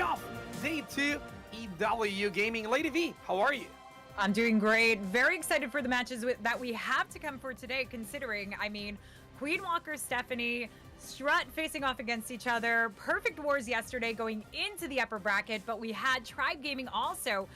playoff day 2 EWU Gaming. Lady V, how are you? I'm doing great. Very excited for the matches that we have to come for today, considering, Queen Walker, Stephanie, Strut facing off against each other. Perfect wars yesterday going into the upper bracket, but we had Tribe Gaming also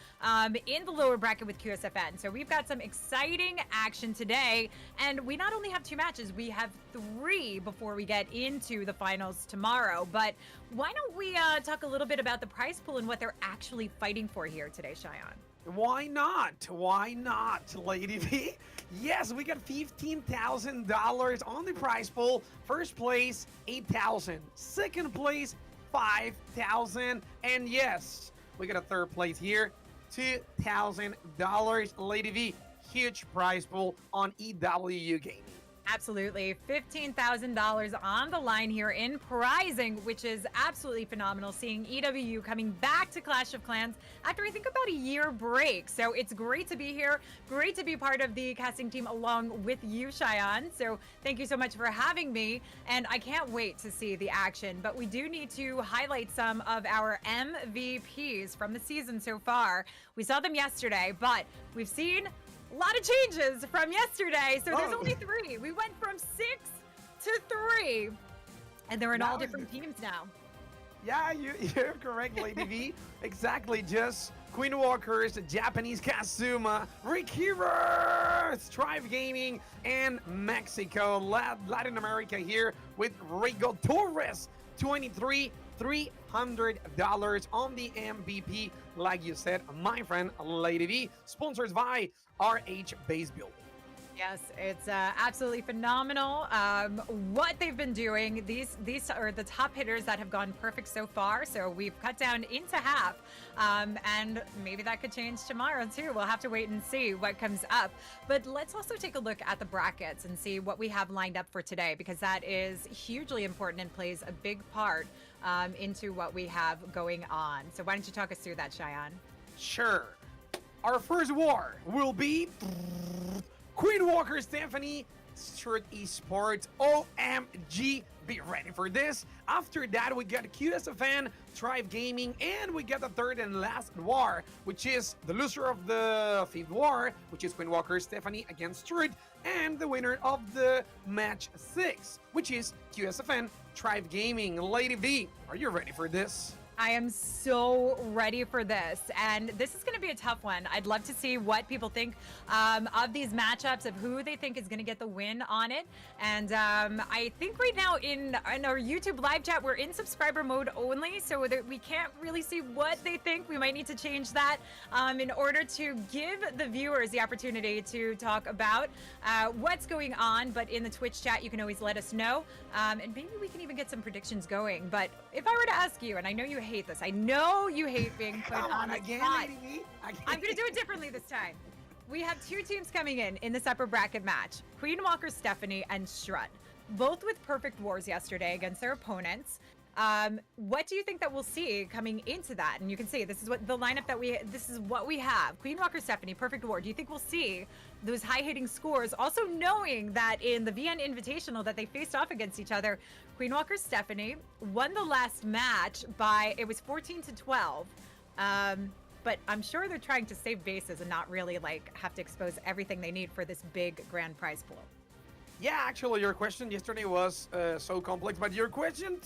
in the lower bracket with QSFN. So we've got some exciting action today. And we not only have 2 matches, we have 3 before we get into the finals tomorrow. But why don't we talk a little bit about the prize pool and what they're actually fighting for here today, Shion? Why not? Why not, Lady V? Yes, we got $15,000 on the prize pool. First place, $8,000. Second place, $5,000. And yes, we got a third place here, $2,000. Lady V, huge prize pool on EWU Gaming. Absolutely. $15,000 on the line here in prizing, which is absolutely phenomenal, seeing EWU coming back to Clash of Clans after I think about a year break. So it's great to be here. Great to be part of the casting team along with you, Shion. So thank you so much for having me. And I can't wait to see the action. But we do need to highlight some of our MVPs from the season so far. We saw them yesterday, but we've seen a lot of changes from yesterday, so there's only 3. We went from 6 to 3, and they're in all different teams now. Yeah, you're correct, Lady V. Exactly, just Queen Walker's, Japanese Kazuma, Rick Heroes, Tribe Gaming, and Mexico, Latin America here with Rigo Torres, 23. $300 on the MVP, like you said, my friend Lady V, sponsored by RH Base Building. Yes, it's absolutely phenomenal what they've been doing. These are the top hitters that have gone perfect so far. So we've cut down into half, and maybe that could change tomorrow too. We'll have to wait and see what comes up. But let's also take a look at the brackets and see what we have lined up for today, because that is hugely important and plays a big part into what we have going on. So why don't you talk us through that, Shion? Sure. Our first war will be Queen Walker, Stephanie, Strut Esports, OMG. Be ready for this. After that, we got QSFN, Tribe Gaming, and we got the third and last war, which is the loser of the 5th war, which is Queen Walker, Stephanie against Strut, and the winner of the match 6, which is QSFN, Tribe Gaming. Lady V, are you ready for this? I am so ready for this, and this is going to be a tough one. I'd love to see what people think of these matchups, of who they think is going to get the win on it. And I think right now in our YouTube live chat, we're in subscriber mode only, so that we can't really see what they think. We might need to change that in order to give the viewers the opportunity to talk about what's going on. But in the Twitch chat, you can always let us know, and maybe we can even get some predictions going. But if I were to ask you, and I know you hate this. I know you hate being put on the spot. I'm going to do it differently this time. We have 2 teams coming in this upper bracket match. Queen Walker, Stephanie, and Strut. Both with perfect wars yesterday against their opponents. What do you think that we'll see coming into that? And you can see this is what the lineup this is what we have. Queen Walker, Stephanie, perfect war. Do you think we'll see those high hitting scores? Also knowing that in the VN Invitational that they faced off against each other, Queen Walker, Stephanie won the last match by, it was 14-12. But I'm sure they're trying to save bases and not really have to expose everything they need for this big grand prize pool. Yeah, actually, your question yesterday was so complex, but your question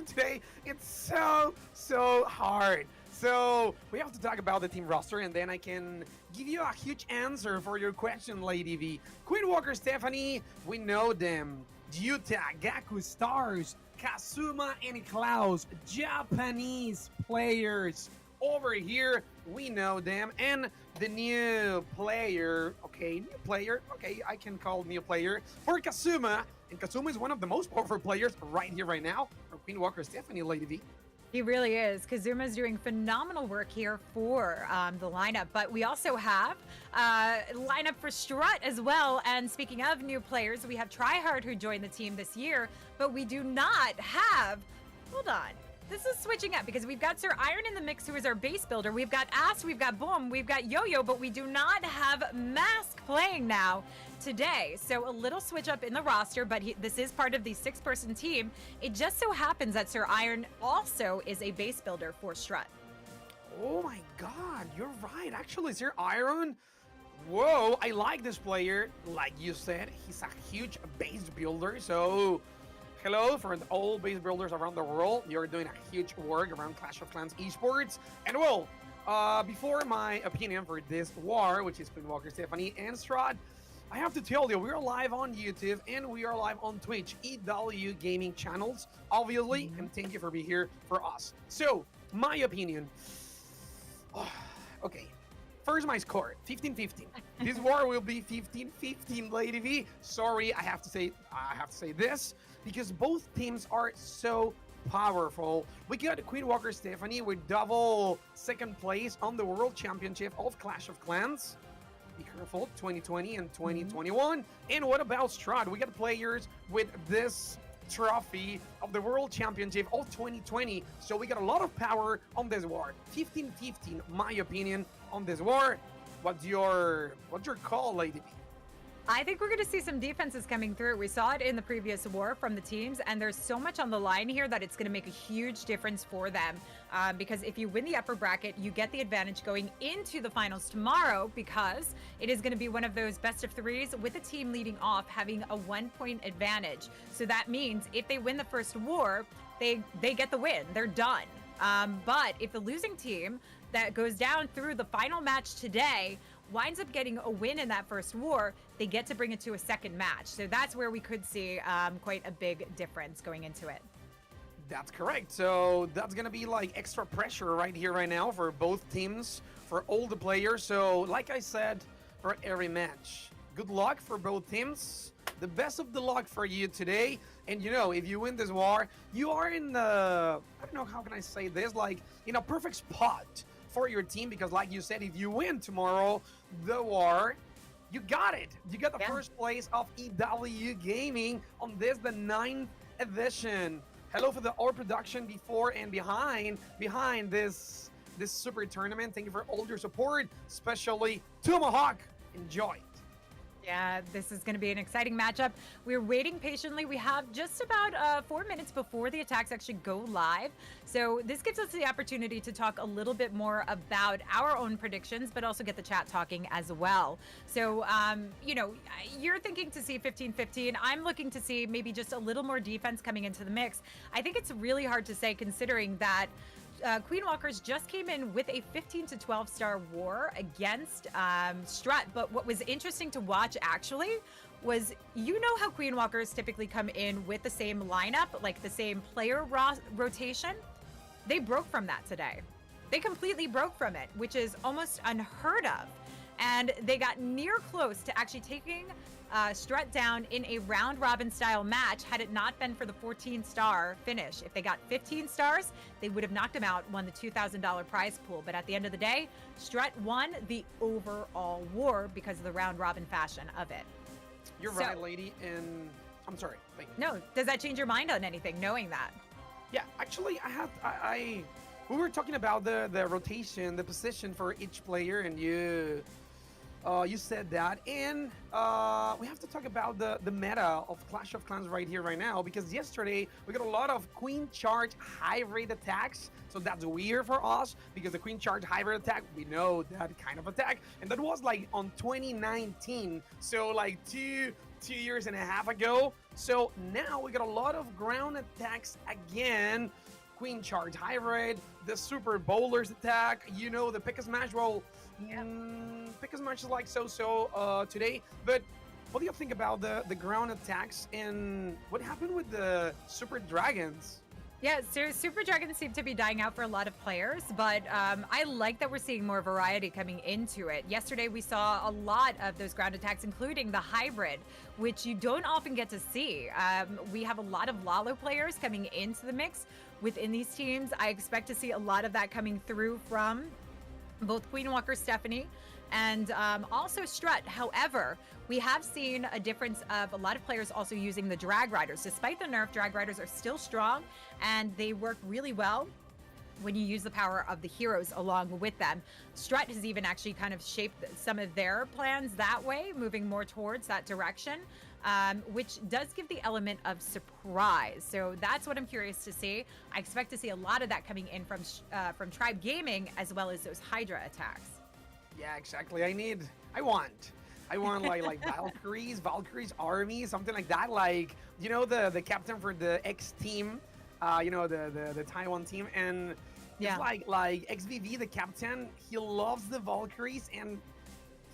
today, it's so hard. So we have to talk about the team roster, and then I can give you a huge answer for your question, Lady V. Queen Walker, Stephanie, we know them. Ryuta, Gaku, Stars, Kazuma, and Klaus, Japanese players. Over here, we know them, and the new player, okay, I can call new player for Kazuma, and Kazuma is one of the most powerful players right here, right now, for Queen Walker, Stephanie, Lady V. He really is. Kazuma's doing phenomenal work here for the lineup, but we also have lineup for Strut as well. And speaking of new players, we have Tryhard who joined the team this year, but we do not have, hold on, this is switching up because we've got Sir Iron in the mix, who is our base builder. We've got Ass, we've got Boom, we've got Yo-Yo, but we do not have Mask playing now today. So a little switch up in the roster, but this is part of the 6-person team. It just so happens that Sir Iron also is a base builder for Strut. Oh my god, you're right. Actually, Sir Iron. Whoa, I like this player. Like you said, he's a huge base builder. So, hello for all base builders around the world. You're doing a huge work around Clash of Clans esports. And well, before my opinion for this war, which is Queen Walker, Stephanie, and Strahd, I have to tell you, we are live on YouTube and we are live on Twitch, EWU gaming channels, obviously. And thank you for being here for us. So, my opinion. Okay. First, my score, 15-15. This war will be 15-15, LadyB. Sorry, I have to say this because both teams are so powerful. We got Queen Walker Stephanie with double second place on the World Championship of Clash of Clans. Be careful, 2020 and 2021. And what about Strahd? We got players with this trophy of the World Championship of 2020. So we got a lot of power on this war. 15-15, my opinion on this war. What's your call, LadyB? I think we're going to see some defenses coming through. We saw it in the previous war from the teams, and there's so much on the line here that it's going to make a huge difference for them. Because if you win the upper bracket, you get the advantage going into the finals tomorrow, because it is going to be one of those best of threes with the team leading off having a 1-point advantage. So that means if they win the first war, they get the win. They're done. But if the losing team that goes down through the final match today winds up getting a win in that first war, they get to bring it to a second match. So that's where we could see quite a big difference going into it. That's correct. So that's going to be like extra pressure right here, right now for both teams, for all the players. So like I said, for every match, good luck for both teams. The best of the luck for you today. And you know, if you win this war, you are in the, I don't know, how can I say this, like in a perfect spot for your team, because like you said, if you win tomorrow the war, you got it. You got the first place of EWU Gaming on this, the 9th edition. Hello for the all production before and behind this super tournament. Thank you for all your support, especially Tomahawk. Enjoy. Yeah, this is going to be an exciting matchup. We're waiting patiently. We have just about 4 minutes before the attacks actually go live. So this gives us the opportunity to talk a little bit more about our own predictions, but also get the chat talking as well. So, you know, you're thinking to see 15-15. I'm looking to see maybe just a little more defense coming into the mix. I think it's really hard to say, considering that Queen Walkers just came in with a 15 to 12 star war against Strut. But what was interesting to watch actually was, you know how Queen Walkers typically come in with the same lineup, like the same player rotation? They broke from that today. They completely broke from it, which is almost unheard of. And they got near close to actually taking Strut down in a round robin style match had it not been for the 14-star finish. If they got 15 stars, they would have knocked him out, won the $2,000 prize pool. But at the end of the day, Strut won the overall war because of the round robin fashion of it. You're right, lady. And I'm sorry. Wait. No, does that change your mind on anything, knowing that? Yeah, actually, we were talking about the rotation, the position for each player, and you said that, and we have to talk about the meta of Clash of Clans right here, right now, because yesterday we got a lot of Queen Charge hybrid attacks, so that's weird for us, because the Queen Charge hybrid attack, we know that kind of attack, and that was like on 2019, so like two years and a half ago. So now we got a lot of ground attacks again. Queen Charge hybrid, the Super Bowlers attack, you know, the Pick a Smash. Well, Pick a Smash is like so today. But what do you think about the ground attacks, and what happened with the Super Dragons? Yeah, so Super Dragons seem to be dying out for a lot of players, but I like that we're seeing more variety coming into it. Yesterday, we saw a lot of those ground attacks, including the hybrid, which you don't often get to see. We have a lot of Lalo players coming into the mix within these teams. I expect to see a lot of that coming through from both Queen Walker Stephanie and also Strut. However, we have seen a difference of a lot of players also using the Drag Riders. Despite the nerf, Drag Riders are still strong, and they work really well when you use the power of the heroes along with them. Strut has even actually kind of shaped some of their plans that way, moving more towards that direction, which does give the element of surprise. So that's what I'm curious to see. I expect to see a lot of that coming in from Tribe Gaming, as well as those Hydra attacks. Yeah, exactly. I want like Valkyrie's army, something like that. Like, the captain for the X team, the Taiwan team, and Yeah. it's like XVV, the captain, he loves the Valkyries, and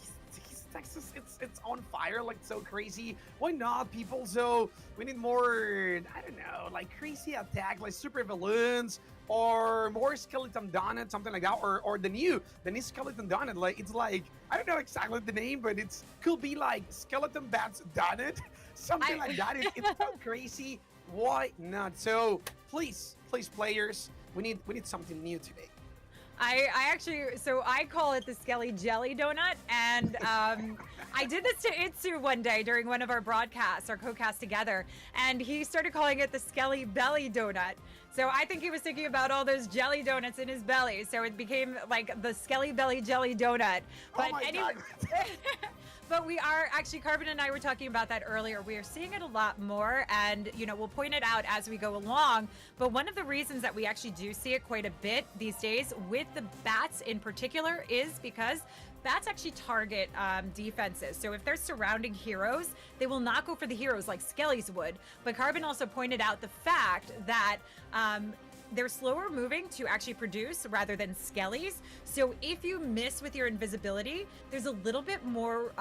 he's Texas, it's on fire, like so crazy. Why not, people? So we need more, I don't know, like crazy attack, like super balloons, or more skeleton donut, something like that, or the new skeleton donut. Like, it's like, I don't know exactly the name, but it's could be like skeleton bats donut, something like that. It's so crazy. Why not? So please, players, we need something new today. I actually, so I call it the Skelly Jelly Donut, and I did this to Itsu one day during one of our broadcasts, our co-cast together, and he started calling it the Skelly Belly Donut. So I think he was thinking about all those jelly donuts in his belly, so it became like the Skelly Belly Jelly Donut. But oh my anyway, God. but we are actually, Carbon and I were talking about that earlier. We are seeing it a lot more, and we'll point it out as we go along. But one of the reasons that we actually do see it quite a bit these days with the bats in particular is because bats actually target defenses. So if they're surrounding heroes, they will not go for the heroes like Skellies would. But Carbon also pointed out the fact that they're slower moving to actually produce rather than Skellies. So if you miss with your invisibility, there's a little bit more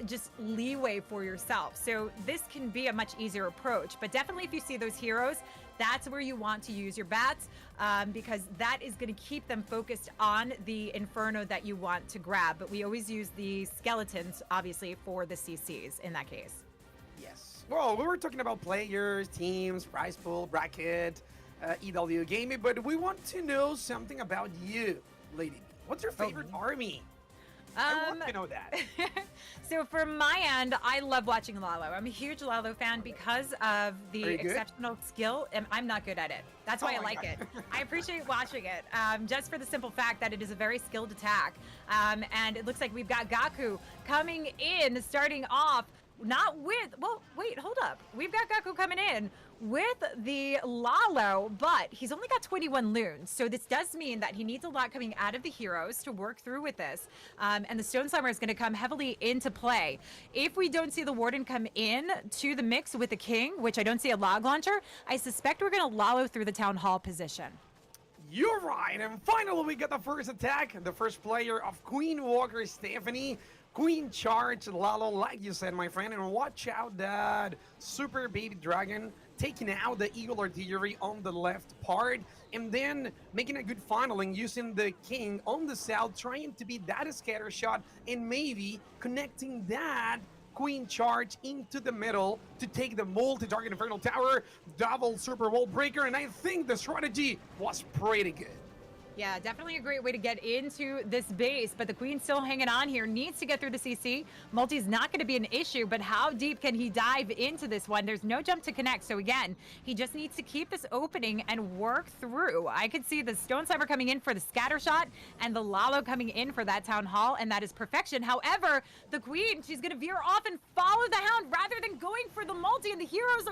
just leeway for yourself. So this can be a much easier approach. But definitely if you see those heroes, that's where you want to use your bats, because that is going to keep them focused on the Inferno that you want to grab. But we always use the skeletons, obviously, for the CCs in that case. Yes. Well, we were talking about players, teams, prize pool, bracket, EWU gaming, but we want to know something about you, Lady. What's your favorite army? I want to know that. So from my end, I love watching Lalo. I'm a huge Lalo fan because of the exceptional skill, and I'm not good at it. That's why I like it. I appreciate watching it, just for the simple fact that it is a very skilled attack. And it looks like we've got Gaku coming in, starting off, not with, well, wait, hold up. We've got Gaku coming in with the Lalo, but he's only got 21 loons. So this does mean that he needs a lot coming out of the heroes to work through with this. And the Stone Slammer is going to come heavily into play. If we don't see the Warden come in to the mix with the King, which I don't see a log launcher, I suspect we're going to Lalo through the Town Hall position. You're right. And finally, we got the first attack. The first player of Queen Walker, Stephanie. Queen charge Lalo, like you said, my friend. And watch out that super baby dragon taking out the Eagle Artillery on the left part, and then making a good funneling using the King on the south, trying to beat that scatter shot, and maybe connecting that Queen charge into the middle to take the multi-target Infernal Tower, double super wall breaker, and I think the strategy was pretty good. Yeah, definitely a great way to get into this base, but the Queen's still hanging on here, needs to get through the CC. Multi's not going to be an issue, but how deep can he dive into this one? There's no jump to connect, so again, he just needs to keep this opening and work through. I could see the Stone Slammer coming in for the scatter shot and the Lalo coming in for that Town Hall, and that is perfection. However, the Queen, she's going to veer off and follow the Hound rather than going for the multi, and the healers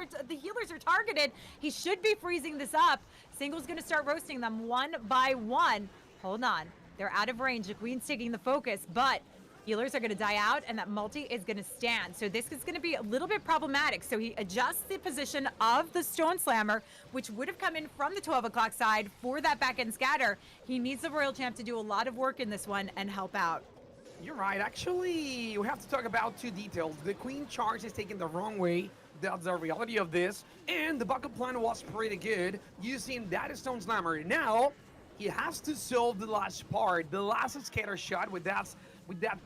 are targeted. He should be freezing this up. Single's going to start roasting them one by one. Hold on. They're out of range. The Queen's taking the focus, but healers are going to die out, and that multi is going to stand. So this is going to be a little bit problematic. So he adjusts the position of the Stone Slammer, which would have come in from the 12 o'clock side for that back-end scatter. He needs the Royal Champ to do a lot of work in this one and help out. You're right. Actually, we have to talk about two details. The Queen charge is taken the wrong way. That's the reality of this. And the backup plan was pretty good using that Stone Slammer. Now, he has to solve the last part, the last scatter shot with that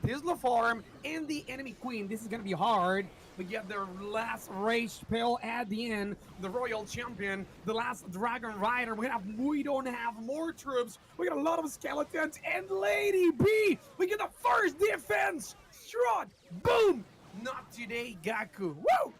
Tesla farm and the enemy Queen. This is going to be hard. We get the last rage spell at the end, the royal champion, the last dragon rider. We don't have more troops. We got a lot of skeletons and Lady B. We get the first defense. Strut, boom. Not today, Gaku. Woo!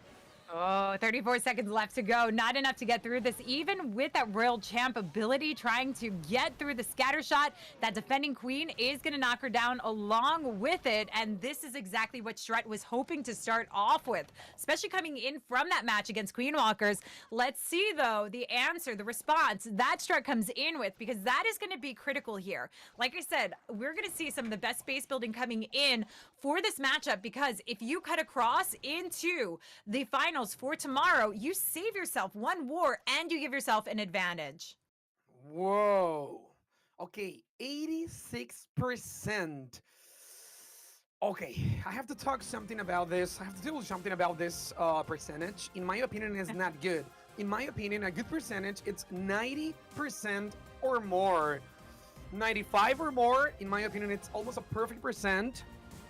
Oh, 34 seconds left to go. Not enough to get through this, even with that Royal Champ ability trying to get through the scatter shot. That defending queen is going to knock her down along with it. And this is exactly what Strut was hoping to start off with, especially coming in from that match against Queen Walkers. Let's see, though, the answer, the response that Strut comes in with, because that is going to be critical here. Like I said, we're going to see some of the best base building coming in for this matchup, because if you cut across into the finals for tomorrow, you save yourself one war and you give yourself an advantage. Whoa. Okay, 86%. Okay, I have to talk something about this. I have to do something about this percentage. In my opinion, it's not good. In my opinion, a good percentage, it's 90% or more. 95 or more, in my opinion, it's almost a perfect percent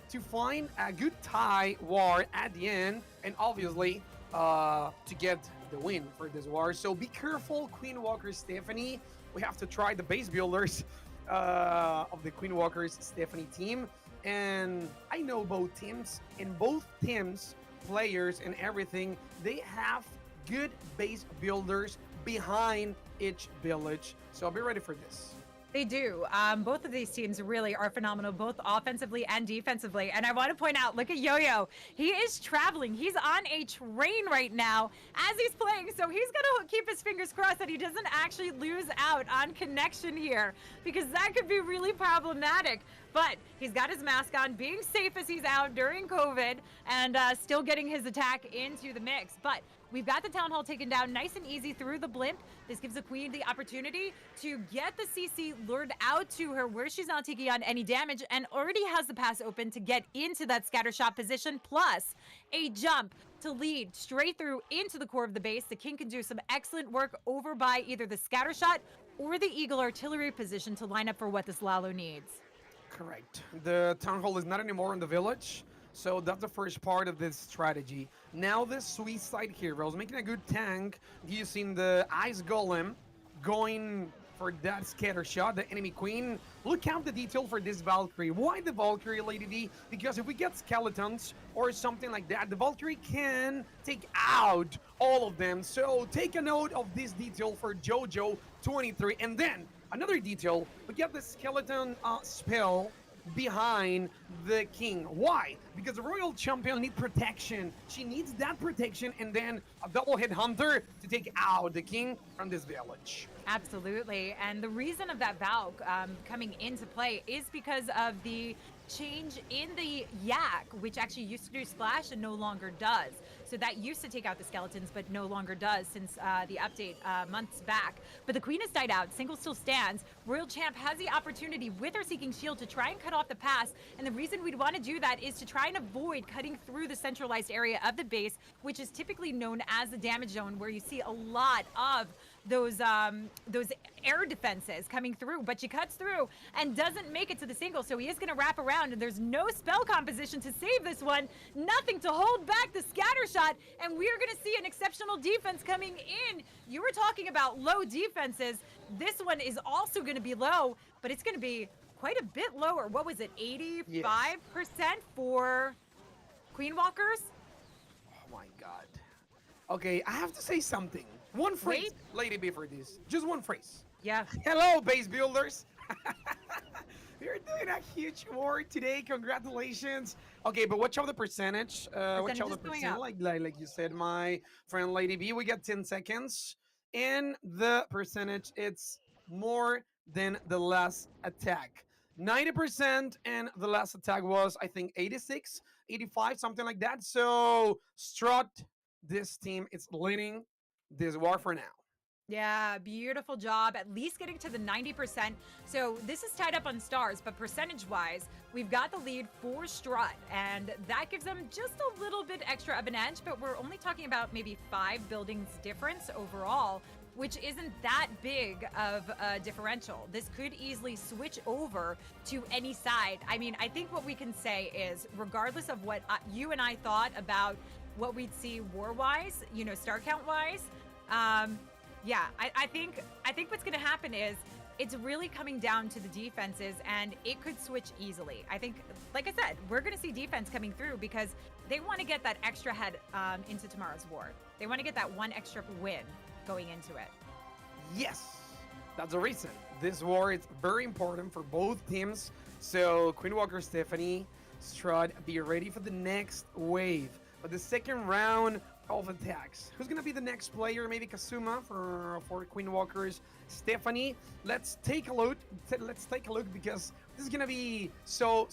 to find a good tie war at the end, and obviously to get the win for this war. So be careful, Queen Walker Stephanie. We have to try the base builders of the Queen Walker's Stephanie team. And I know both teams, and both teams, players and everything, they have good base builders behind each village. So I'll be ready for this. They do. Both of these teams really are phenomenal, both offensively and defensively. And I want to point out, look at Yo-Yo. He is traveling. He's on a train right now as he's playing. So he's going to keep his fingers crossed that he doesn't actually lose out on connection here, because that could be really problematic. But he's got his mask on, being safe as he's out during COVID, and still getting his attack into the mix. But we've got the Town Hall taken down nice and easy through the blimp. This gives the Queen the opportunity to get the CC lured out to her where she's not taking on any damage, and already has the pass open to get into that scatter shot position, plus a jump to lead straight through into the core of the base. The King can do some excellent work over by either the scatter shot or the Eagle artillery position to line up for what this Lalo needs. Correct. The Town Hall is not anymore in the village. So that's the first part of this strategy. Now the Suicide Heroes making a good tank using the Ice Golem, going for that scatter shot, the enemy queen. Look out the detail for this Valkyrie. Why the Valkyrie, Lady D? Because if we get skeletons or something like that, the Valkyrie can take out all of them. So take a note of this detail for JoJo 23. And then another detail, we get the skeleton spell behind the king. Why? Because the royal champion needs protection. She needs that protection, and then a double hit hunter to take out the king from this village. Absolutely. And the reason of that Valk coming into play is because of the change in the Yak, which actually used to do splash and no longer does. So that used to take out the skeletons, but no longer does since the update months back. But the Queen has died out. Single still stands. Royal Champ has the opportunity with her Seeking Shield to try and cut off the pass. And the reason we'd want to do that is to try and avoid cutting through the centralized area of the base, which is typically known as the damage zone, where you see a lot of those air defenses coming through. But she cuts through and doesn't make it to the single, so he is going to wrap around, and there's no spell composition to save this one. Nothing to hold back the scatter shot, and we are going to see an exceptional defense coming in. You were talking about low defenses. This one is also going to be low, but it's going to be quite a bit lower. What was it, 85% for Queen Walkers? Oh my god. Okay, I have to say something. One phrase, Lady B, for this. Just one phrase. Yeah. Hello, base builders. You're doing a huge war today. Congratulations. Okay, but watch out the percentage. Watch out the percent. Like you said, my friend Lady B, we got 10 seconds. And the percentage, it's more than the last attack. 90%, and the last attack was, I think, 86, 85, something like that. So, Strut, this team is leading this war for now. Yeah, beautiful job. At least getting to the 90%. So this is tied up on stars, but percentage-wise, we've got the lead for Strut, and that gives them just a little bit extra of an edge, but we're only talking about maybe 5 buildings difference overall, which isn't that big of a differential. This could easily switch over to any side. I mean, I think what we can say is, regardless of what you and I thought about what we'd see war-wise, star count-wise. Yeah, I think what's going to happen is it's really coming down to the defenses, and it could switch easily. I think, like I said, we're going to see defense coming through because they want to get that extra head into tomorrow's war. They want to get that one extra win going into it. Yes, that's the reason. This war is very important for both teams. So Queen Walker, Stephanie, Strud, be ready for the next wave. But the second round of attacks. Who's gonna be the next player? Maybe Kazuma for Queen Walker's Stephanie. Let's take a look. Let's take a look because this is gonna be so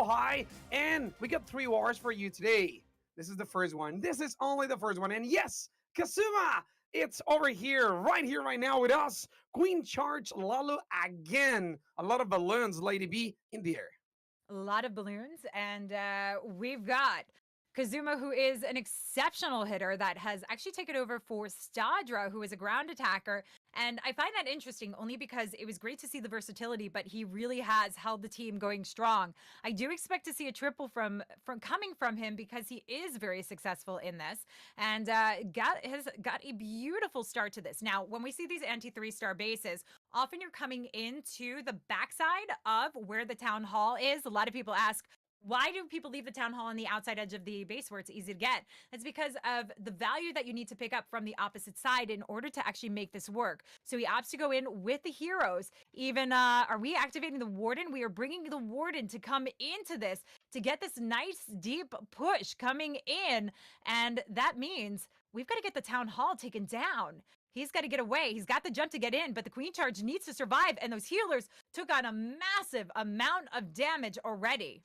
high. And we got 3 wars for you today. This is the first one. This is only the first one. And yes, Kazuma, it's over here, right now with us. Queen Charge Lalo again. A lot of balloons, Lady B, in the air. A lot of balloons, and we've got Kazuma, who is an exceptional hitter that has actually taken over for Stadra, who is a ground attacker. And I find that interesting only because it was great to see the versatility, but he really has held the team going strong. I do expect to see a triple from coming from him because he is very successful in this and has got a beautiful start to this. Now, when we see these anti-3-star bases, often you're coming into the backside of where the town hall is. A lot of people ask, why do people leave the town hall on the outside edge of the base where it's easy to get? It's because of the value that you need to pick up from the opposite side in order to actually make this work. So he opts to go in with the heroes. Even, are we activating the Warden? We are bringing the Warden to come into this to get this nice deep push coming in. And that means we've got to get the town hall taken down. He's got to get away. He's got the jump to get in, but the Queen Charge needs to survive. And those healers took on a massive amount of damage already.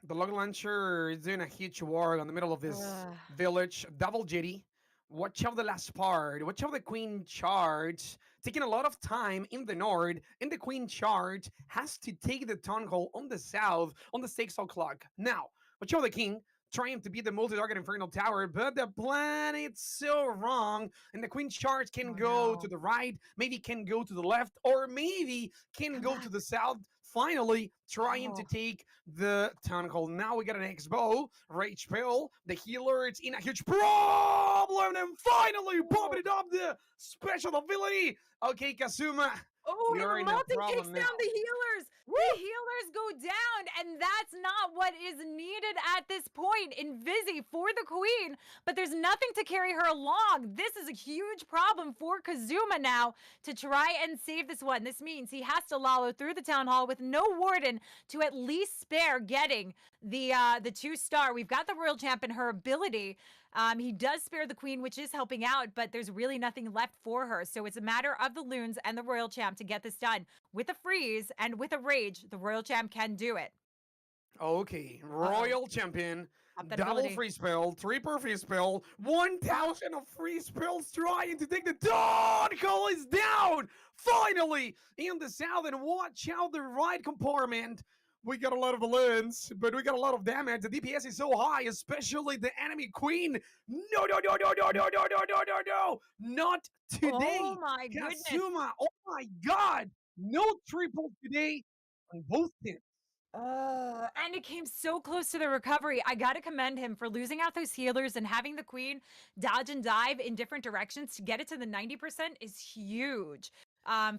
The log launcher is doing a huge war on the middle of this village. Double Jetty. Watch out the last part. Watch out the Queen Charge. Taking a lot of time in the north. And the Queen Charge has to take the town hall on the south on the 6 o'clock. Now, watch out the King. Trying to beat the multi-target Infernal Tower, but the plan is so wrong. And the Queen Charge can go to the right, maybe can go to the left, or maybe can go to the south. Finally, trying to take the town hall. Now we got an X-Bow, Rage Pill, the healer, it's in a huge problem, and finally popping it up the special ability. Okay, Kazuma. Oh, it multi-kicks down the healers. Woo! The healers go down, and that's not what is needed at this point in Vizzy for the Queen, but there's nothing to carry her along. This is a huge problem for Kazuma now to try and save this one. This means he has to Lalo through the town hall with no Warden to at least spare getting the 2-star. We've got the Royal Champ and her ability. He does spare the Queen, which is helping out, but there's really nothing left for her. So it's a matter of the Loons and the Royal Champ to get this done. With a freeze and with a rage, the Royal Champ can do it. Okay, Royal Champion, double free spell, triple free spell, 1,000 of free spells trying to take the dawn hall is down! Finally, in the south, and watch out the right compartment. We got a lot of balloons, but we got a lot of damage. The DPS is so high, especially the enemy Queen. No, not today. Oh my goodness. Kazuma, oh my God. No triple today on both teams. And it came so close to the recovery. I got to commend him for losing out those healers and having the Queen dodge and dive in different directions to get it to the 90% is huge.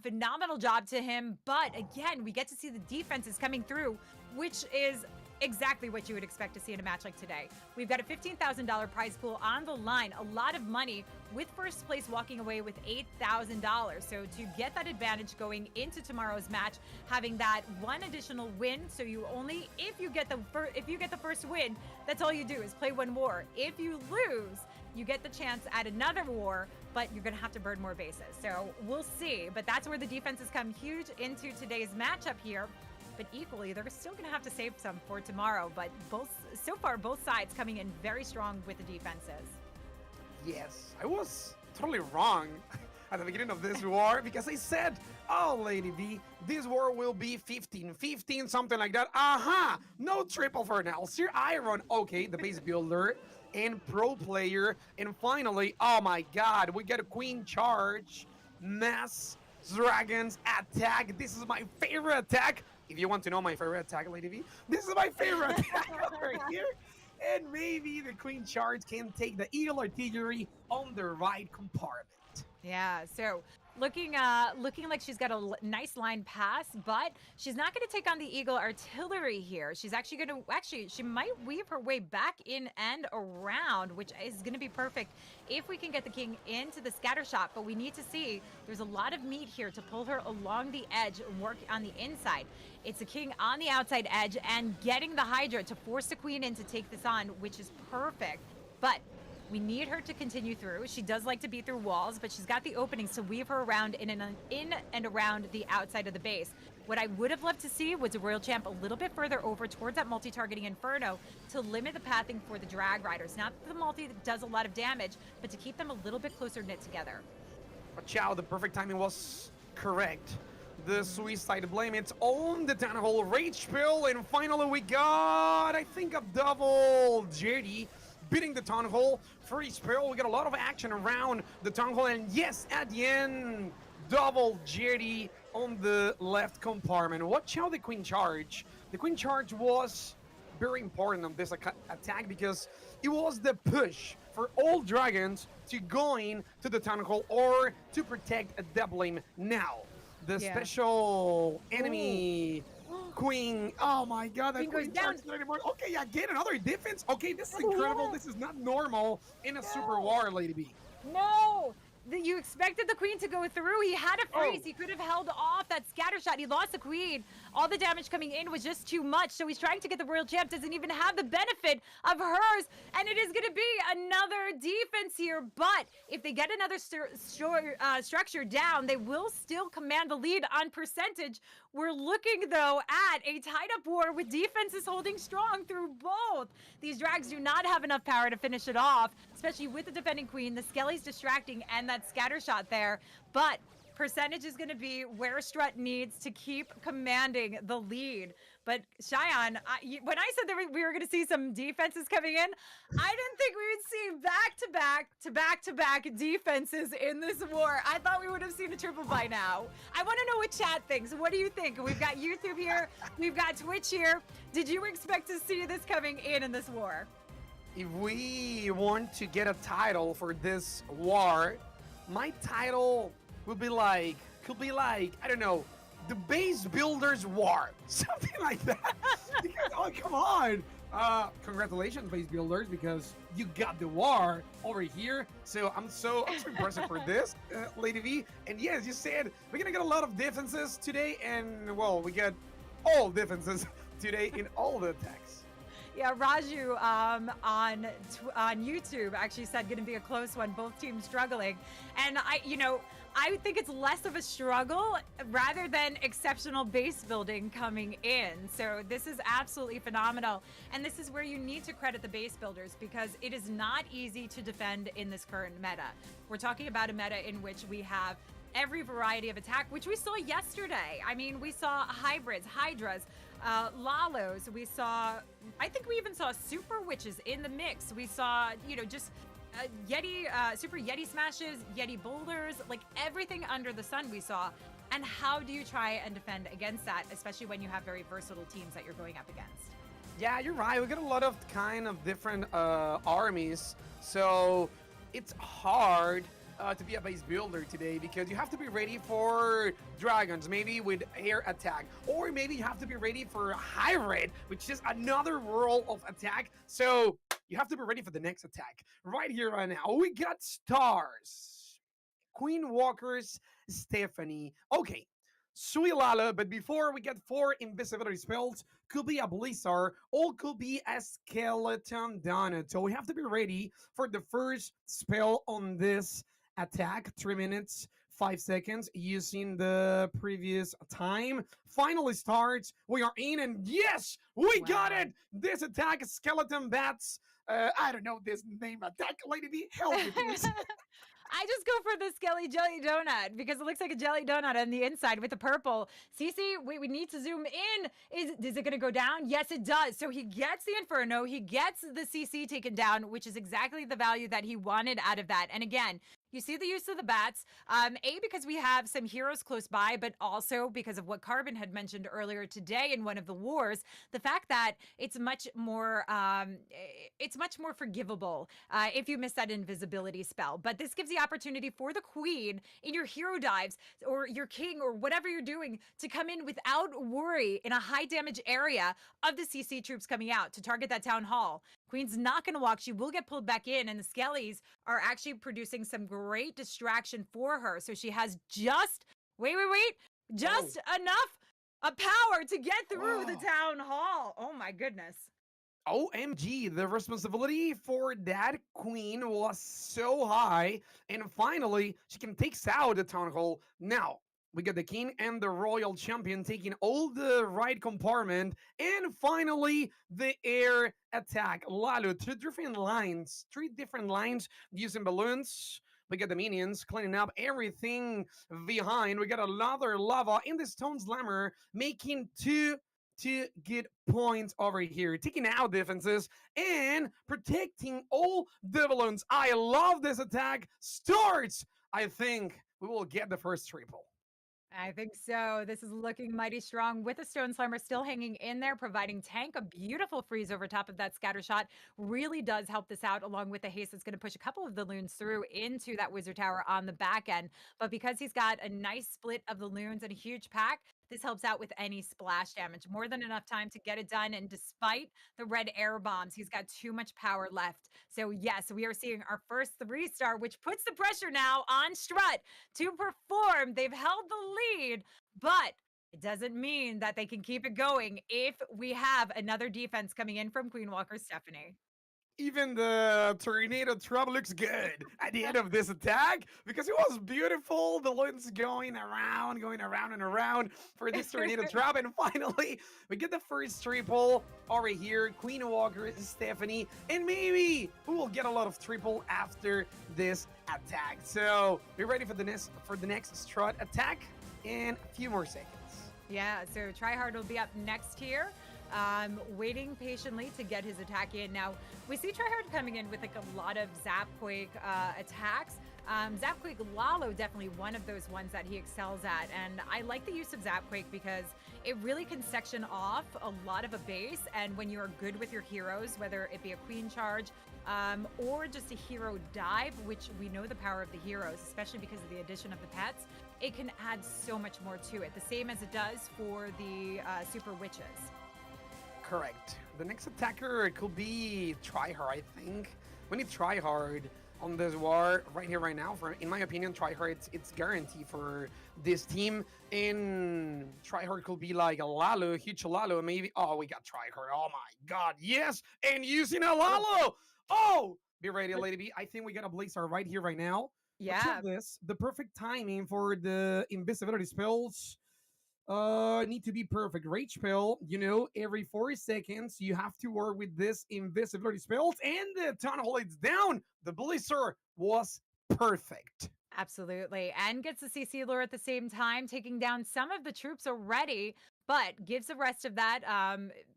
Phenomenal job to him. But again, we get to see the defenses coming through, which is exactly what you would expect to see in a match like today. We've got a $15,000 prize pool on the line, a lot of money, with first place walking away with $8,000. So to get that advantage going into tomorrow's match, having that one additional win, so you only, if you get the first win, that's all you do is play one war. If you lose, you get the chance at another war, but you're going to have to burn more bases. So we'll see. But that's where the defenses come huge into today's matchup here. But equally, they're still going to have to save some for tomorrow. But so far, both sides coming in very strong with the defenses. Yes, I was totally wrong at the beginning of this war because I said, oh, Lady B, this war will be 15, something like that. No triple for now. Sir Iron, okay, the base builder and pro player. And finally, oh my God, we get a Queen Charge, Mass Dragons attack. This is my favorite attack. If you want to know my favorite attack, Lady V, this is my favorite attack over here. And maybe the Queen Charge can take the Eagle Artillery on the right compartment. Yeah, so looking like she's got a nice line pass, but she's not going to take on the Eagle Artillery here. She's actually going to she might weave her way back in and around, which is going to be perfect if we can get the king into the scatter shot. But we need to see there's a lot of meat here to pull her along the edge and work on the inside. It's the king on the outside edge and getting the Hydra to force the queen in to take this on, which is perfect. But we need her to continue through. She does like to be through walls, but she's got the openings to weave her around in and around the outside of the base. What I would have loved to see was a Royal Champ a little bit further over towards that multi-targeting Inferno to limit the pathing for the Drag Riders. Not that the multi does a lot of damage, but to keep them a little bit closer knit together. But Chow, the perfect timing was correct. The Suicide Blame, it's on the Town Hall Rage Pill, and finally we got, I think, a double Jetty beating the Town Hall. Free Spill, we got a lot of action around the Town Hall, and yes, at the end, double Jetty on the left compartment. Watch out the Queen Charge. The Queen Charge was very important on this attack because it was the push for all dragons to going to the Town Hall or to protect a Blame. Now, the special enemy Queen. Oh my god, that Queen goes down. Anymore. Okay, yeah, get another defense. Okay, this is incredible. This is not normal in a Super War, LadyB. No! You expected the queen to go through. He had a freeze. He could have held off that scatter shot. He lost the queen. All the damage coming in was just too much. So he's trying to get the Royal Champ. Doesn't even have the benefit of hers. And it is going to be another defense here. But if they get another structure down, they will still command the lead on percentage. We're looking, though, at a tied-up war with defenses holding strong through both. These drags do not have enough power to finish it off, especially with the defending queen. The Skelly's distracting and that scatter shot there. But percentage is going to be where Strut needs to keep commanding the lead. But Shion, when I said that we were going to see some defenses coming in, I didn't think we would see back-to-back defenses in this war. I thought we would have seen a triple by now. I want to know what chat thinks. What do you think? We've got YouTube here. We've got Twitch here. Did you expect to see this coming in this war? If we want to get a title for this war, my title could be like, I don't know, the Base Builders War, something like that. Because, oh, come on. Congratulations, Base Builders, because you got the war over here. So I'm so impressed for this, LadyB. And yes, you said we're going to get a lot of defenses today. And, well, we get all defenses today in all the attacks. Yeah, Raju on YouTube actually said going to be a close one, both teams struggling. And I think it's less of a struggle rather than exceptional base building coming in. So this is absolutely phenomenal. And this is where you need to credit the base builders because it is not easy to defend in this current meta. We're talking about a meta in which we have every variety of attack, which we saw yesterday. I mean, we saw hybrids, hydras, Lalos. We saw, I think we even saw super witches in the mix. We saw, just Yeti, super Yeti smashes, Yeti boulders, like everything under the sun we saw. And how do you try and defend against that, especially when you have very versatile teams that you're going up against? Yeah, you're right. We got a lot of kind of different armies. So it's hard to be a base builder today because you have to be ready for dragons, maybe with air attack, or maybe you have to be ready for a hybrid, which is another world of attack. So you have to be ready for the next attack. Right here, right now, we got stars. Queen Walkers, Stephanie. Okay, Suilala, but before we get 4 invisibility spells, could be a Blizzard, or could be a Skeleton Donut. So we have to be ready for the first spell on this attack. 3 minutes 5 seconds using the previous time. Finally starts. We are in, and yes, we got it. This attack, skeleton bats. I don't know this name. Attack, LadyB. Help me, please. I just go for the Skelly Jelly Donut because it looks like a jelly donut on the inside with the purple. Cece, we need to zoom in. Is it going to go down? Yes, it does. So he gets the Inferno. He gets the CC taken down, which is exactly the value that he wanted out of that. And again, You see the use of the bats, because we have some heroes close by, but also because of what Carbon had mentioned earlier today in one of the wars, the fact that it's much more forgivable if you miss that invisibility spell. But this gives the opportunity for the queen in your hero dives or your king or whatever you're doing to come in without worry in a high damage area of the CC troops coming out to target that town hall. Queen's not going to walk. She will get pulled back in, and the Skellies are actually producing some great distraction for her. So she has just, wait, just enough power to get through the town hall. Oh my goodness. OMG, the responsibility for that queen was so high, and finally, she can take out the town hall. Now, we got the king and the royal champion taking all the right compartment, and finally, the air attack. Lalo, three different lines using balloons. We got the minions cleaning up everything behind. We got another lava in the stone slammer, making two good points over here, taking out defenses and protecting all the balloons. I love this attack. Starts. I think we will get the first triple. I think so. This is looking mighty strong with the Stone Slammer still hanging in there, providing tank. A beautiful freeze over top of that scatter shot really does help this out, along with the haste that's going to push a couple of the loons through into that wizard tower on the back end. But because he's got a nice split of the loons and a huge pack, this helps out with any splash damage. More than enough time to get it done. And despite the red air bombs, he's got too much power left. So yes, we are seeing our first 3-star, which puts the pressure now on Strut to perform. They've held the lead, but it doesn't mean that they can keep it going if we have another defense coming in from Queen Walker Stephanie. Even the tornado trap looks good at the end of this attack because it was beautiful. The balloons going around and around for this tornado trap. And finally, we get the first triple over here. Queen Walker, Stephanie, and maybe we will get a lot of triple after this attack. So be ready for the next Strut attack in a few more seconds. Yeah, so Tryhard will be up next here. Waiting patiently to get his attack in. Now, we see Tryhard coming in with like a lot of Zapquake attacks. Zapquake Lalo, definitely one of those ones that he excels at. And I like the use of Zapquake because it really can section off a lot of a base. And when you're good with your heroes, whether it be a queen charge or just a hero dive, which we know the power of the heroes, especially because of the addition of the pets, it can add so much more to it. The same as it does for the super witches. Correct. The next attacker could be Tryhard, I think. We need Tryhard on this war right here, right now. In my opinion, Tryhard, it's guaranteed for this team. And Tryhard could be like a Lalo, huge Lalo, maybe. Oh, we got Tryhard. Oh my God, yes! And using a Lalo! Oh! Be ready, LadyB. I think we got a Blazer right here, right now. Yeah. This, the perfect timing for the invisibility spells. Need to be perfect. Rage spell, every 4 seconds you have to work with this invisibility spells, and the town hall is down. The blizzard was perfect. Absolutely. And gets the CC lure at the same time, taking down some of the troops already, but gives the rest of that.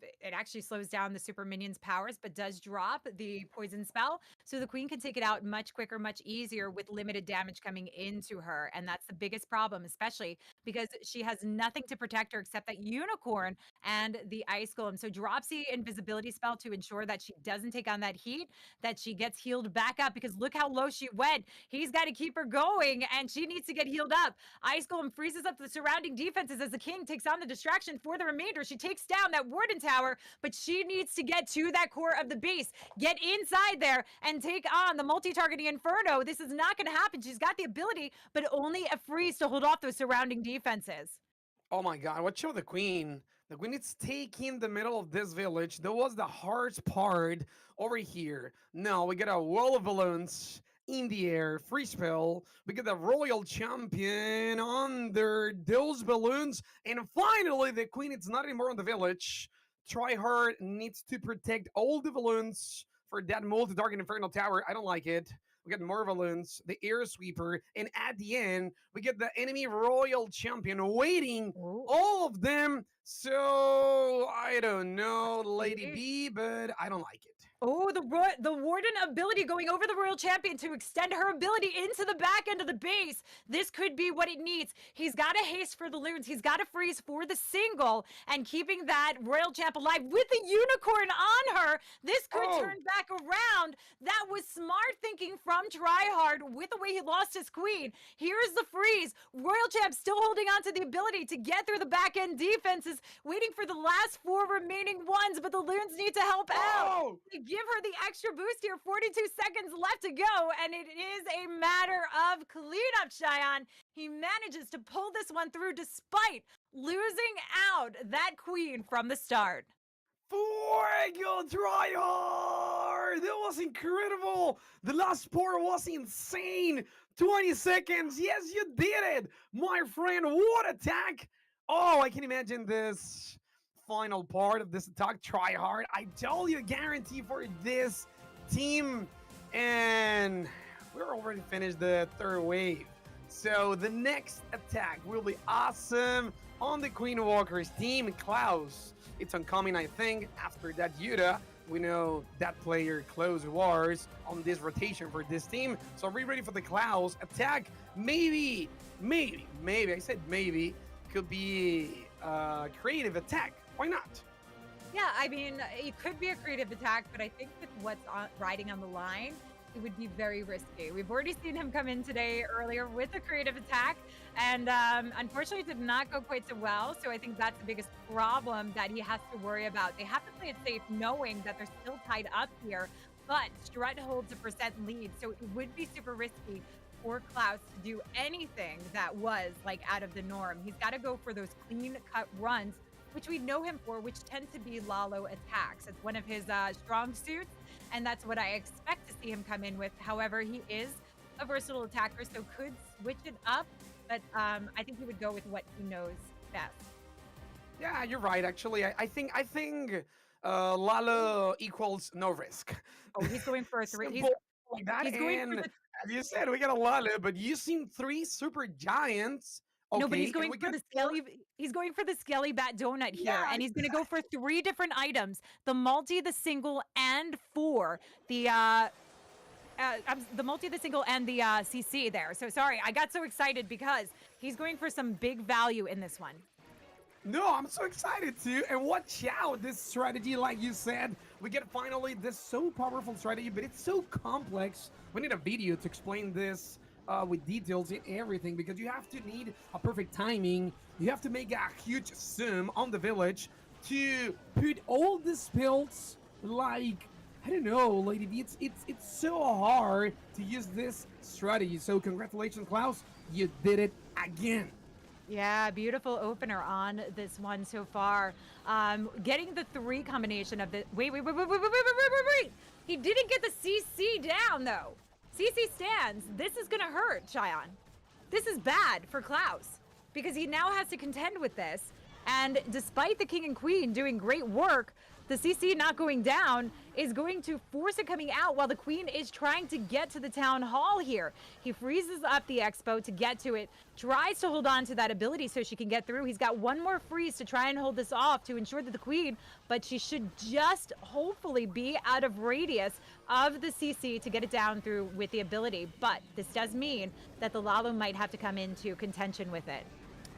It actually slows down the super minions' powers, but does drop the poison spell. So the queen can take it out much quicker, much easier with limited damage coming into her. And that's the biggest problem, especially because she has nothing to protect her except that unicorn and the ice golem. So drops the invisibility spell to ensure that she doesn't take on that heat, that she gets healed back up, because look how low she went. He's got to keep her going, and she needs to get healed up. Ice golem freezes up the surrounding defenses as the king takes on the distraction for the remainder. She takes down that warden tower, but she needs to get to that core of the base, get inside there, and take on the multi-targeting inferno. This is not going to happen. She's got the ability, but only a freeze to hold off those surrounding defenses. Oh my God, watch out the queen. The queen is taking the middle of this village. That was the hardest part over here. Now we got a wall of balloons in the air, free spell. We get the royal champion under those balloons. And finally, the queen is not anymore in the village. Tryhard needs to protect all the balloons for that multi-target infernal tower. I don't like it. We got more balloons, the air sweeper, and at the end, we get the enemy royal champion waiting. Ooh. All of them. So I don't know, LadyB, but I don't like it. Oh, the Warden ability going over the Royal Champion to extend her ability into the back end of the base. This could be what it needs. He's got a haste for the Loons. He's got a freeze for the single and keeping that Royal Champ alive with the unicorn on her. This could Oh, turn back around. That was smart thinking from Tryhard with the way he lost his queen. Here's the freeze. Royal Champ still holding on to the ability to get through the back end defenses, waiting for the last 4 remaining ones, but the Loons need to help out. oh! Give her the extra boost here. 42 seconds left to go, and it is a matter of cleanup, Shion. He manages to pull this one through despite losing out that queen from the start. Fuego tryhard! That was incredible! The last part was insane! 20 seconds! Yes, you did it! My friend, what attack! Oh, I can imagine this final part of this attack. Try hard. I tell you, guarantee for this team. And we're already finished the third wave. So the next attack will be awesome on the Queen Walker's team. Klaus, it's oncoming, I think. After that Yuta, we know that player close wars on this rotation for this team. So be ready for the Klaus attack. Maybe, I said maybe, could be a creative attack. Why not? Yeah, I mean, it could be a creative attack, but I think with what's riding on the line, it would be very risky. We've already seen him come in today earlier with a creative attack, and unfortunately it did not go quite so well. So I think that's the biggest problem that he has to worry about. They have to play it safe knowing that they're still tied up here, but Strut holds a % lead, so it would be super risky for Klaus to do anything that was like out of the norm. He's got to go for those clean cut runs, which we know him for, which tend to be Lalo attacks. It's one of his strong suits, and that's what I expect to see him come in with. However, he is a versatile attacker, so could switch it up, but I think he would go with what he knows best. Yeah, you're right. Actually, I think Lalo equals no risk. Oh, he's going for a 3. Simple like that. He's going for And the as you said, we got a Lalo, but using 3 super giants. No, but Okay, he's going for the scaly. He's going for the scaly bat donut here, Yeah, and he's going to go for 3 different items: the multi, the single, and for the multi, the single, and the CC there. So sorry, I got so excited because he's going for some big value in this one. No, I'm so excited too. And watch out, this strategy, like you said, we get finally this so powerful strategy, but it's so complex. We need a video to explain this with details and everything, because you have to need a perfect timing. You have to make a huge zoom on the village to put all the spells, like, I don't know, LadyB, it's so hard to use this strategy. So congratulations, Klaus, you did it again. Yeah, beautiful opener on this one so far. Getting the 3 combination of the wait. He didn't get the CC down though. CC stands. This is gonna hurt, Shion. This is bad for Klaus because he now has to contend with this. And despite the king and queen doing great work, the CC not going down is going to force it coming out while the queen is trying to get to the town hall here. He freezes up the expo to get to it, tries to hold on to that ability so she can get through. He's got 1 more freeze to try and hold this off to ensure that the queen, but she should just hopefully be out of radius of the CC to get it down through with the ability. But this does mean that the Lalo might have to come into contention with it.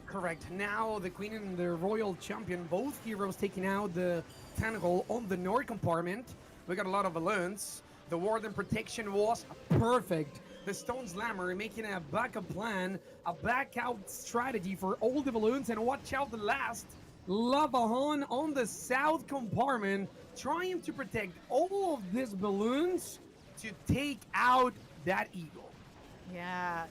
Correct. Now the queen and the royal champion, both heroes taking out the tentacle on the north compartment. We got a lot of balloons. The warden protection was perfect. The stone slammer making a backup plan, a back out strategy for all the balloons, and watch out the last Lavahan on the south compartment, trying to protect all of these balloons to take out that eagle. Yeah.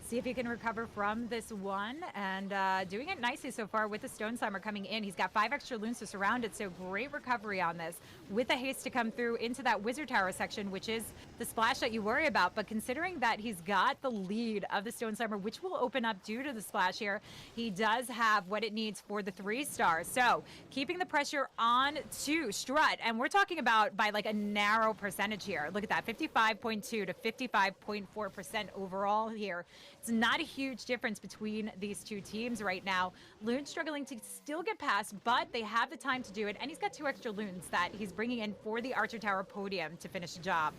See if he can recover from this one, and doing it nicely so far with the Stone Slammer coming in. He's got 5 extra loons to surround it, so great recovery on this with a haste to come through into that Wizard Tower section, which is the splash that you worry about. But considering that he's got the lead of the Stone Slammer, which will open up due to the splash here, he does have what it needs for the 3 stars. So keeping the pressure on to Strut, and we're talking about by like a narrow percentage here. Look at that, 55.2 to 55.4% overall here. It's not a huge difference between these two teams right now. Loon's struggling to still get past, but they have the time to do it. And he's got 2 extra Loons that he's bringing in for the Archer Tower podium to finish the job.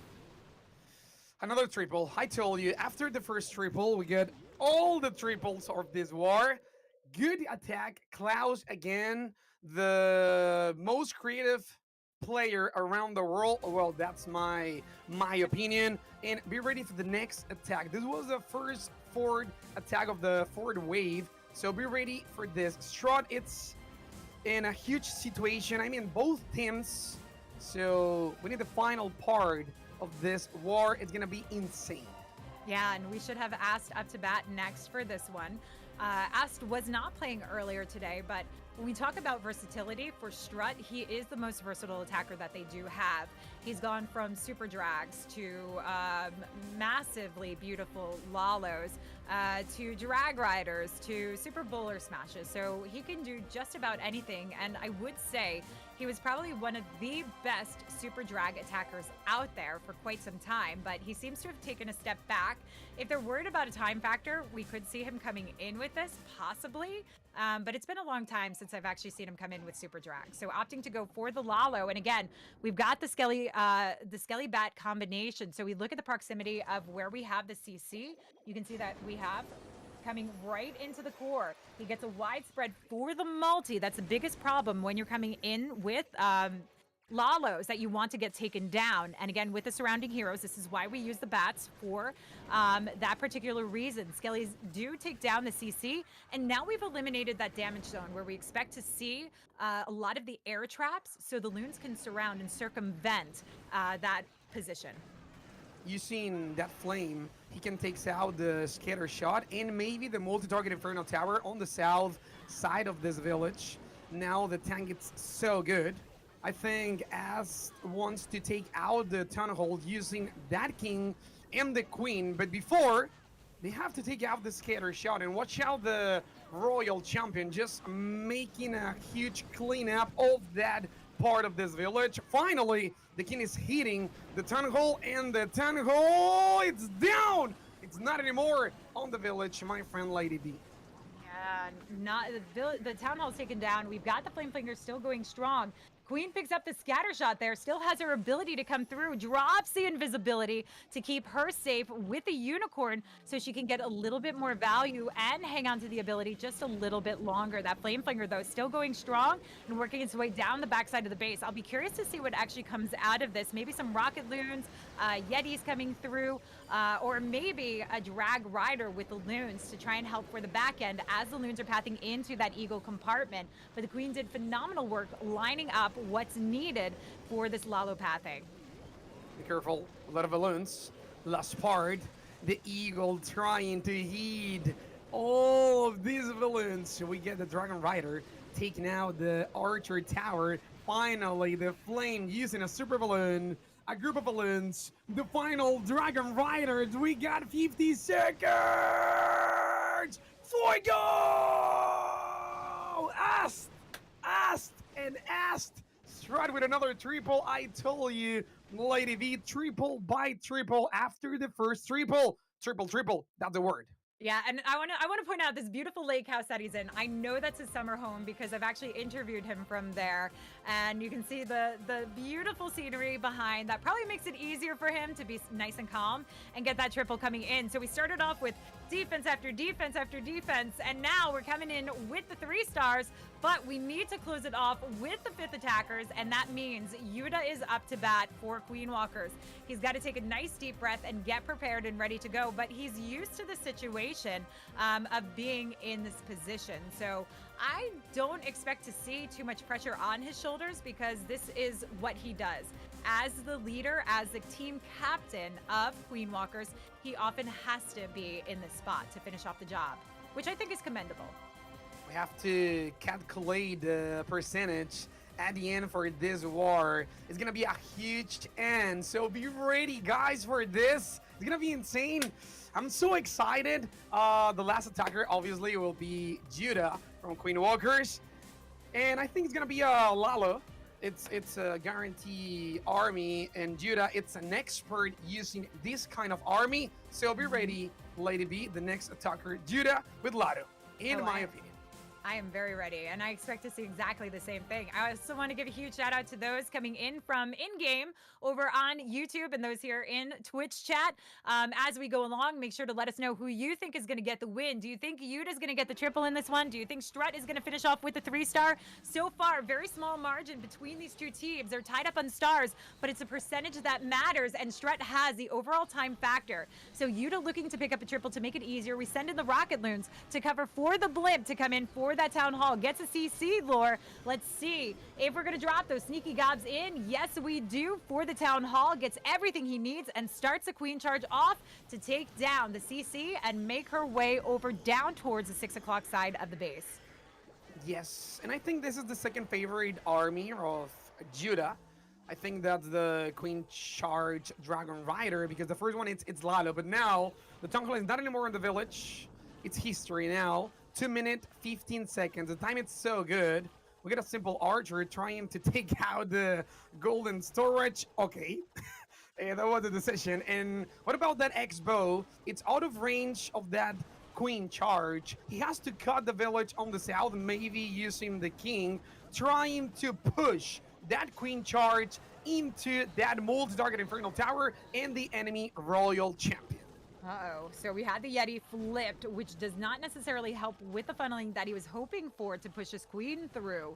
Another triple. I told you, after the first triple, we get all the triples of this war. Good attack. Klaus again, the most creative player around the world. Well, that's my opinion. And be ready for the next attack. This was the first forward attack of the forward wave. So be ready for this. Strut, it's in a huge situation. I mean, both teams. So we need the final part of this war. It's gonna be insane. Yeah, and we should have Ast up to bat next for this one. Ast was not playing earlier today, but when we talk about versatility for Strut, he is the most versatile attacker that they do have. He's gone from super drags to massively beautiful Lalos, to drag riders, to super bowler smashes. So he can do just about anything. And I would say he was probably one of the best super drag attackers out there for quite some time, but he seems to have taken a step back. If they're worried about a time factor, we could see him coming in with this, possibly. But it's been a long time since I've actually seen him come in with super drag. So opting to go for the Lalo. And again, we've got the Skelly Bat combination. So we look at the proximity of where we have the CC. You can see that we have coming right into the core. He gets a widespread for the multi. That's the biggest problem when you're coming in with Lalos that you want to get taken down. And again, with the surrounding heroes, this is why we use the bats for that particular reason. Skellies do take down the CC, and now we've eliminated that damage zone where we expect to see a lot of the air traps, so the Loons can surround and circumvent that position. You seen that flame, he can take out the scatter shot and maybe the multi-target Inferno Tower on the south side of this village. Now the tank gets so good. I think Ast wants to take out the Tunnel Hold using that king and the queen, but before, they have to take out the scatter shot. And watch out the Royal Champion just making a huge cleanup of that part of this village. Finally, the king is hitting the Tunnel Hole, and the Tunnel Hole, it's down! It's not anymore on the village, my friend LadyB. Yeah, not the town hall's taken down. We've got the Flame Flinger still going strong. Queen picks up the scatter shot there, still has her ability to come through, drops the invisibility to keep her safe with the unicorn so she can get a little bit more value and hang on to the ability just a little bit longer. That Flame Flinger, though, still going strong and working its way down the backside of the base. I'll be curious to see what actually comes out of this. Maybe some Rocket Loons, Yetis coming through, or maybe a drag rider with the Loons to try and help for the back end as the Loons are pathing into that Eagle compartment. But the Queen did phenomenal work lining up what's needed for this Lalo pathing. Be careful, a lot of balloons. Last part, the Eagle trying to heed all of these balloons. So we get the Dragon Rider taking out the Archer Tower. Finally, the Flame using a super balloon, a group of balloons. The final Dragon Riders, we got 50 seconds! Fuego! Ast, and Ast. Strut with another triple. I told you, LadyB, triple by triple after the first triple. Triple, that's the word. Yeah, and I want to point out this beautiful lake house that he's in. I know that's his summer home because I've actually interviewed him from there, and you can see the beautiful scenery behind. That probably makes it easier for him to be nice and calm and get that triple coming in. So we started off with defense after defense after defense, and now we're coming in with the 3 stars, but we need to close it off with the 5th attackers, and that means Yuta is up to bat for Queen Walkers. He's got to take a nice deep breath and get prepared and ready to go, but he's used to the situation of being in this position. So I don't expect to see too much pressure on his shoulders because this is what he does. As the leader, as the team captain of Queen Walkers, he often has to be in this spot to finish off the job, which I think is commendable. We have to calculate the percentage at the end for this war. It's gonna be a huge end, so be ready, guys, for this. It's gonna be insane. I'm so excited. The last attacker, obviously, will be Judah from Queen Walkers, and I think it's gonna be Lalo. It's a guarantee army, and Judah, it's an expert using this kind of army, so be ready Lady B, the next attacker, Judah with Lado, in my opinion. I am very ready, and I expect to see exactly the same thing. I also want to give a huge shout out to those coming in from in-game over on YouTube and those here in Twitch chat. As we go along, make sure to let us know who you think is going to get the win. Do you think Yuta's going to get the triple in this one? Do you think Strut is going to finish off with the 3-star? So far, very small margin between these two teams. They're tied up on stars, but it's a percentage that matters, and Strut has the overall time factor. So Yuta looking to pick up a triple to make it easier. We send in the Rocket Loons to cover for the Blimp to come in for that Town Hall. Gets a CC lore. Let's see if we're going to drop those sneaky gobs in. Yes, we do for the Town Hall. Gets everything he needs and starts a Queen Charge off to take down the CC and make her way over down towards the 6 o'clock side of the base. Yes, and I think this is the second favorite army of Judah. I think that's the Queen Charge Dragon Rider, because the first one it's Lalo, but now the Town Hall is not anymore in the village. It's history now. 2 minutes, 15 seconds. The time is so good. We get a simple archer trying to take out the golden storage. Okay. Yeah, that was the decision. And what about that X-bow? It's out of range of that Queen Charge. He has to cut the village on the south, maybe using the king, trying to push that Queen Charge into that multi-target Infernal Tower and the enemy Royal Champion. Uh-oh. So we had the Yeti flipped, which does not necessarily help with the funneling that he was hoping for to push his queen through.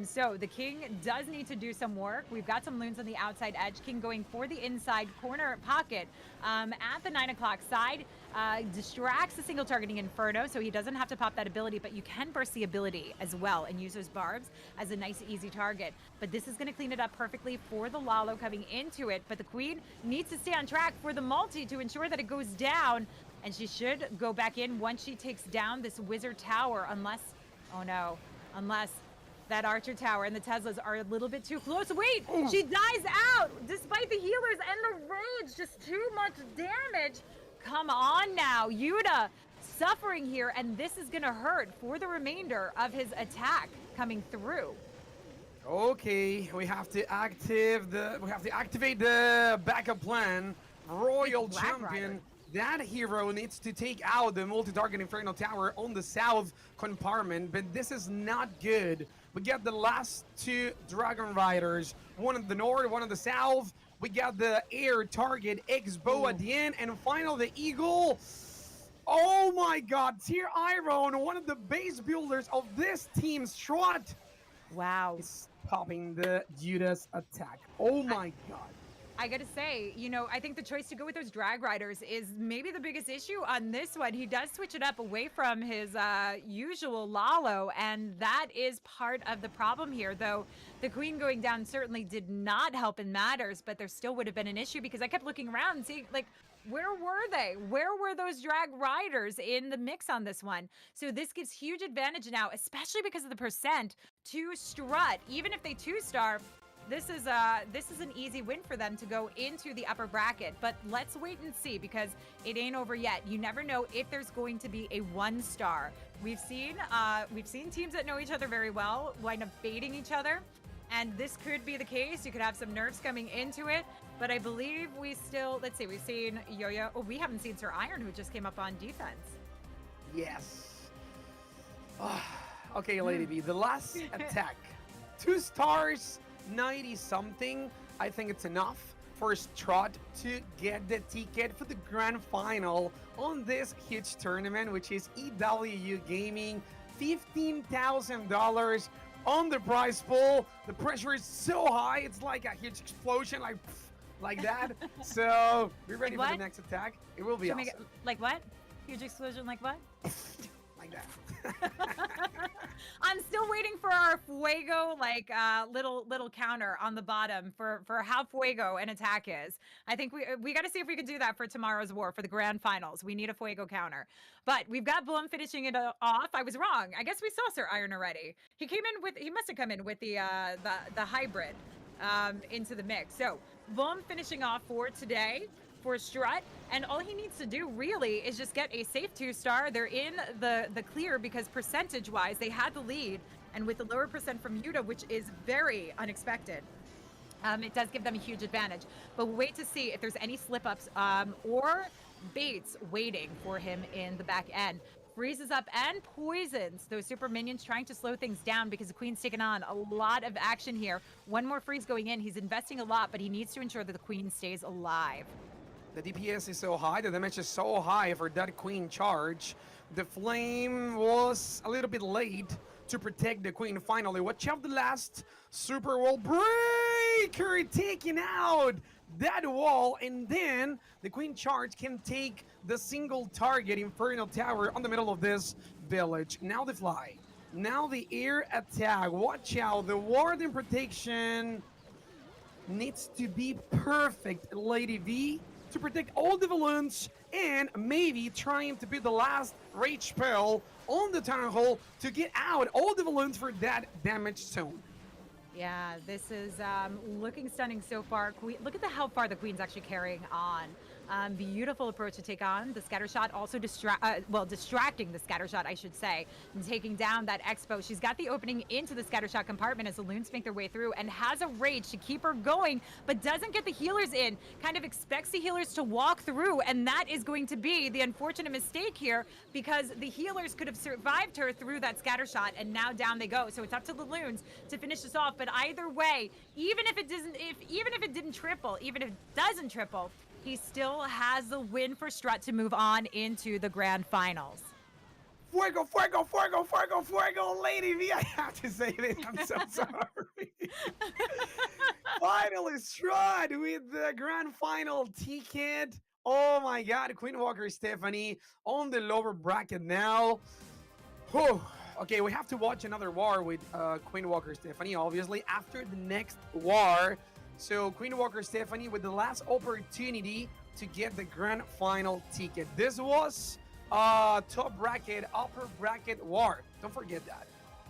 So the king does need to do some work. We've got some loons on the outside edge. King going for the inside corner pocket at the 9 o'clock side. Distracts the single targeting Inferno, so he doesn't have to pop that ability, but you can burst the ability as well and use those barbs as a nice, easy target. But this is going to clean it up perfectly for the Lalo coming into it. But the queen needs to stay on track for the multi to ensure that it goes down, and she should go back in once she takes down this wizard tower, unless, oh no, unless that archer tower and the Teslas are a little bit too close. Wait, she dies out despite the healers and the rage, just too much damage. Come on now, Yuta suffering here, and this is gonna hurt for the remainder of his attack coming through. Okay, we have to activate the backup plan. Royal Champion, that hero needs to take out the multi-target Infernal Tower on the south compartment, but this is not good. We get the last two Dragon Riders, one in the north, one in the south. We got the air target X-bow at the end, and finally the Eagle. Oh my God, Tier Iron, one of the base builders of this team, Strut. Wow. Is stopping the Judas attack. Oh my God. I gotta say, you know, I think the choice to go with those drag riders is maybe the biggest issue on this one. He does switch it up away from his usual Lalo, and that is part of the problem here. Though the queen going down certainly did not help in matters, but there still would have been an issue because I kept looking around and seeing, like, where were they? Where were those drag riders in the mix on this one? So this gives huge advantage now, especially because of the percent to Strut. Even if they 2-star, this is an easy win for them to go into the upper bracket. But let's wait and see, because it ain't over yet. You never know if there's going to be a 1-star. We've seen teams that know each other very well wind up baiting each other, and this could be the case. You could have some nerfs coming into it, but I believe we still, let's see, we've seen Yo-Yo. Oh, we haven't seen Sir Iron, who just came up on defense. Yes. Okay, Lady B, the last attack. 2 stars, 90 something. I think it's enough for Strut to get the ticket for the grand final on this huge tournament, which is EWU Gaming. $15,000 on the prize pool. The pressure is so high, it's like a huge explosion, like that. So we're ready for the next attack. It will be awesome. Like what? Huge explosion, like what? Like that. I'm still waiting for our Fuego, like little counter on the bottom for how Fuego an attack is. I think we got to see if we can do that for tomorrow's war for the grand finals. We need a Fuego counter, but we've got Bloom finishing it off. I was wrong. I guess we saw Sir Iron already. He must have come in with the hybrid into the mix. So Bloom finishing off for today for Strut, and all he needs to do really is just get a safe 2-star. They're in the clear because percentage-wise they had the lead, and with the lower percent from Yuta, which is very unexpected, it does give them a huge advantage. But we'll wait to see if there's any slip-ups or Bates waiting for him in the back end. Freezes up and poisons those super minions, trying to slow things down because the Queen's taking on a lot of action here. One more freeze going in. He's investing a lot, but he needs to ensure that the Queen stays alive. The DPS is so high, the damage is so high for that Queen charge. The Flame was a little bit late to protect the Queen finally. Watch out, the last Super Wall Breaker taking out that wall, and then the Queen charge can take the single target Infernal Tower on the middle of this village. Now the fly. Now the air attack. Watch out, the Warden protection needs to be perfect, LadyB, to protect all the balloons and maybe trying to be the last rage spell on the Town Hall to get out all the balloons for that damage zone. Yeah, this is looking stunning so far. Look at how far the Queen's actually carrying on. Beautiful approach to take on the scatter shot, also distracting the scatter shot, I should say, and taking down that expo. She's got the opening into the scatter shot compartment as the loons make their way through and has a rage to keep her going, but doesn't get the healers in. Kind of expects the healers to walk through, and that is going to be the unfortunate mistake here because the healers could have survived her through that scatter shot, and now down they go. So it's up to the loons to finish this off. But either way, even if it didn't triple, even if it doesn't triple, he still has the win for Strut to move on into the grand finals. Fuego, fuego, fuego, fuego, fuego, LadyB. I have to say this. I'm so sorry. Finally, Strut with the grand final ticket. Oh my God, Queen Walker Stephanie on the lower bracket now. Whew. Okay, we have to watch another war with Queen Walker Stephanie, obviously, after the next war. So Queen Walker Stephanie with the last opportunity to get the grand final ticket. This was top bracket, upper bracket war. Don't forget that.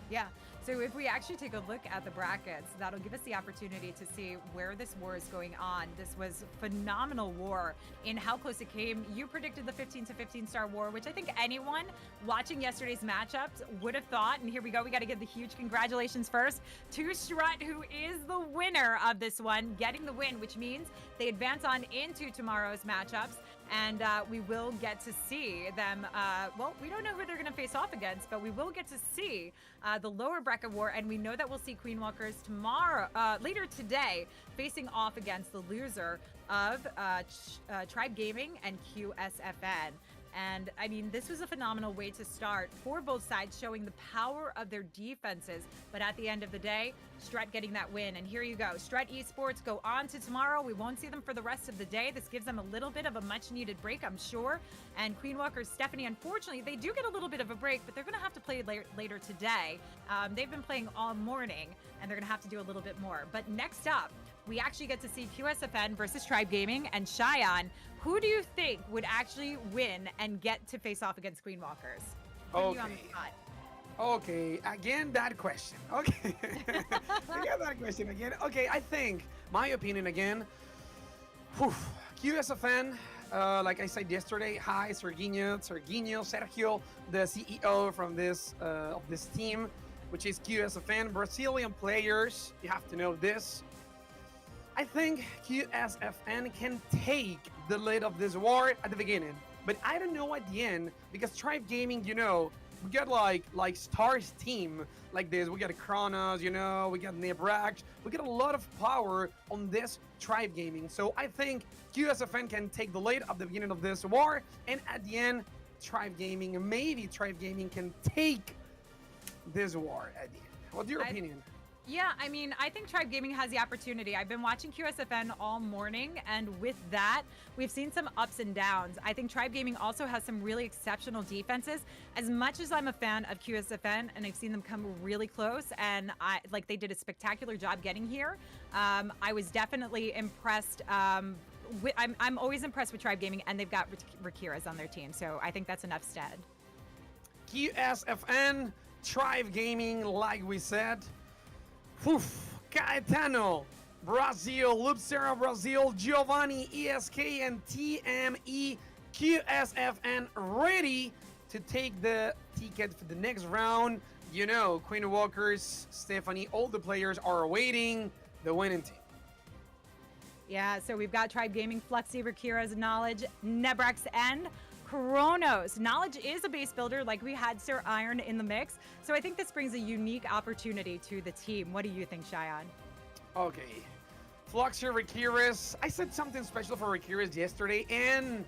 Yeah. So if we actually take a look at the brackets, that'll give us the opportunity to see where this war is going on. This was phenomenal war in how close it came. You predicted the 15 to 15 star war, which I think anyone watching yesterday's matchups would have thought. And here we go. We got to give the huge congratulations first to Strut, who is the winner of this one, getting the win, which means they advance on into tomorrow's matchups. And we will get to see them. Well, we don't know who they're going to face off against, but we will get to see the lower bracket war. And we know that we'll see Queen Walkers tomorrow, later today, facing off against the loser of Tribe Gaming and QSFN. And I mean, this was a phenomenal way to start for both sides, showing the power of their defenses. But at the end of the day, Strut getting that win. And here you go. Strut Esports go on to tomorrow. We won't see them for the rest of the day. This gives them a little bit of a much needed break, I'm sure. And Queen Walker Stephanie, unfortunately, they do get a little bit of a break, but they're going to have to play later today. They've been playing all morning, and they're going to have to do a little bit more. But next up, we actually get to see QSFN versus Tribe Gaming and Shion. Who do you think would actually win and get to face off against Queen Walkers? Okay, again, that question. Okay. Again, that question again. Okay, I think, my opinion again, QSFN, like I said yesterday, hi, Serginho, Sergio, the CEO from this of this team, which is QSFN, Brazilian players, you have to know this. I think QSFN can take the lead of this war at the beginning, but I don't know at the end, because Tribe Gaming, you know, we got like Stars team like this. We got Kronos, you know, we got Nebrax. We got a lot of power on this Tribe Gaming. So I think QSFN can take the lead at the beginning of this war, and at the end, maybe Tribe Gaming can take this war at the end. What's your opinion? Yeah, I mean, I think Tribe Gaming has the opportunity. I've been watching QSFN all morning, and with that, we've seen some ups and downs. I think Tribe Gaming also has some really exceptional defenses. As much as I'm a fan of QSFN, and I've seen them come really close, and they did a spectacular job getting here, I was definitely impressed. I'm always impressed with Tribe Gaming, and they've got Rakiras on their team, so I think that's enough said. QSFN, Tribe Gaming, like we said. Caetano, Brazil, Lucero, Brazil, Giovanni, ESK, and TME, QSFN ready to take the ticket for the next round. You know, Queen Walkers, Stephanie, all the players are awaiting the winning team. Yeah, so we've got Tribe Gaming, Fluxy, Rakira's Knowledge, Nebrex, and Chronos. Knowledge is a base builder, like we had Sir Iron in the mix. So I think this brings a unique opportunity to the team. What do you think, Shion? Okay. Fluxer, Rakiris. I said something special for Rakiris yesterday, and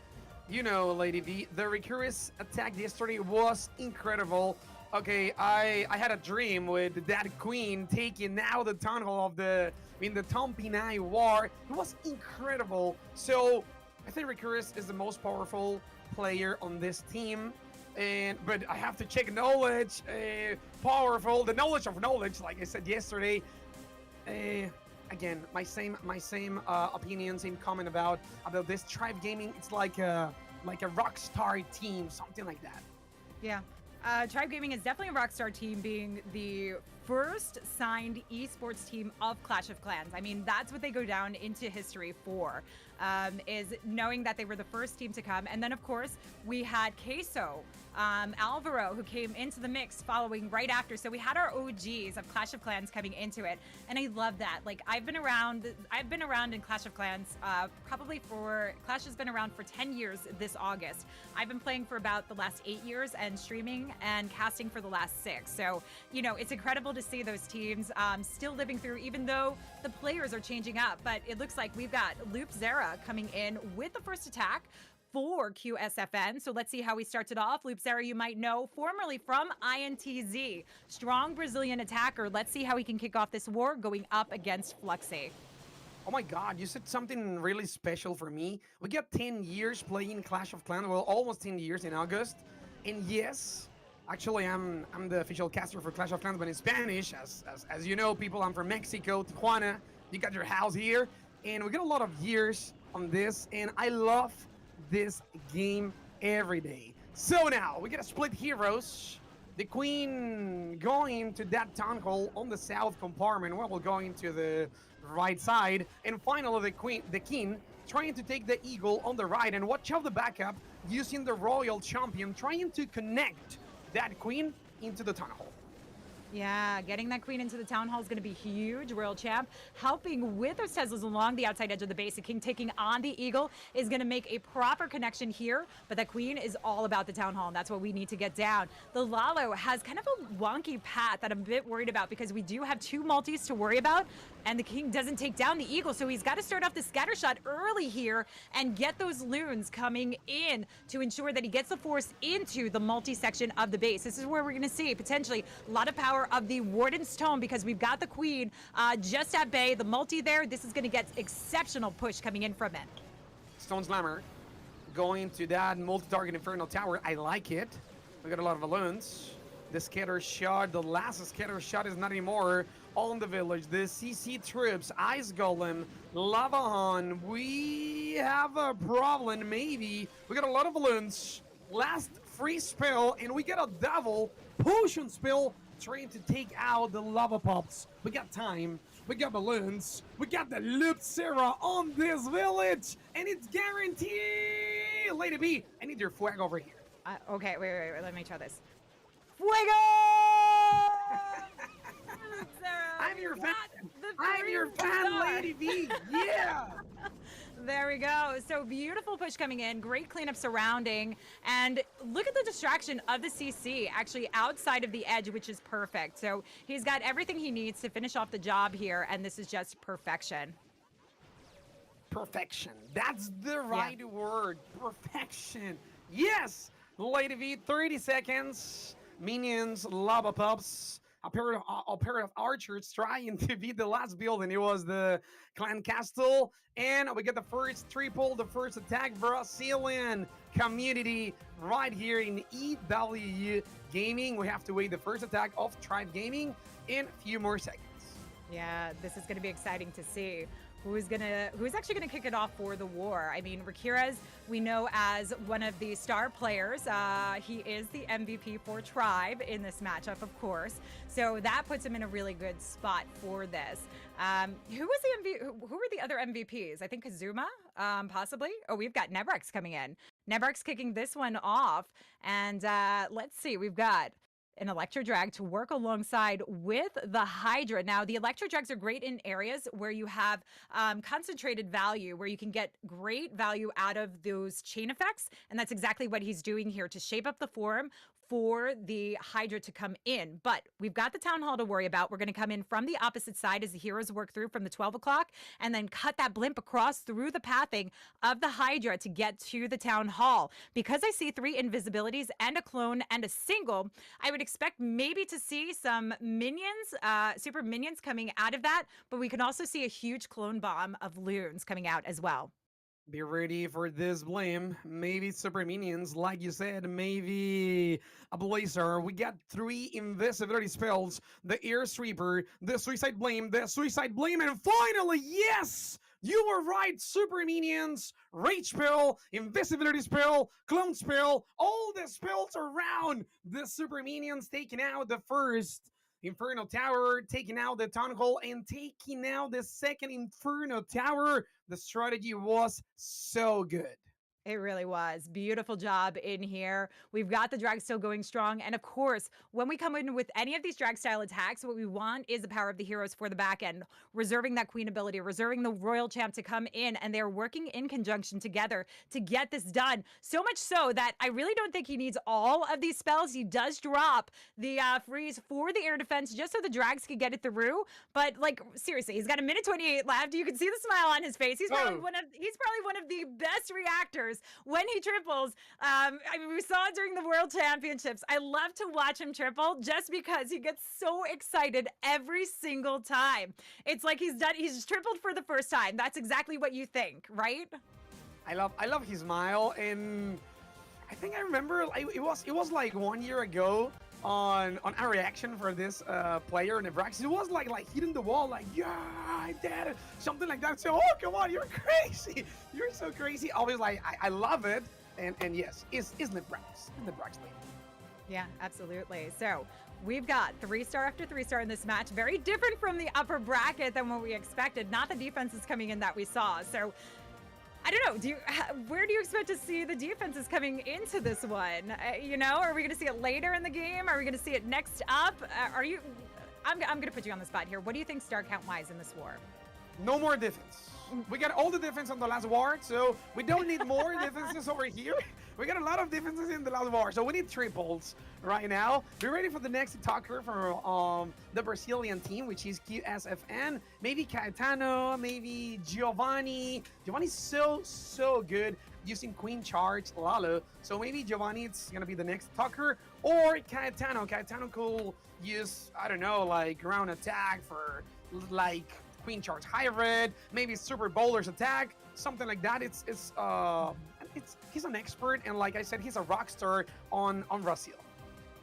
you know, Lady V, the Rakiris attack yesterday was incredible. Okay, I had a dream with that queen taking now the town hall of the Tom Pinay war. It was incredible. So I think Rakiris is the most powerful player on this team. But I have to check knowledge, powerful, the knowledge of knowledge, like I said yesterday. Uh, Again, my same opinion, same comment about this Tribe Gaming. It's like a rockstar team, something like that. Yeah. Tribe Gaming is definitely a rockstar team, being the first signed esports team of Clash of Clans. I mean, that's what they go down into history for, is knowing that they were the first team to come. And then, of course, we had Queso, Alvaro, who came into the mix following right after. So we had our OGs of Clash of Clans coming into it. And I love that. Like, I've been around in Clash of Clans Clash has been around for 10 years this August. I've been playing for about the last 8 years and streaming and casting for the last 6. So, you know, it's incredible to see those teams still living through, even though the players are changing up. But it looks like we've got Loop Zera coming in with the first attack for QSFN. So let's see how he starts it off. Loop Zera, you might know, formerly from INTZ. Strong Brazilian attacker. Let's see how he can kick off this war going up against Fluxy. Oh my God, you said something really special for me. We got 10 years playing Clash of Clans, well, almost 10 years in August. And yes, actually, I'm the official caster for Clash of Clans, but in Spanish. As you know, people, I'm from Mexico, Tijuana. You got your house here. And we got a lot of years on this, and I love this game every day. So now, we got to split heroes. The queen going to that town hall on the south compartment, while we're going to the right side. And finally, the king trying to take the eagle on the right, and watch out the backup using the royal champion, trying to connect that queen into the town hall. Yeah, getting that queen into the town hall is going to be huge. Royal Champ helping with those Teslas along the outside edge of the base. The king taking on the eagle is going to make a proper connection here, but that queen is all about the town hall, and that's what we need to get down. The Lalo has kind of a wonky path that I'm a bit worried about, because we do have 2 multis to worry about, and the king doesn't take down the eagle, so he's got to start off the scatter shot early here and get those loons coming in to ensure that he gets the force into the multi-section of the base. This is where we're going to see potentially a lot of power of the Warden's Tome, because we've got the queen just at bay. The multi there, this is going to get exceptional push coming in from it. Stone Slammer going to that multi-target Infernal Tower. I like it. We got a lot of balloons. The scatter shot, the last scatter shot is not anymore on the village. The CC troops, Ice Golem, Lava Han. We have a problem, maybe. We got a lot of balloons. Last free spell, and we get a double potion spell trying to take out the lava pops. We got time. We got balloons. We got the Loop Zera on this village, and it's guaranteed. Lady B, I need your flag over here. Okay, wait, let me try this. Fuego! I'm your fan. I'm your fan, Lady B. Yeah. There we go. So beautiful push coming in, great cleanup surrounding, and look at the distraction of the CC actually outside of the edge, which is perfect. So he's got everything he needs to finish off the job here, and this is just perfection. Perfection. That's the right word. Perfection. Yes. Lady V, 30 seconds. Minions, lava pups. A pair of archers trying to beat the last build, and it was the clan castle. And we get the first triple, the first attack. Brazilian community right here in EWU Gaming. We have to wait the first attack of Tribe Gaming in a few more seconds. Yeah, this is going to be exciting to see. Who's actually gonna kick it off for the war? I mean, Rakira's we know as one of the star players. He is the MVP for Tribe in this matchup, of course. So that puts him in a really good spot for this. Who were the other MVPs? I think Kazuma, possibly. Oh, we've got Nebrex coming in. Nebrex kicking this one off, and let's see. We've got an Electro Drag to work alongside with the Hydra. Now, the Electro Drags are great in areas where you have concentrated value, where you can get great value out of those chain effects. And that's exactly what he's doing here to shape up the form for the Hydra to come in. But we've got the Town Hall to worry about. We're going to come in from the opposite side as the heroes work through from the 12 o'clock and then cut that blimp across through the pathing of the Hydra to get to the Town Hall. Because I see 3 invisibilities and a clone and a single, I would expect maybe to see some minions, super minions coming out of that, but we can also see a huge clone bomb of loons coming out as well. Be ready for this blame. Maybe super minions, like you said, maybe a blazer. We got 3 invisibility spells, the air sweeper, the suicide blame, and finally, yes! You were right, super minions, rage spell, invisibility spell, clone spell, all the spells around the super minions taking out the first Inferno Tower, taking out the Town Hall, and taking out the second Inferno Tower. The strategy was so good. It really was. Beautiful job in here. We've got the drag still going strong. And of course, when we come in with any of these drag style attacks, what we want is the power of the heroes for the back end, reserving that queen ability, reserving the royal champ to come in. And they're working in conjunction together to get this done. So much so that I really don't think he needs all of these spells. He does drop the freeze for the air defense just so the drags can get it through. But like, seriously, he's got a minute 28 left. You can see the smile on his face. He's probably one of the best reactors when he triples. I mean, we saw it during the World Championships. I love to watch him triple just because he gets so excited every single time. It's like he's tripled for the first time. That's exactly what you think, right? I love his smile, and I think I remember it was like 1 year ago on a reaction for this player in Nebraska. It was like hitting the wall, like, yeah, I did it, something like that. So, oh, come on, you're crazy, you're so crazy. Always like, I love it, and yes, it's Nebraska league. Yeah, absolutely. So we've got 3-star after 3-star in this match. Very different from the upper bracket than what we expected. Not the defenses coming in that we saw. So I don't know. Where do you expect to see the defenses coming into this one? Are we going to see it later in the game? Are we going to see it next up? I'm going to put you on the spot here. What do you think star count wise in this war? No more defense. We got all the defense on the last war, so we don't need more defenses over here. We got a lot of defenses in the last war, so we need triples right now. We're ready for the next attacker from the Brazilian team, which is QSFN. Maybe Caetano, maybe Giovanni. Giovanni's so good using Queen Charge Lalo. So maybe Giovanni is going to be the next attacker, or Caetano. Caetano could use, I don't know, like ground attack for like Queen Charge Hybrid, maybe Super Bowler's attack, something like that. He's an expert, and like I said, he's a rock star on Brazil.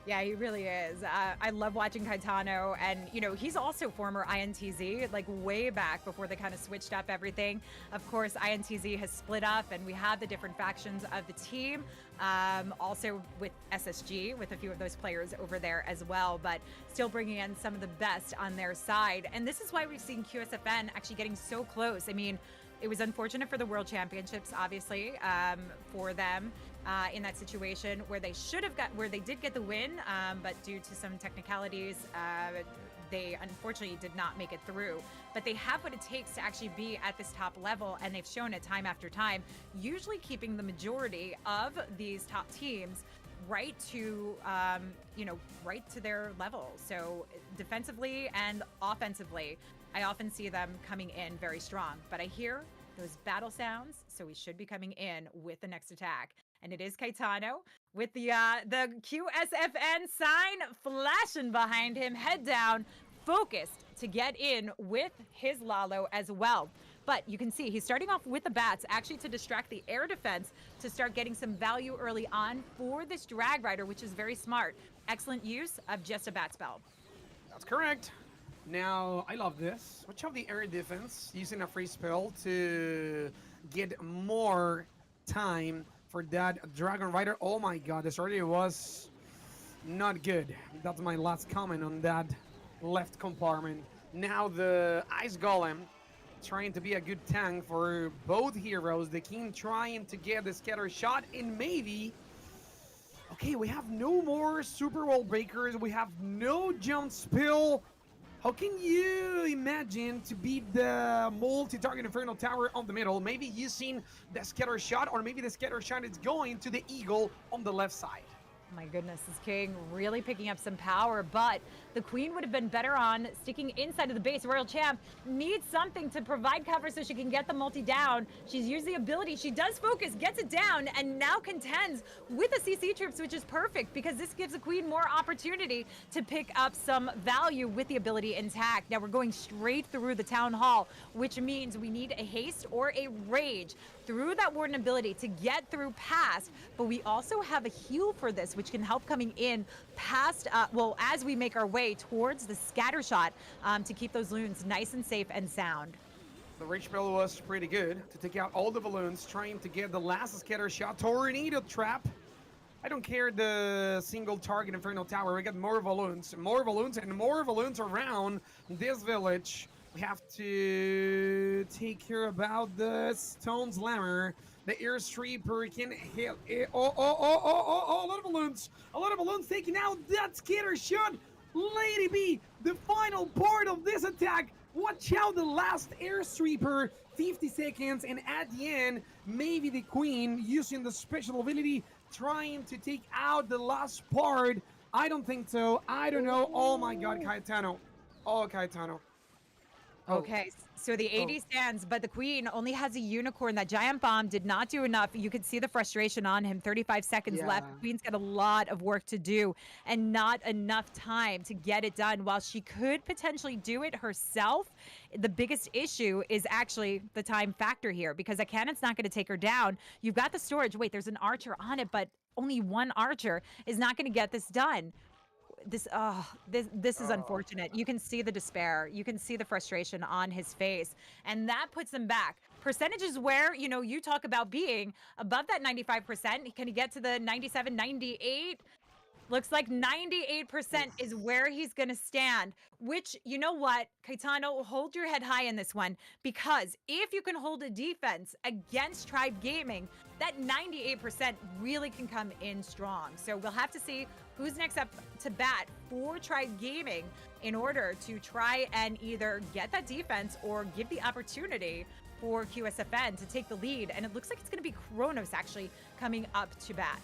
Yeah, he really is. I love watching Caetano, and he's also former INTZ, like way back before they kind of switched up everything. Of course, INTZ has split up, and we have the different factions of the team. Also with SSG, with a few of those players over there as well, but still bringing in some of the best on their side. And this is why we've seen QSFN actually getting so close. I mean, it was unfortunate for the World Championships, obviously, for them in that situation where they did get the win, but due to some technicalities, they unfortunately did not make it through. But they have what it takes to actually be at this top level, and they've shown it time after time, usually keeping the majority of these top teams right to their level. So defensively and offensively, I often see them coming in very strong, but I hear those battle sounds, so we should be coming in with the next attack. And it is Caetano with the QSFN sign flashing behind him, head down, focused to get in with his Lalo as well. But you can see he's starting off with the bats, actually to distract the air defense, to start getting some value early on for this drag rider, which is very smart. Excellent use of just a bat spell. That's correct. Now, I love this. Watch out the air defense, using a free spell to get more time for that Dragon Rider. Oh my god, this already was not good. That's my last comment on that left compartment. Now the Ice Golem trying to be a good tank for both heroes. The King trying to get the scatter shot, and maybe Okay, we have no more super wall breakers. We have no jump spill. How can you imagine to beat the multi-target Infernal Tower on the middle? Maybe using the scatter shot, or maybe the scatter shot is going to the eagle on the left side. My goodness, this king really picking up some power, but the queen would have been better on sticking inside of the base. Royal Champ needs something to provide cover so she can get the multi down. She's used the ability. She does focus, gets it down, and now contends with the CC troops, which is perfect because this gives the queen more opportunity to pick up some value with the ability intact. Now we're going straight through the town hall, which means we need a haste or a rage through that warden ability to get through past, but we also have a heal for this, which can help coming in past, well, as we make our way towards the scatter shot to keep those loons nice and safe and sound. The rage spell was pretty good to take out all the balloons, trying to get the last scatter shot. Tornado trap. I don't care the single target Infernal Tower. We got more balloons, and more balloons around this village. We have to take care about the Stone Slammer. The Airstreaper can hit. A lot of balloons taking out that scatter shot. LadyB, the final part of this attack. Watch out, the last Airstreaper. 50 seconds, and at the end, maybe the queen using the special ability, trying to take out the last part. I don't think so. I don't know. Oh my god, Cayetano. Oh, Cayetano. Okay, so the 80 stands, but the queen only has a unicorn. That giant bomb did not do enough. You could see the frustration on him. 35 seconds left. The queen's got a lot of work to do and not enough time to get it done. While she could potentially do it herself, the biggest issue is actually the time factor here because a cannon's not going to take her down. You've got the storage. Wait, there's an archer on it, but only one archer is not going to get this done. This is unfortunate. You can see the despair. You can see the frustration on his face, and that puts him back. Percentages where, you know, you talk about being above that 95%. Can he get to the 97, 98? Looks like 98% is where he's going to stand, which, you know what, Cayetano, hold your head high in this one, because if you can hold a defense against Tribe Gaming, that 98% really can come in strong. So we'll have to see who's next up to bat for Tribe Gaming in order to try and either get that defense or give the opportunity for QSFN to take the lead. And it looks like it's going to be Kronos actually coming up to bat.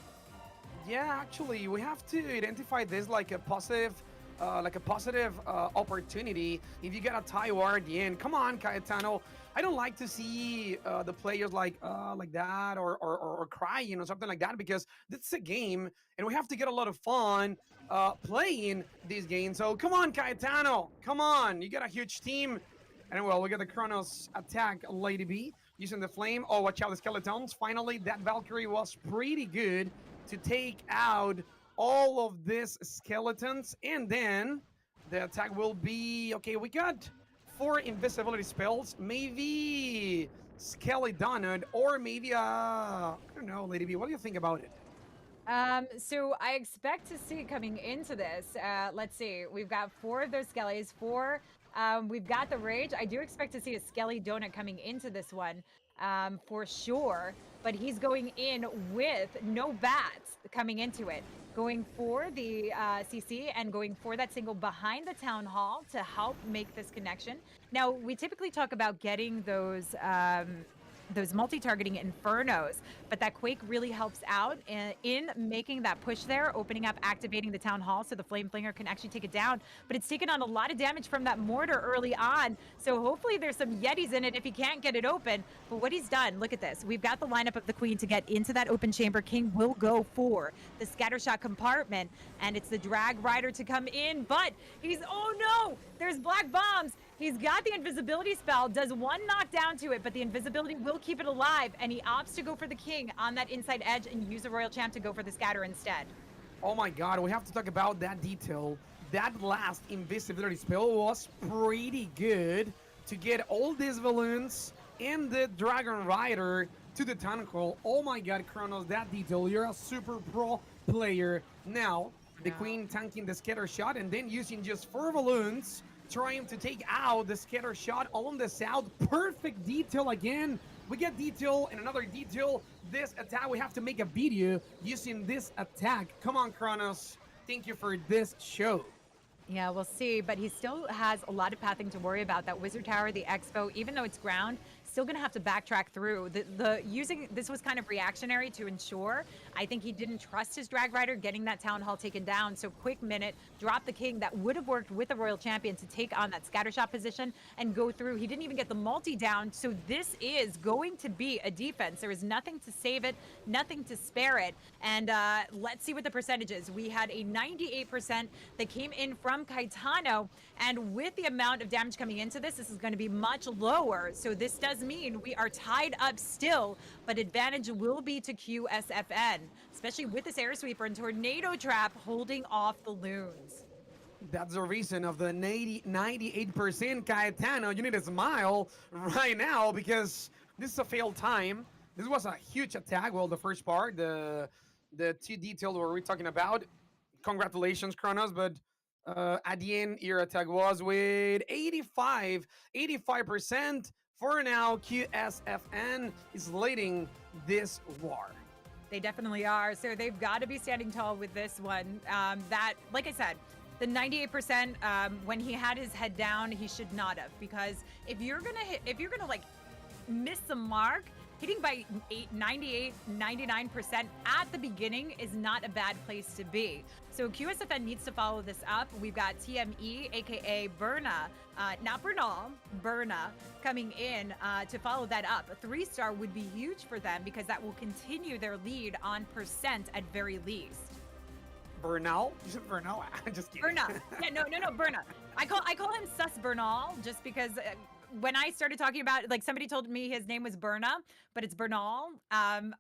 Yeah, actually, we have to identify this like a positive opportunity. If you get a tie war at the end, come on, Cayetano. I don't like to see the players like that or crying or something like that, because this is a game and we have to get a lot of fun playing these games. So come on, Cayetano, come on. You got a huge team. And well, we got the Kronos attack, LadyB, using the flame. Oh, watch out, the skeletons. Finally, that Valkyrie was pretty good to take out all of these skeletons, and then the attack will be okay. We got 4 invisibility spells, maybe Skelly Donut, or maybe I don't know, LadyB, what do you think about it? So I expect to see coming into this, let's see, we've got 4 of those skellies, 4, we've got the rage. I do expect to see a Skelly Donut coming into this one, for sure, but he's going in with no bats coming into it, going for the CC and going for that single behind the town hall to help make this connection. Now, we typically talk about getting those multi-targeting infernos, but that quake really helps out in making that push there, opening up, activating the town hall so the flame flinger can actually take it down. But it's taken on a lot of damage from that mortar early on, so hopefully there's some yetis in it if he can't get it open. But what he's done, look at this, we've got the lineup of the queen to get into that open chamber. King will go for the scattershot compartment, and it's the drag rider to come in, but he's, oh no, there's black bombs. He's got the invisibility spell, does 1 knockdown to it, but the invisibility will keep it alive, and he opts to go for the king on that inside edge and use the Royal Champ to go for the scatter instead. Oh my god, we have to talk about that detail. That last invisibility spell was pretty good to get all these balloons and the Dragon Rider to the town hall. Oh my god, Kronos, that detail. You're a super pro player. Now, the queen tanking the scatter shot and then using just 4 balloons, trying to take out the scatter shot on the south. Perfect detail again We get detail and another detail. This attack, we have to make a video using this attack. Come on, Kronos. Thank you for this show. Yeah, we'll see. But he still has a lot of pathing to worry about. That Wizard Tower, the Expo, even though it's ground, still going to have to backtrack through. The using this was kind of reactionary to ensure. I think he didn't trust his drag rider getting that town hall taken down. So quick minute, drop the king. That would have worked with the royal champion to take on that scattershot position and go through. He didn't even get the multi down. So this is going to be a defense. There is nothing to save it, nothing to spare it. And let's see what the percentage is. We had a 98% that came in from Caetano. And with the amount of damage coming into this is going to be much lower. So this does mean we are tied up still, but advantage will be to QSFN, especially with this air sweeper and tornado trap holding off the loons. That's the reason of the 98% Caetano. You need to smile right now because this is a failed time. This was a huge attack. Well, the first part, the two details where we're talking about. Congratulations, Kronos, but at the end, your attack was with 85%. For now, QSFN is leading this war. They definitely are. So they've got to be standing tall with this one. That, like I said, the 98%, when he had his head down, he should not have. Because if you're gonna like miss the mark, hitting by 98, 99% at the beginning is not a bad place to be. So QSFN needs to follow this up. We've got TME, aka Berna, not Bernal, Berna, coming in to follow that up. A 3-star would be huge for them because that will continue their lead on percent at very least. Bernal? You said Bernal? I'm just kidding. Berna. Yeah, no, Berna. I call him Sus Bernal just because when I started talking about, like, somebody told me his name was Berna, but it's Bernal. I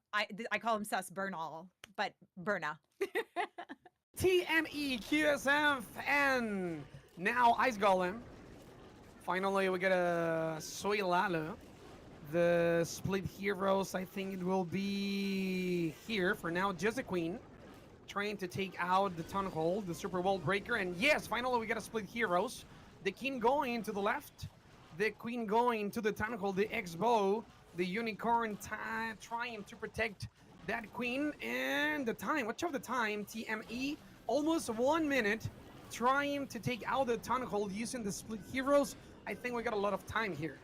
call him Sus Bernal, but Berna. TME, QSFN. Now Ice Golem. Finally, we get a Soy Lalo. The split heroes, I think it will be here for now. Just a queen. Trying to take out the Tunnel Hole, the Super Wall Breaker. And yes, finally we get a split heroes. The king going to the left. The queen going to the Tunnel Hole. The X-Bow. The unicorn trying to protect that queen. And the time, watch out the time, TME. Almost 1 minute trying to take out the Tunnel Hole using the split heroes. I think we got a lot of time here.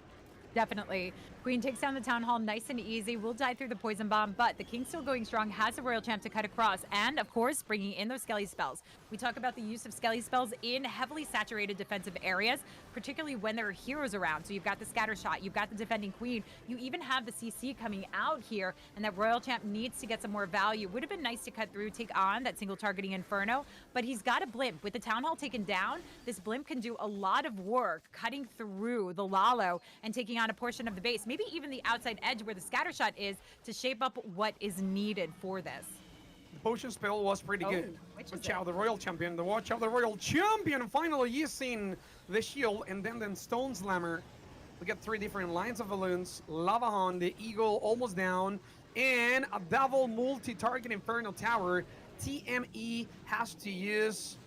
Definitely. Queen takes down the town hall nice and easy. Will die through the poison bomb, but the king still going strong, has a royal champ to cut across, and of course bringing in those skelly spells. We talk about the use of skelly spells in heavily saturated defensive areas, particularly when there are heroes around. So you've got the scatter shot, you've got the defending queen, you even have the CC coming out here, and that royal champ needs to get some more value. Would have been nice to cut through, take on that single targeting inferno, but he's got a blimp. With the town hall taken down, this blimp can do a lot of work cutting through the Lalo and taking on a portion of the base, maybe even the outside edge where the scatter shot is, to shape up what is needed for this. The potion spell was pretty good. Watch out the royal champion. Watch out the royal champion. Finally using the shield and then Stone Slammer. We got 3 different lines of balloons. Lava Hunt, the eagle almost down, and a double multi-target Inferno Tower. TME has to use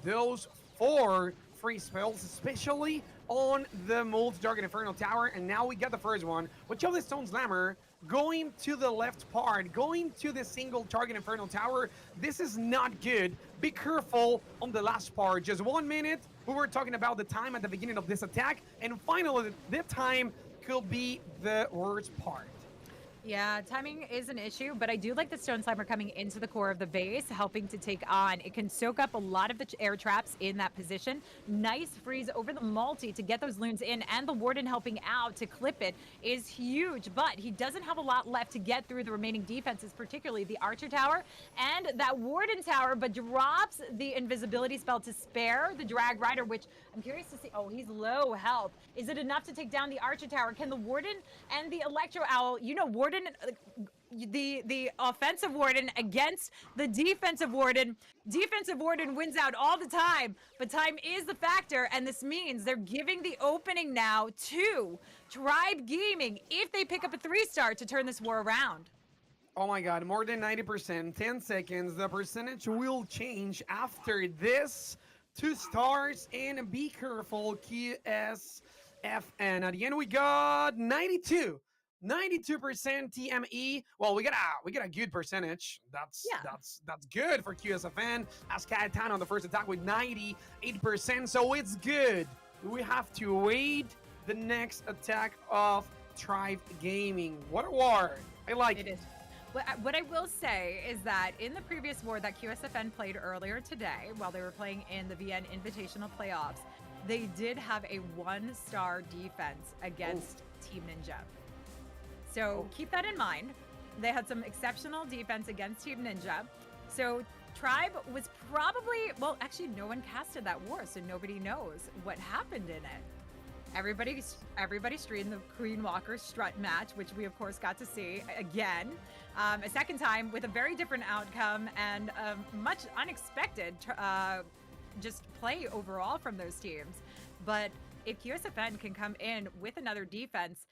those 4 free spells, especially on the multi-target Inferno Tower, and now we got the first one. Watch out the Stone Slammer going to the left part, going to the single target Inferno Tower. This is not good. Be careful on the last part. Just 1 minute. We were talking about the time at the beginning of this attack, and finally the time could be the worst part. Yeah, timing is an issue, but I do like the Stone Slimer coming into the core of the base, helping to take on. It can soak up a lot of the air traps in that position. Nice freeze over the multi to get those loons in, and the Warden helping out to clip it is huge, but he doesn't have a lot left to get through the remaining defenses, particularly the Archer Tower and that Warden Tower, but drops the invisibility spell to spare the Drag Rider, which I'm curious to see. Oh, he's low health. Is it enough to take down the Archer Tower? Can the Warden and the Electro Owl, Warden, the offensive Warden against the defensive Warden. Defensive Warden wins out all the time, but time is the factor, and this means they're giving the opening now to Tribe Gaming if they pick up a 3-star to turn this war around. Oh my god, more than 90%, 10 seconds. The percentage will change after this. 2 stars, and be careful, QSFN. At the end, we got 92. 92% TME. Well, we got a good percentage. Yeah. That's good for QSFN. As Cayetano on the first attack with 98%, so it's good. We have to wait the next attack of Tribe Gaming. What a war! I like it. It is. What I will say is that in the previous war that QSFN played earlier today, while they were playing in the VN Invitational Playoffs, they did have a 1-star defense against Team Ninja. So keep that in mind. They had some exceptional defense against Team Ninja. So Tribe was probably, well, actually no one casted that war, so nobody knows what happened in it. Everybody streamed the Queen Walker strut match, which we of course got to see again, a second time with a very different outcome and much unexpected just play overall from those teams. But if QSFN can come in with another defense,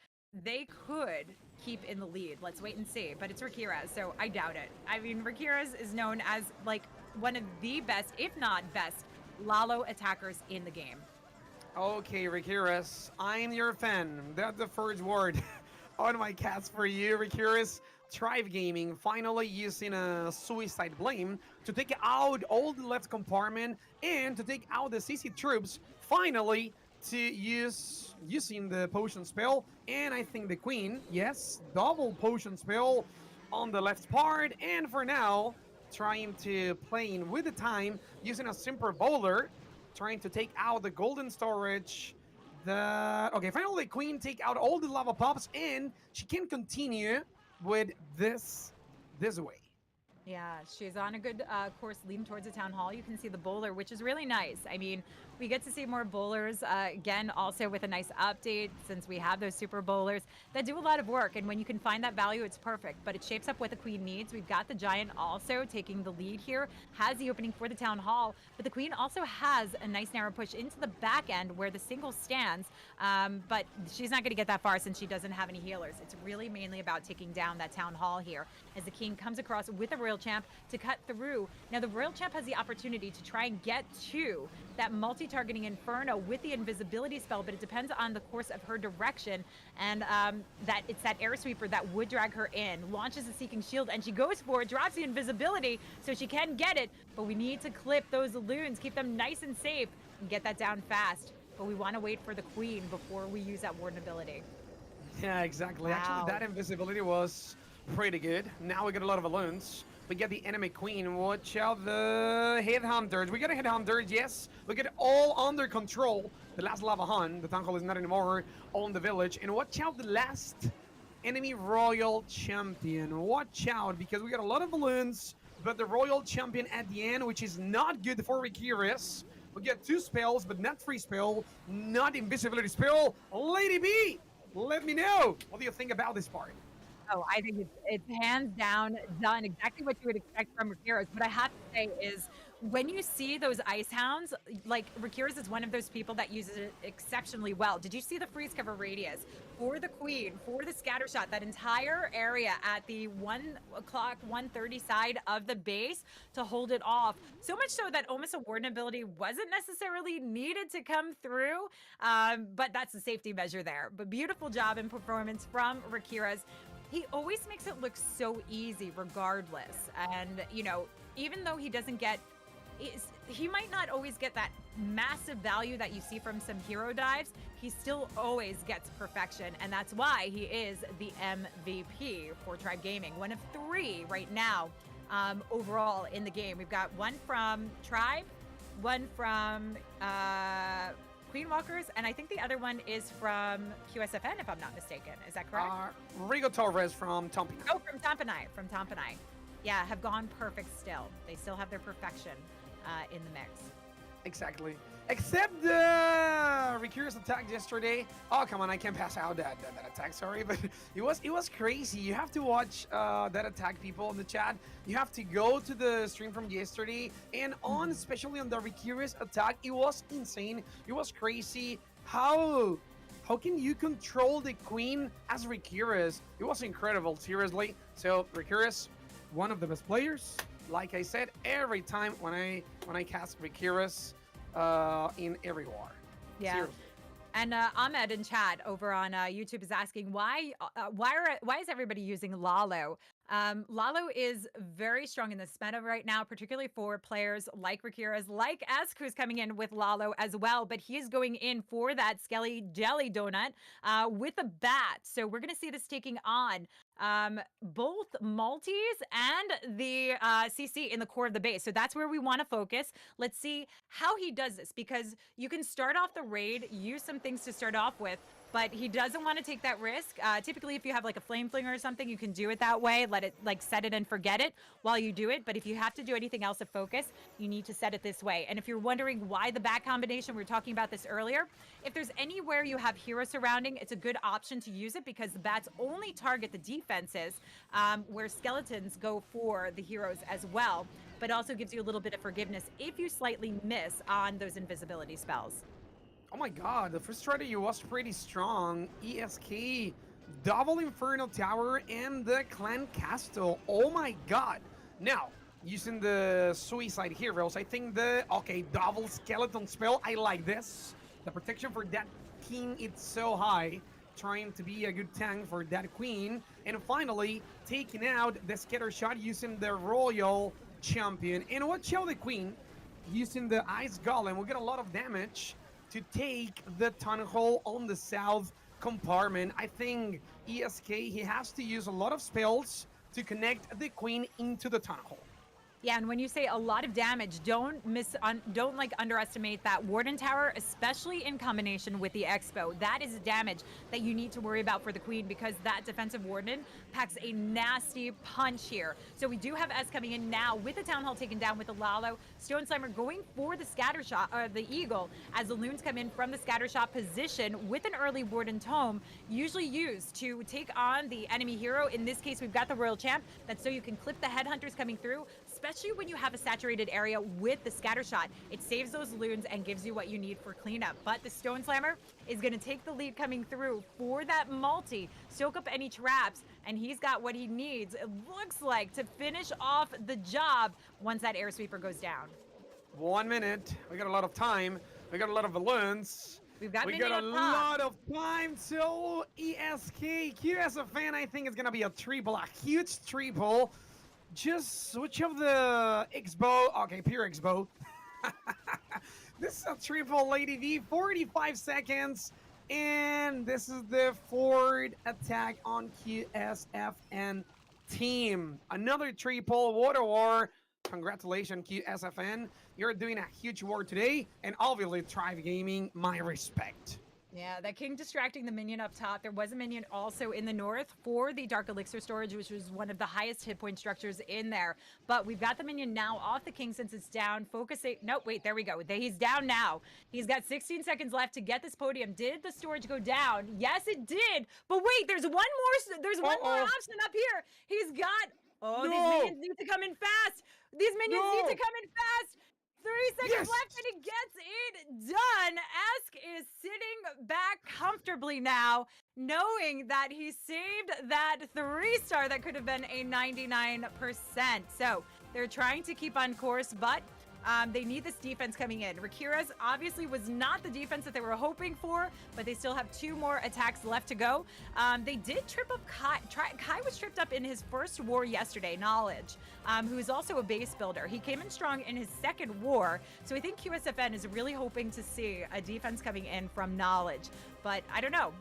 they could keep in the lead. Let's wait and see. But it's Rakira, so I doubt it. I mean, Rakira is known as like one of the best, if not best, Lalo attackers in the game. Okay, Rakiris, I'm your fan. That's the first word on my cast for you, Rakiris. Tribe Gaming finally using a suicide blame to take out all the left compartment and to take out the CC troops. Finally, to using the potion spell, and I think the queen, yes, double potion spell on the left part, and for now, trying to playing with the time using a simple bowler, trying to take out the golden storage. Okay, finally queen take out all the lava pops, and she can continue with this way. Yeah, she's on a good course leading towards the town hall. You can see the bowler, which is really nice. I mean, we get to see more bowlers again, also with a nice update since we have those super bowlers that do a lot of work. And when you can find that value, it's perfect. But it shapes up what the queen needs. We've got the giant also taking the lead here, has the opening for the town hall. But the queen also has a nice narrow push into the back end where the single stands. But she's not going to get that far since she doesn't have any healers. It's really mainly about taking down that town hall here as the king comes across with a Royal Champ to cut through. Now the Royal Champ has the opportunity to try and get to that multi-targeting Inferno with the invisibility spell, but it depends on the course of her direction, and that it's that air sweeper that would drag her in. Launches the Seeking Shield, and she goes for it, drops the invisibility so she can get it, but we need to clip those loons, keep them nice and safe, and get that down fast. But we want to wait for the queen before we use that warden ability. Yeah, exactly. Wow. Actually, that invisibility was pretty good. Now we get a lot of balloons. We get the enemy queen. Watch out the headhunters. We got a headhunters, yes. We get it all under control. The last lava hunt. The town hall is not anymore on the village. And watch out the last enemy royal champion. Watch out because we got a lot of balloons. But the royal champion at the end, which is not good for Rikiris. We get 2 spells, but not 3 spell. Not invisibility spell. LadyB, let me know. What do you think about this part? Oh, I think it's hands down done exactly what you would expect from Rakiris. What I have to say is when you see those ice hounds, like Rakiris is one of those people that uses it exceptionally well. Did you see the freeze cover radius for the queen, for the scatter shot, that entire area at the 1 o'clock, 1:30 side of the base to hold it off? So much so that almost a warden ability wasn't necessarily needed to come through, but that's the safety measure there. But beautiful job and performance from Rakiris. He always makes it look so easy regardless. And, you know, even though he doesn't get, he might not always get that massive value that you see from some hero dives, he still always gets perfection. And that's why he is the MVP for Tribe Gaming. One of 3 right now overall in the game. We've got 1 from Tribe, 1 from Queen Walkers, and I think the other one is from QSFN, if I'm not mistaken. Is that correct? Rigo Torres from Tompina. Oh, from Tompanai. Yeah, have gone perfect still. They still have their perfection in the mix. Exactly. Except the Rikiris attack yesterday. Oh, come on, I can't pass out that attack, sorry. But it was crazy. You have to watch that attack, people in the chat. You have to go to the stream from yesterday. And especially on the Rikiris attack, it was insane. It was crazy. How can you control the queen as Rikiris? It was incredible, seriously. So Rikiris, one of the best players. Like I said, every time when I cast Rikiris in every war. Yeah. Seriously. And Ahmed in chat over on YouTube is asking why is everybody using Lalo? Lalo is very strong in this meta right now, particularly for players like Rakira's, like Esk, who's coming in with Lalo as well. But he is going in for that Skelly Jelly Donut with a bat. So we're going to see this taking on both Maltese and the CC in the core of the base. So that's where we want to focus. Let's see how he does this, because you can start off the raid, use some things to start off with, but he doesn't want to take that risk. Typically, if you have like a flame flinger or something, you can do it that way. Let it like set it and forget it while you do it. But if you have to do anything else to focus, you need to set it this way. And if you're wondering why the back combination, we were talking about this earlier. If there's anywhere you have hero surrounding, it's a good option to use it, because the bats only target the defenses, where skeletons go for the heroes as well. But also gives you a little bit of forgiveness if you slightly miss on those invisibility spells. Oh my god, the first strategy was pretty strong. ESK, double Inferno Tower, and the Clan Castle. Oh my god. Now, using the Suicide Heroes, I think double Skeleton spell, I like this. The protection for that king, it's so high. Trying to be a good tank for that queen. And finally, taking out the Scatter Shot using the Royal Champion. And watch out the queen, using the Ice Golem, will get a lot of damage to take the tunnel hole on the south compartment. I think ESK, he has to use a lot of spells to connect the queen into the tunnel hole. Yeah, and when you say a lot of damage, don't underestimate that Warden Tower, especially in combination with the Expo. That is damage that you need to worry about for the Queen, because that defensive Warden packs a nasty punch here. So we do have S coming in now with the Town Hall taken down with the Lalo. Stone Slimer going for the Scatter Shot, or the Eagle, as the Loons come in from the Scatter Shot position with an early Warden Tome, usually used to take on the enemy hero. In this case, we've got the Royal Champ. That's so you can clip the Headhunters coming through, especially when you have a saturated area with the Scatter Shot. It saves those Loons and gives you what you need for cleanup. But the Stone Slammer is going to take the lead coming through for that multi, soak up any traps, and he's got what he needs, it looks like, to finish off the job once that Air Sweeper goes down. 1 minute. We got a lot of time. We got a lot of balloons. We got a lot of time. So ESK, QSFN, I think it's going to be a triple, a huge triple. Just switch of the X-Bow. Okay, pure X-Bow. This is a triple, LadyB, 45 seconds. And this is the fourth attack on QSFN team. Another triple, Water War. Congratulations, QSFN. You're doing a huge war today. And obviously, Thrive Gaming, my respect. Yeah, that king distracting the minion up top. There was a minion also in the north for the Dark Elixir storage, which was one of the highest hit point structures in there. But we've got the minion now off the king since it's down. Focusing. No, wait, there we go. He's down now. He's got 16 seconds left to get this podium. Did the storage go down? Yes, it did. But wait, there's one more. There's one more option up here. He's got. Oh, no. These minions need to come in fast. These minions need to come in fast. 3 seconds left and he gets it done. Esk is sitting back comfortably now, knowing that he saved that 3-star that could have been a 99%. So they're trying to keep on course, but they need this defense coming in. Rakira's obviously was not the defense that they were hoping for, but they still have 2 more attacks left to go. They did trip up Kai. Kai was tripped up in his first war yesterday, Knowledge, who is also a base builder. He came in strong in his second war, so I think QSFN is really hoping to see a defense coming in from Knowledge. But I don't know.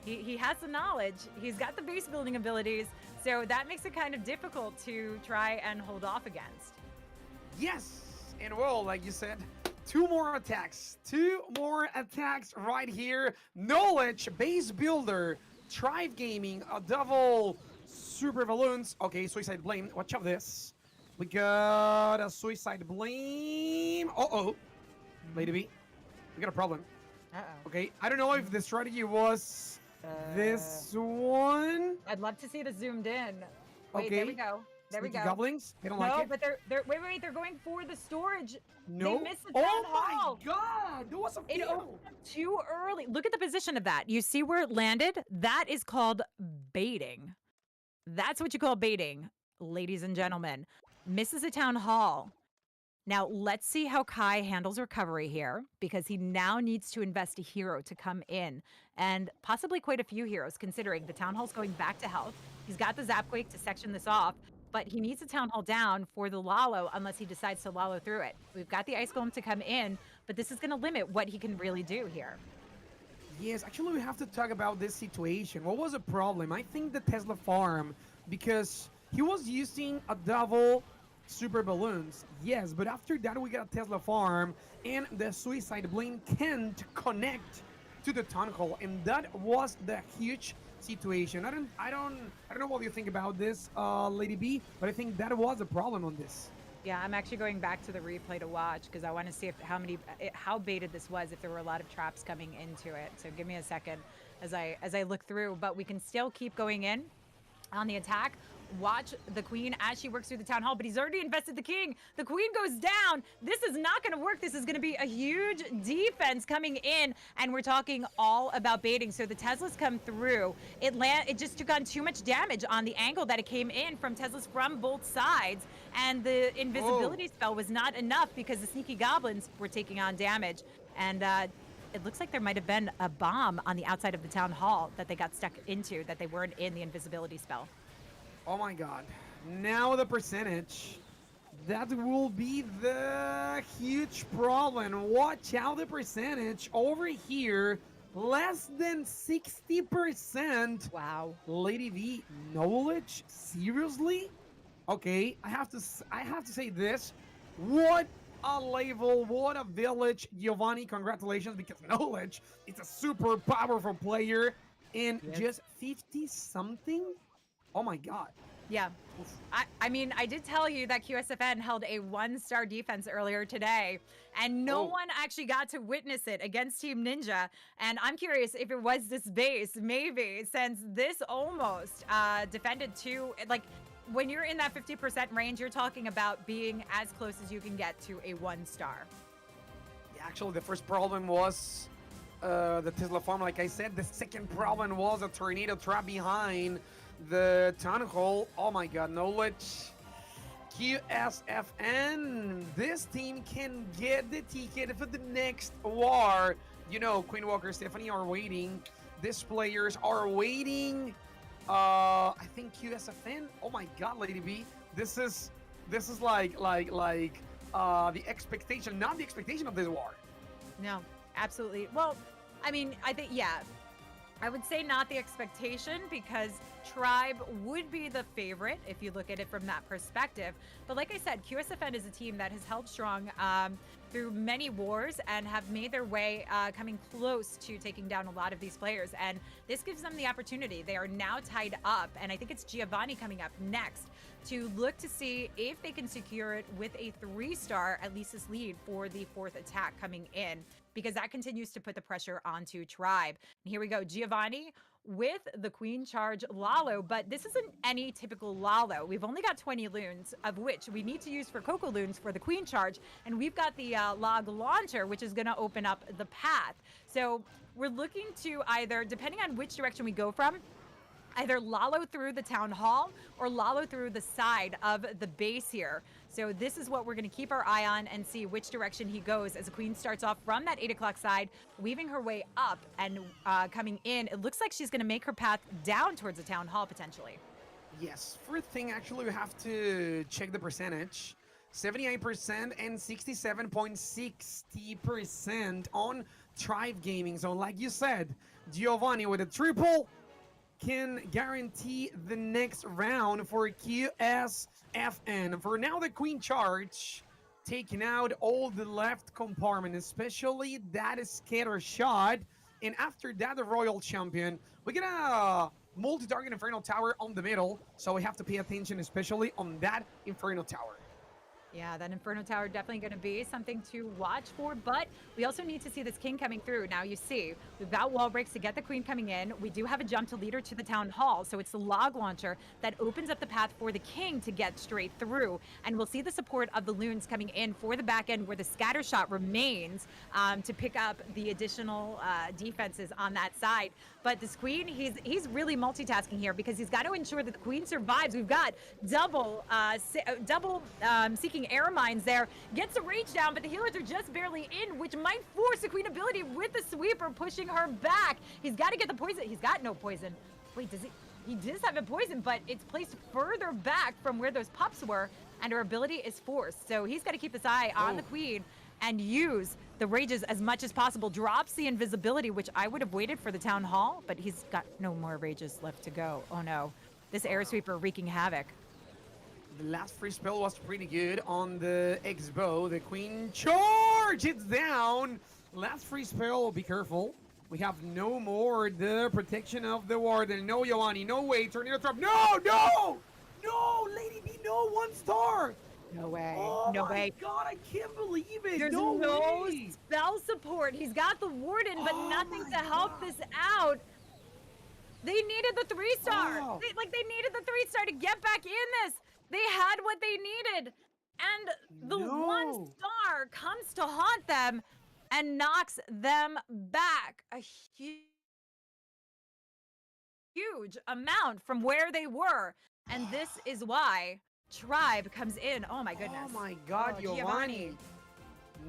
He has the knowledge. He's got the base building abilities, so that makes it kind of difficult to try and hold off against. Yes! And well, like you said, 2 more attacks. 2 more attacks right here. Knowledge, base builder, Thrive Gaming, a double super balloons. Okay, Suicide Blame. Watch out this. We got a Suicide Blame. Uh-oh. LadyB, we got a problem. Uh-oh. Okay, I don't know if the strategy was this one. I'd love to see it zoomed in. Wait, okay. There we go. There we go. Goblins? They don't like it? No, but they're going for the storage. No. They missed the town hall. My god! There was a It opened up too early. Look at the position of that. You see where it landed? That is called baiting. That's what you call baiting, ladies and gentlemen. Misses a town hall. Now, let's see how Kai handles recovery here because he now needs to invest a hero to come in and possibly quite a few heroes considering the Town Hall's going back to health. He's got the Zapquake to section this off, but he needs a Town Hall down for the Lalo unless he decides to Lalo through it. We've got the Ice Golem to come in, but this is going to limit what he can really do here. Yes, actually, we have to talk about this situation. What was the problem? I think the Tesla farm, because he was using a double super balloons. Yes, but after that, we got a Tesla farm, and the Suicide Blade can't connect to the tunnel, and that was the huge situation. I don't know what you think about this, Lady B, but I think that was the problem on this. Yeah, I'm actually going back to the replay to watch because I want to see if how baited this was, if there were a lot of traps coming into it. So give me a second as I look through, but we can still keep going in on the attack. Watch the queen as she works through the town hall, but he's already invested the king. The queen goes down. This is not going to work. This is going to be a huge defense coming in, and we're talking all about baiting. So the Teslas come through. It just took on too much damage on the angle that it came in from Teslas from both sides, and the invisibility spell was not enough because the sneaky goblins were taking on damage. And it looks like there might have been a bomb on the outside of the town hall that they got stuck into, that they weren't in the invisibility spell. Oh my god. Now the percentage. That will be the huge problem. Watch out, the percentage over here. Less than 60%. Wow. Lady V knowledge? Seriously? Okay, I have to say this. What a level, what a village. Giovanni, congratulations, because knowledge is a super powerful player. And just 50 something? Oh my god. Yeah. I mean, I did tell you that QSFN held a 1-star defense earlier today, and no one actually got to witness it against Team Ninja. And I'm curious if it was this base, maybe, since this almost defended to, like, when you're in that 50% range, you're talking about being as close as you can get to a 1-star. Yeah, actually, the first problem was the Tesla farm, like I said. The second problem was a tornado trap behind the tunnel hole. Oh my god, knowledge. QSFN. This team can get the ticket for the next war. You know, Queen Walker, Stephanie are waiting. These players are waiting. I think QSFN. Oh my god, Lady B. This is like the expectation, not the expectation of this war. No, absolutely. Well, I mean, I think, yeah, I would say not the expectation because Tribe would be the favorite if you look at it from that perspective. But like I said, QSFN is a team that has held strong through many wars and have made their way coming close to taking down a lot of these players. And this gives them the opportunity. They are now tied up, and I think it's Giovanni coming up next to look to see if they can secure it with a 3-star, at least this lead for the 4th attack coming in, because that continues to put the pressure onto Tribe. And here we go, Giovanni with the Queen Charge Lalo, but this isn't any typical Lalo. We've only got 20 loons, of which we need to use for Coco loons for the Queen Charge, and we've got the log launcher, which is going to open up the path. So we're looking to either, depending on which direction we go from, either Lalo through the town hall or Lalo through the side of the base here. So this is what we're going to keep our eye on and see which direction he goes as the queen starts off from that 8 o'clock side, weaving her way up and coming in. It looks like she's going to make her path down towards the town hall potentially. Yes, first thing, actually, we have to check the percentage. 78% and 67.60% on Tribe Gaming. So like you said, Giovanni with a triple can guarantee the next round for QSFN. For now, the Queen Charge taking out all the left compartment, especially that scatter shot. And after that, the Royal Champion. We get a multi-target Inferno Tower on the middle, so we have to pay attention, especially on that Inferno Tower. Yeah, that Inferno Tower definitely going to be something to watch for, but we also need to see this king coming through. Now, you see, we've got wall breaks to get the queen coming in. We do have a jump to lead her to the town hall, so it's the log launcher that opens up the path for the king to get straight through. And we'll see the support of the loons coming in for the back end where the scatter shot remains to pick up the additional defenses on that side. But this queen, he's really multitasking here because he's got to ensure that the queen survives. We've got double seeking using air mines there. Gets the rage down, but the healers are just barely in, which might force the queen ability with the sweeper pushing her back. He's got to get the poison. He's got no poison. Wait, does he? He does have a poison, but it's placed further back from where those pups were, and her ability is forced. So he's got to keep his eye on the queen and use the rages as much as possible. Drops the invisibility, which I would have waited for the town hall, but he's got no more rages left to go. Oh no, this air sweeper wreaking havoc. The last free spell was pretty good on the X-Bow. The queen charge, it's down. Last free spell, be careful. We have no more the protection of the warden. No, Giovanni, no way, tornado trap. No, no, no, LadyB, no 1 star. No way. Oh no my way. God, I can't believe it. There's no way. Spell support. He's got the warden, but nothing to help this out. They needed the 3-star. Oh. They needed the 3-star to get back in this. They had what they needed. And the 1 star comes to haunt them and knocks them back a huge amount from where they were. And this is why Tribe comes in. Oh my goodness. Oh my God, Oh, Giovanni.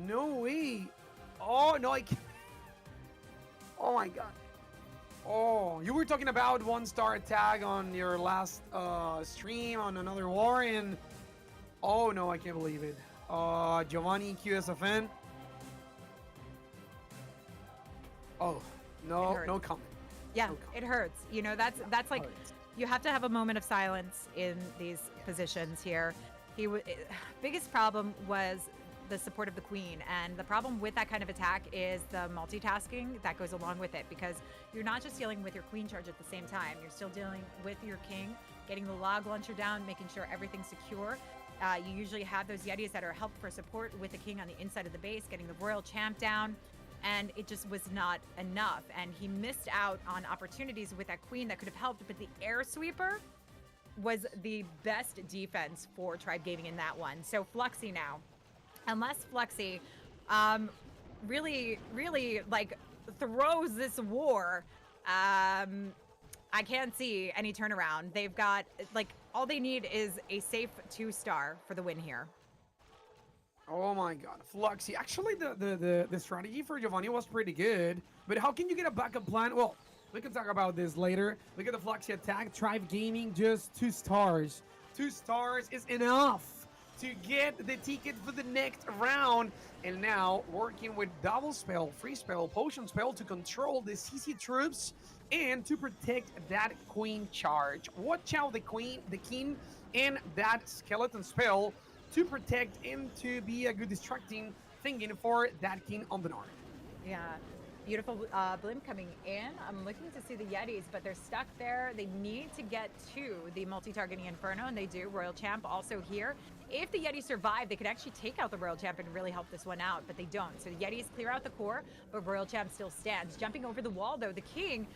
No way. Oh, no, I can't. Oh my God. Oh, you were talking about 1-star tag on your last stream on another war, and oh no, I can't believe it. Giovanni QSFN. Oh, no, no comment. Yeah, no comment. it hurts. You know, that's like you have to have a moment of silence in these positions here. Biggest problem was the support of the queen, and the problem with that kind of attack is the multitasking that goes along with it, because you're not just dealing with your queen charge at the same time, you're still dealing with your king, getting the log launcher down, making sure everything's secure. You usually have those yetis that are help for support with the king on the inside of the base, getting the royal champ down, and it just was not enough, and he missed out on opportunities with that queen that could have helped. But the air sweeper was the best defense for Tribe Gaming in that one. So Fluxy now, unless Fluxy really like throws this war, I can't see any turnaround. They've got, like, all they need is a safe 2-star for the win here. Oh my God, Fluxy. Actually, the strategy for Giovanni was pretty good, but how can you get a backup plan? Well, we can talk about this later. Look at the Fluxy attack. Tribe Gaming, just 2 stars. 2 stars is enough to get the ticket for the next round. And now working with double spell, free spell, potion spell to control the CC troops and to protect that queen charge. Watch out the queen, the king, and that skeleton spell to protect him, to be a good distracting thinking for that king on the north. Yeah. Beautiful blimp coming in. I'm looking to see the Yetis, but they're stuck there. They need to get to the multi-targeting Inferno, and they do. Royal Champ also here. If the Yetis survive, they could actually take out the Royal Champ and really help this one out, but they don't. So the Yetis clear out the core, but Royal Champ still stands. Jumping over the wall, though, the King,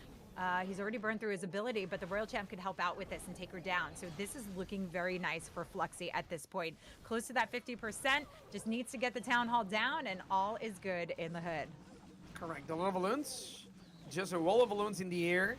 he's already burned through his ability, but the Royal Champ could help out with this and take her down. So this is looking very nice for Fluxy at this point. Close to that 50%, just needs to get the Town Hall down, and all is good in the hood. Correct. A lot of balloons. Just a wall of balloons in the air.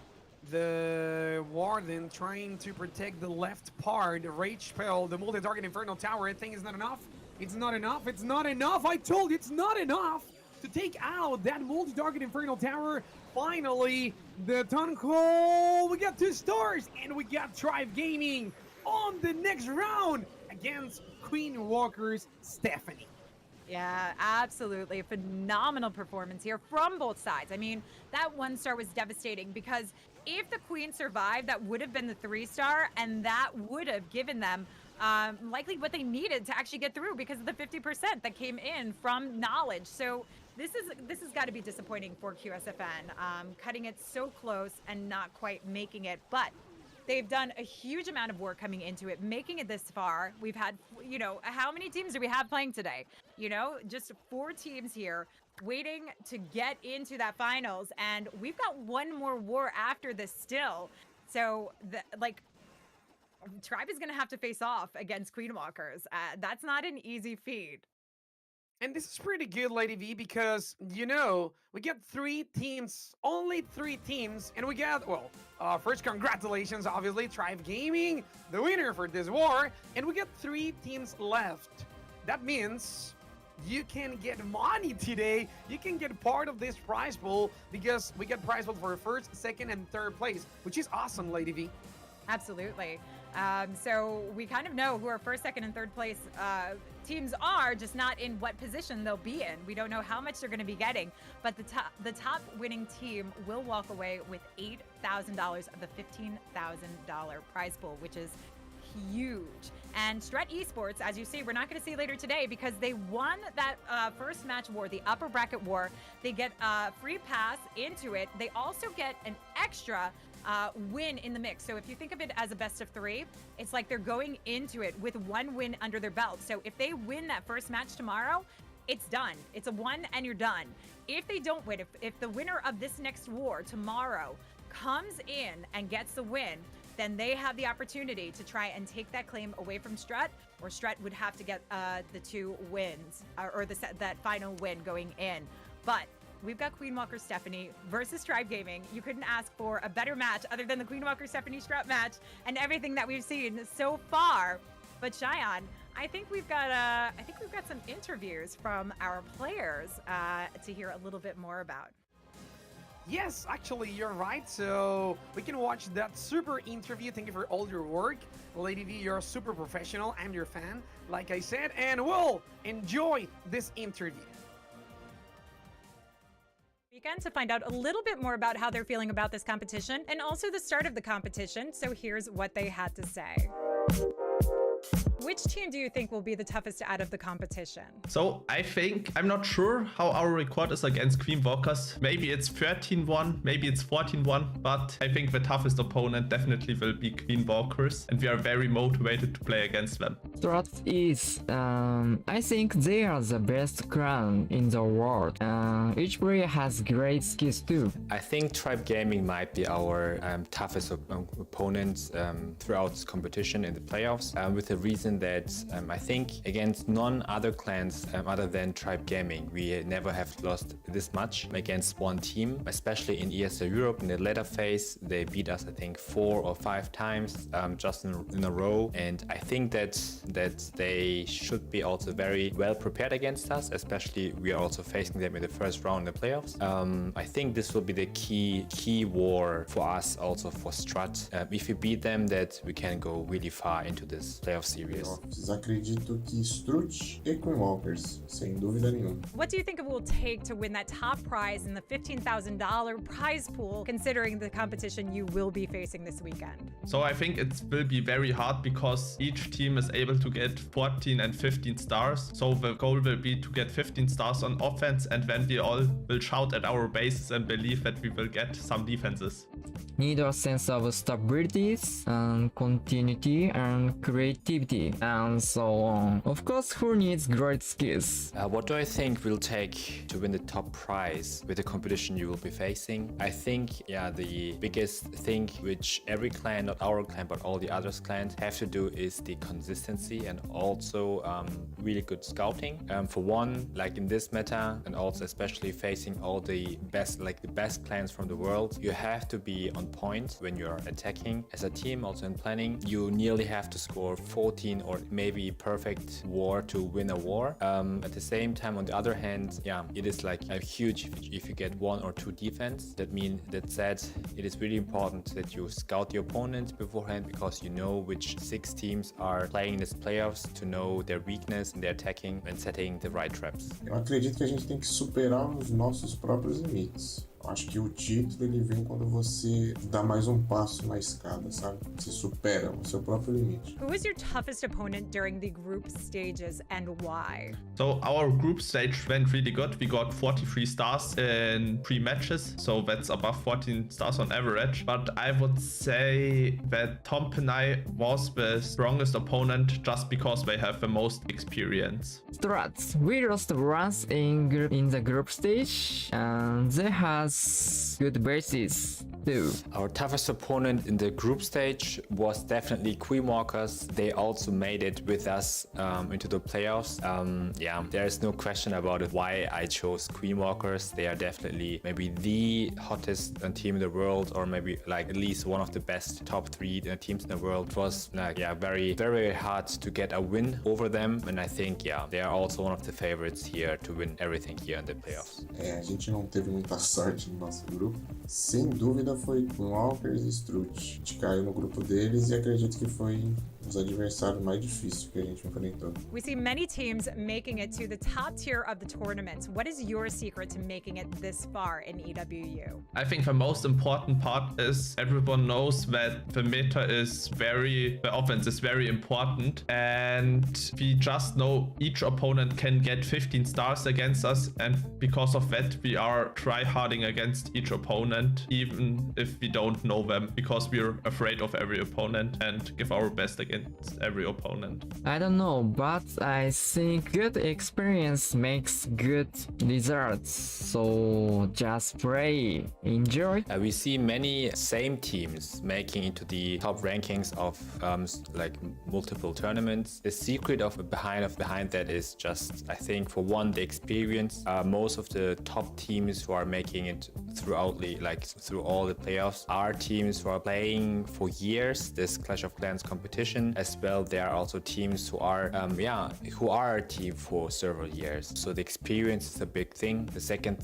The warden trying to protect the left part. The rage spell, the multi-target Infernal Tower. I think it's not enough. It's not enough. It's not enough. I told you it's not enough to take out that multi-target Infernal Tower. Finally, the Town Hall. We got 2 stars, and we got Tribe Gaming on the next round against Queen Walker's Stephanie. Yeah, absolutely. Phenomenal performance here from both sides. I mean, that 1-star was devastating because if the queen survived, that would have been the 3-star, and that would have given them likely what they needed to actually get through because of the 50% that came in from knowledge. So this has got to be disappointing for QSFN, cutting it so close and not quite making it. But they've done a huge amount of work coming into it, making it this far. We've had, you know, how many teams do we have playing today? You know, just 4 teams here waiting to get into that finals. And we've got one more war after this still. So, Tribe is going to have to face off against Queen Walkers. That's not an easy feat. And this is pretty good, LadyB, because, you know, we get 3 teams, only 3 teams, and we got, well, first, congratulations, obviously, Tribe Gaming, the winner for this war, and we got 3 teams left. that means you can get money today. You can get part of this prize pool because we get prize pool for first, second, and third place, which is awesome, LadyB. Absolutely. So we kind of know who our first, second, and third place teams are, just not in what position they'll be in. We don't know how much they're going to be getting, but the top winning team will walk away with $8,000 of the $15,000 prize pool, which is huge. And Stret Esports, as you see, we're not going to see later today because they won that first match war, the upper bracket war. They get a free pass into it. They also get an extra win in the mix. So if you think of it as a best of 3, it's like they're going into it with 1 win under their belt. So if they win that first match tomorrow, it's done. It's a 1 and you're done. If they don't win, if the winner of this next war tomorrow comes in and gets the win, then they have the opportunity to try and take that claim away from Stret, or Stret would have to get the 2 wins, or that final win going in. But we've got Queen Walker Stephanie versus Tribe Gaming. You couldn't ask for a better match other than the Queen Walker Stephanie Stret match and everything that we've seen so far. But Shion, I think we've got some interviews from our players to hear a little bit more about. Yes, actually, you're right. So we can watch that super interview. Thank you for all your work. LadyB, you're a super professional. I'm your fan, like I said, and we'll enjoy this interview. Weekend to find out a little bit more about how they're feeling about this competition and also the start of the competition. So here's what they had to say. Which team do you think will be the toughest out of the competition? So I think, I'm not sure how our record is against Queen Walkers. Maybe it's 13-1, maybe it's 14-1, but I think the toughest opponent definitely will be Queen Walkers, and we are very motivated to play against them. Strat is, I think they are the best clan in the world. Each player has great skills too. I think Tribe Gaming might be our toughest opponent throughout this competition in the playoffs, with the reason that I think against none other clans other than Tribe Gaming, we never have lost this much against one team, especially in ESL Europe. In the later phase, they beat us, I think, 4 or 5 times just in a row. And I think that they should be also very well prepared against us, especially we are also facing them in the first round in the playoffs. I think this will be the key war for us, also for Strat. If we beat them, that we can go really far into this playoff series. Acredito que Strut e Queen Walkers, sem dúvida nenhuma. What do you think it will take to win that top prize in the $15,000 prize pool, considering the competition you will be facing this weekend? So I think it will be very hard because each team is able to get 14 and 15 stars. So the goal will be to get 15 stars on offense, and then we all will shout at our bases and believe that we will get some defenses. Need a sense of stability and continuity and creativity and so on. Of course, who needs great skills? What do I think will take to win the top prize with the competition you will be facing? I think, the biggest thing which every clan, not our clan, but all the others clans have to do is the consistency and also really good scouting. For one, like in this meta, and also especially facing all the best clans from the world, you have to be on point when you're attacking. As a team, also in planning, you nearly have to score 14 or maybe perfect war to win a war. At the same time, on the other hand, it is like a huge if you get 1 or 2 defense. That said, it is really important that you scout the opponent beforehand, because you know which 6 teams are playing in this playoffs, to know their weakness in their attacking and setting the right traps. Eu acredito que a gente tem que superar os nossos próprios limites. Acho que o título ele vem quando você dá mais um passo na escada, sabe? Você supera o seu próprio limite. Who was your toughest opponent during the group stages and why? So our group stage went really good. We got 43 stars in 3 matches, so that's above 14 stars on average. But I would say that Tom Penai was the strongest opponent just because they have the most experience. Strats, we lost once in the group stage, and they has good bases. 2. Our toughest opponent in the group stage was definitely Queen Walkers. They also made it with us into the playoffs. Yeah, there is no question about it why I chose Queen Walkers. They are definitely maybe the hottest team in the world, or maybe like at least one of the best top 3 teams in the world. It was like, yeah, very, very hard to get a win over them. And I think, yeah, they are also one of the favorites here to win everything here in the playoffs. A gente não teve muita sorte no nosso grupo. Sem dúvida foi com Walkers e Strut. A gente caiu no grupo deles e acredito que foi os adversários mais difíceis que a gente enfrentou. We see many teams making it to the top tier of the tournament. What is your secret to making it this far in EWU? I think the most important part is everyone knows that the meta is the offense is very important, and we just know each opponent can get 15 stars against us, and because of that we are try-harding against each opponent, even if we don't know them, because we're afraid of every opponent and give our best against every opponent. I don't know, but I think good experience makes good results. So just play, enjoy. We see many same teams making into the top rankings of like multiple tournaments. The secret behind that is just, I think, for one, the experience. Most of the top teams who are making it through all the playoffs are teams who are playing for years this Clash of Clans competition. As well, there are also teams who are a team for several years. So the experience is a big thing. The second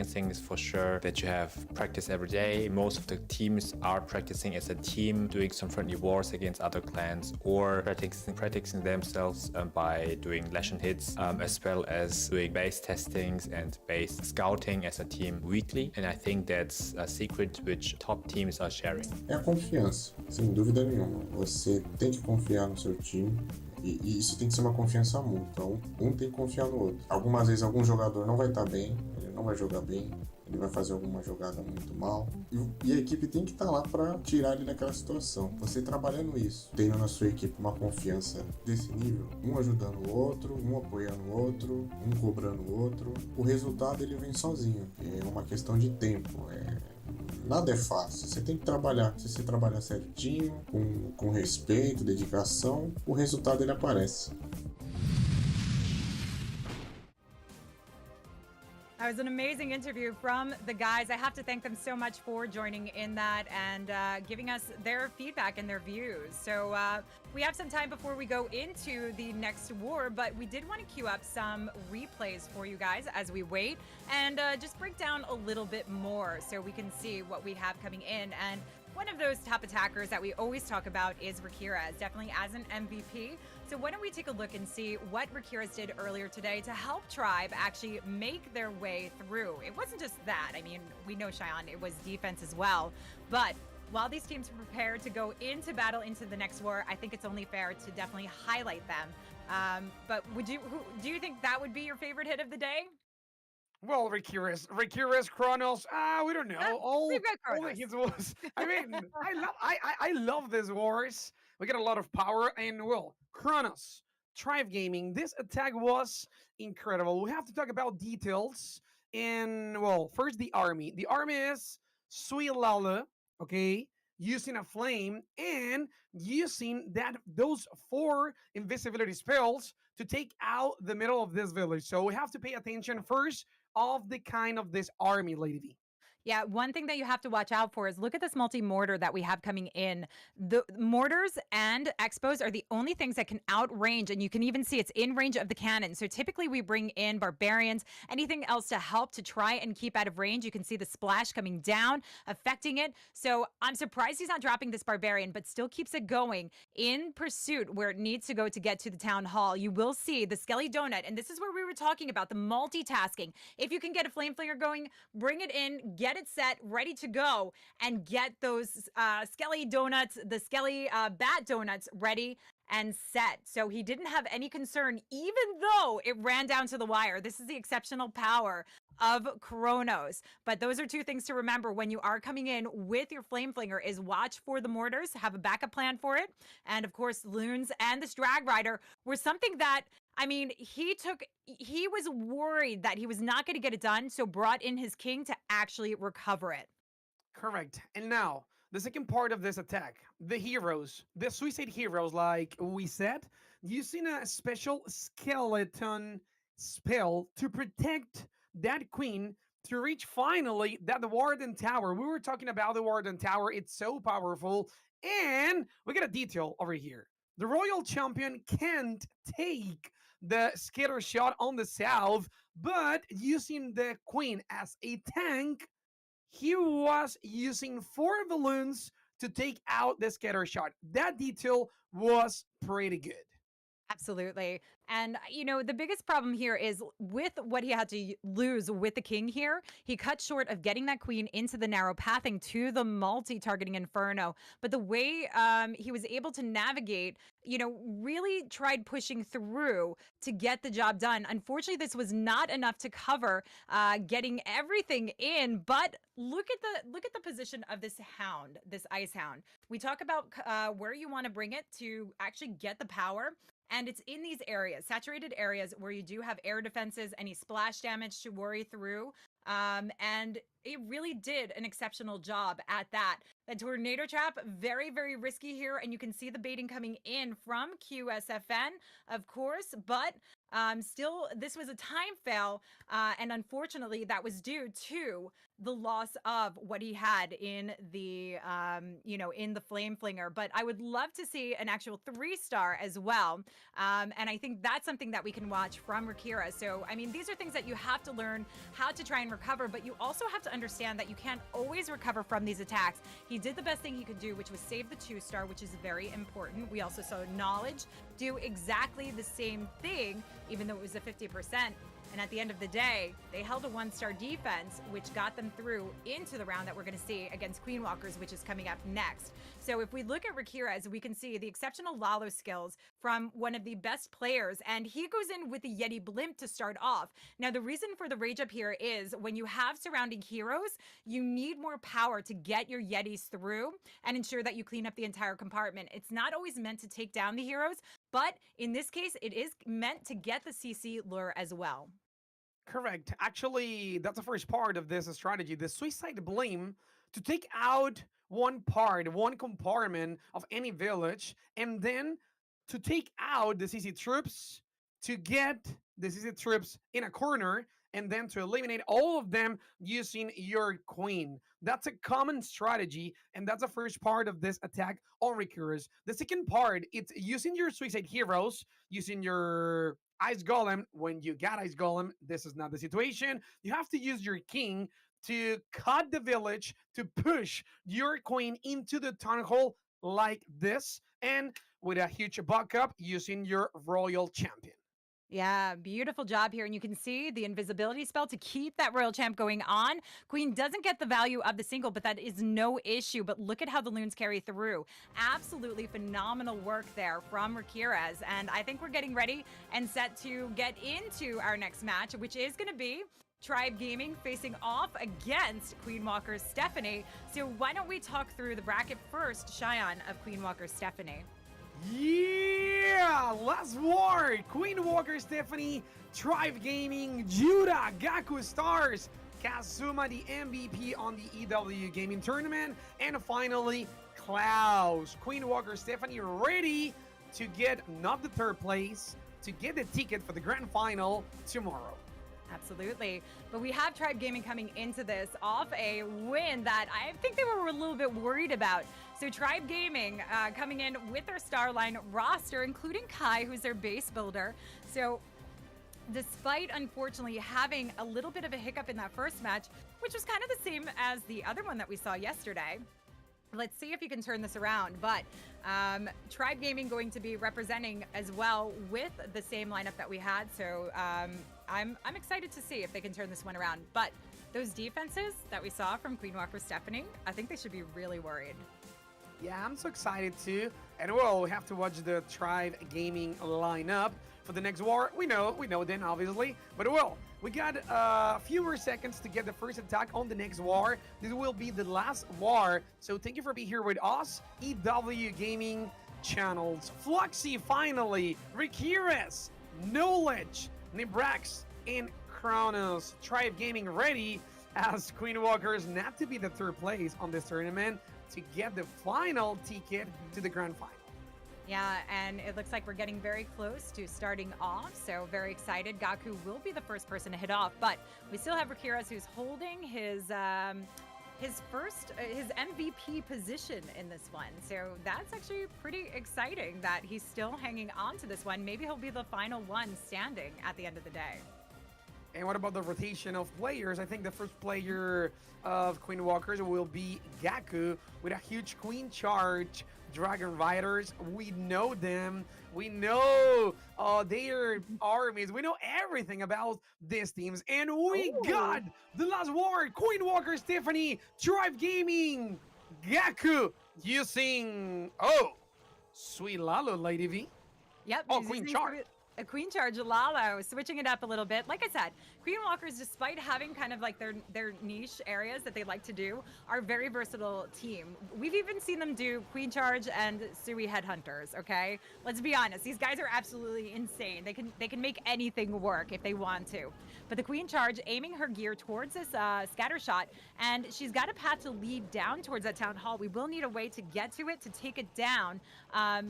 thing is for sure that you have practice every day. Most of the teams are practicing as a team, doing some friendly wars against other clans, or practicing themselves by doing lesson hits, as well as doing base testings and base scouting as a team weekly. And I think that's a secret which top teams are sharing. É a confiança, sem dúvida nenhuma. Você tem que confiar no seu time. E isso tem que ser uma confiança mútua. Um tem que confiar no outro. Algumas vezes algum jogador não vai estar bem, ele não vai jogar bem, ele vai fazer alguma jogada muito mal. E a equipe tem que estar lá para tirar ele daquela situação. Você trabalhando isso, tendo na sua equipe uma confiança desse nível, um ajudando o outro, um apoiando o outro, um cobrando o outro, o resultado ele vem sozinho. É uma questão de tempo. Nada é fácil, você tem que trabalhar. Se você trabalhar certinho, com respeito, dedicação, o resultado ele aparece. That was an amazing interview from the guys. I have to thank them so much for joining in that and giving us their feedback and their views. So we have some time before we go into the next war, but we did want to queue up some replays for you guys as we wait and just break down a little bit more so we can see what we have coming in. And one of those top attackers that we always talk about is Rakira, definitely as an MVP. So why don't we take a look and see what Rakira's did earlier today to help Tribe actually make their way through. It wasn't just that. I mean, we know Shion, it was defense as well. But while these teams prepare to go into battle into the next war, I think it's only fair to definitely highlight them. But do you think that would be your favorite hit of the day? Well, Rikiris, Chronos. We don't know. All the hits was. I mean, I love these wars. We get a lot of power, and well, Chronos, Tribe Gaming. This attack was incredible. We have to talk about details. And well, first the army. The army is Sui Lala, okay, using a flame and using those 4 invisibility spells to take out the middle of this village. So we have to pay attention first of the kind of this army, LadyB. Yeah, one thing that you have to watch out for is look at this multi-mortar that we have coming in. The mortars and expos are the only things that can outrange, and you can even see it's in range of the cannon. So typically we bring in barbarians, anything else to help to try and keep out of range. You can see the splash coming down, affecting it. So I'm surprised he's not dropping this barbarian, but still keeps it going in pursuit where it needs to go to get to the town hall. You will see the Skelly Donut, and this is where we were talking about the multitasking. If you can get a flame flinger going, bring it in, get it set, ready to go, and get those Skelly Donuts, the Skelly Bat Donuts ready and set. So he didn't have any concern, even though it ran down to the wire. This is the exceptional power of Chronos. But those are 2 things to remember when you are coming in with your Flame Flinger is watch for the mortars, have a backup plan for it. And of course, Loons and this Drag Rider were something that, I mean, he was worried that he was not going to get it done, so brought in his king to actually recover it. Correct. And now, the second part of this attack, the heroes, the suicide heroes, like we said, using a special skeleton spell to protect that queen to reach finally that warden tower. We were talking about the warden tower, it's so powerful. And we got a detail over here. The royal champion can't take the scatter shot on the south, but using the queen as a tank, he was using 4 balloons to take out the scatter shot. That detail was pretty good. Absolutely. And, the biggest problem here is with what he had to lose with the king here, he cut short of getting that queen into the narrow pathing to the multi-targeting inferno. But the way he was able to navigate, really tried pushing through to get the job done. Unfortunately, this was not enough to cover getting everything in. But look at the position of this hound, this ice hound. We talk about where you want to bring it to actually get the power. And it's in these areas, saturated areas, where you do have air defenses, any splash damage to worry through. And it really did an exceptional job at that. The tornado trap, very, very risky here. And you can see the baiting coming in from QSFN, of course. But still, this was a time fail. And unfortunately, that was due to the loss of what he had in the, in the flame flinger. But I would love to see an actual 3-star as well. And I think that's something that we can watch from Rakira. So, I mean, these are things that you have to learn how to try and recover, but you also have to understand that you can't always recover from these attacks. He did the best thing he could do, which was save the 2-star, which is very important. We also saw Knowledge do exactly the same thing, even though it was a 50%. And at the end of the day, they held a 1-star defense, which got them through into the round that we're going to see against Queen Walkers, which is coming up next. So if we look at Rakira, we can see the exceptional Lalo skills from one of the best players, and he goes in with the Yeti Blimp to start off. Now, the reason for the rage up here is when you have surrounding heroes, you need more power to get your Yetis through and ensure that you clean up the entire compartment. It's not always meant to take down the heroes, but in this case, it is meant to get the CC lure as well. Correct. Actually, that's the first part of this strategy. The suicide blame to take out one compartment of any village, and then to take out the CC troops, to get the CC troops in a corner, and then to eliminate all of them using your queen. That's a common strategy, and that's the first part of this attack on Recurus. The second part, it's using your suicide heroes, using your Ice Golem. When you got Ice Golem, this is not the situation. You have to use your king to cut the village, to push your queen into the tunnel hole like this, and with a huge backup using your royal champion. Yeah, beautiful job here. And you can see the invisibility spell to keep that royal champ going on. Queen doesn't get the value of the single, but that is no issue. But look at how the loons carry through. Absolutely phenomenal work there from Rakirez. And I think we're getting ready and set to get into our next match, which is going to be Tribe Gaming facing off against Queen Walker's Stephanie. So why don't we talk through the bracket first, Shion, of Queen Walker's Stephanie? Yeah, last war. Queen Walker Stephanie, Tribe Gaming, Judah, Gaku Stars, Kazuma the MVP on the EWU Gaming Tournament, and finally Klaus. Queen Walker Stephanie ready to get not the third place, to get the ticket for the grand final tomorrow. Absolutely. But we have Tribe Gaming coming into this off a win that I think they were a little bit worried about. So Tribe Gaming coming in with their Starline roster, including Kai, who's their base builder. So despite, unfortunately, having a little bit of a hiccup in that first match, which was kind of the same as the other one that we saw yesterday, let's see if you can turn this around. But Tribe Gaming going to be representing as well with the same lineup that we had. So I'm excited to see if they can turn this one around. But those defenses that we saw from Queen Walker Stephanie, I think they should be really worried. Yeah, I'm so excited too. And well, we have to watch the Tribe Gaming lineup for the next war. We know then, obviously. But well, we got a few more seconds to get the first attack on the next war. This will be the last war. So thank you for being here with us, EWU Gaming channels. Fluxy finally, Rikiris, Knowledge, Nibrax, and Kronos. Tribe Gaming ready as Queen Walkers not to be the third place on this tournament to get the final ticket to the grand final. Yeah, and it looks like we're getting very close to starting off, so very excited. Gaku will be the first person to hit off, but we still have Rakiras who's holding his MVP position in this one. So that's actually pretty exciting that he's still hanging on to this one. Maybe he'll be the final one standing at the end of the day. And what about the rotation of players? I think the first player of Queen Walkers will be Gaku with a huge Queen Charge Dragon Riders. We know them. We know their armies. We know everything about these teams. And we got the last word. Queen Walker Stephanie, Tribe Gaming, Gaku using, Sweet Lalo, Lady V. Yep. Oh, Queen Charge. A Queen Charge Lalo, switching it up a little bit. Like I said, Queen Walkers, despite having kind of like their niche areas that they like to do, are a very versatile team. We've even seen them do Queen Charge and Sui Headhunters, okay? Let's be honest, these guys are absolutely insane. They can make anything work if they want to. But the Queen Charge aiming her gear towards this scatter shot, and she's got a path to lead down towards that town hall. We will need a way to get to it, to take it down,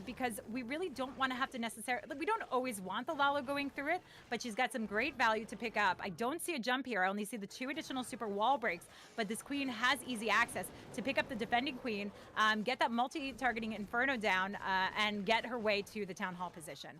because we really don't want to have to necessarily, we don't always want the Lalo going through it, but she's got some great value to pick up. I don't see a jump here. I only see the 2 additional super wall breaks, but this queen has easy access to pick up the defending queen, get that multi-targeting Inferno down, and get her way to the town hall position.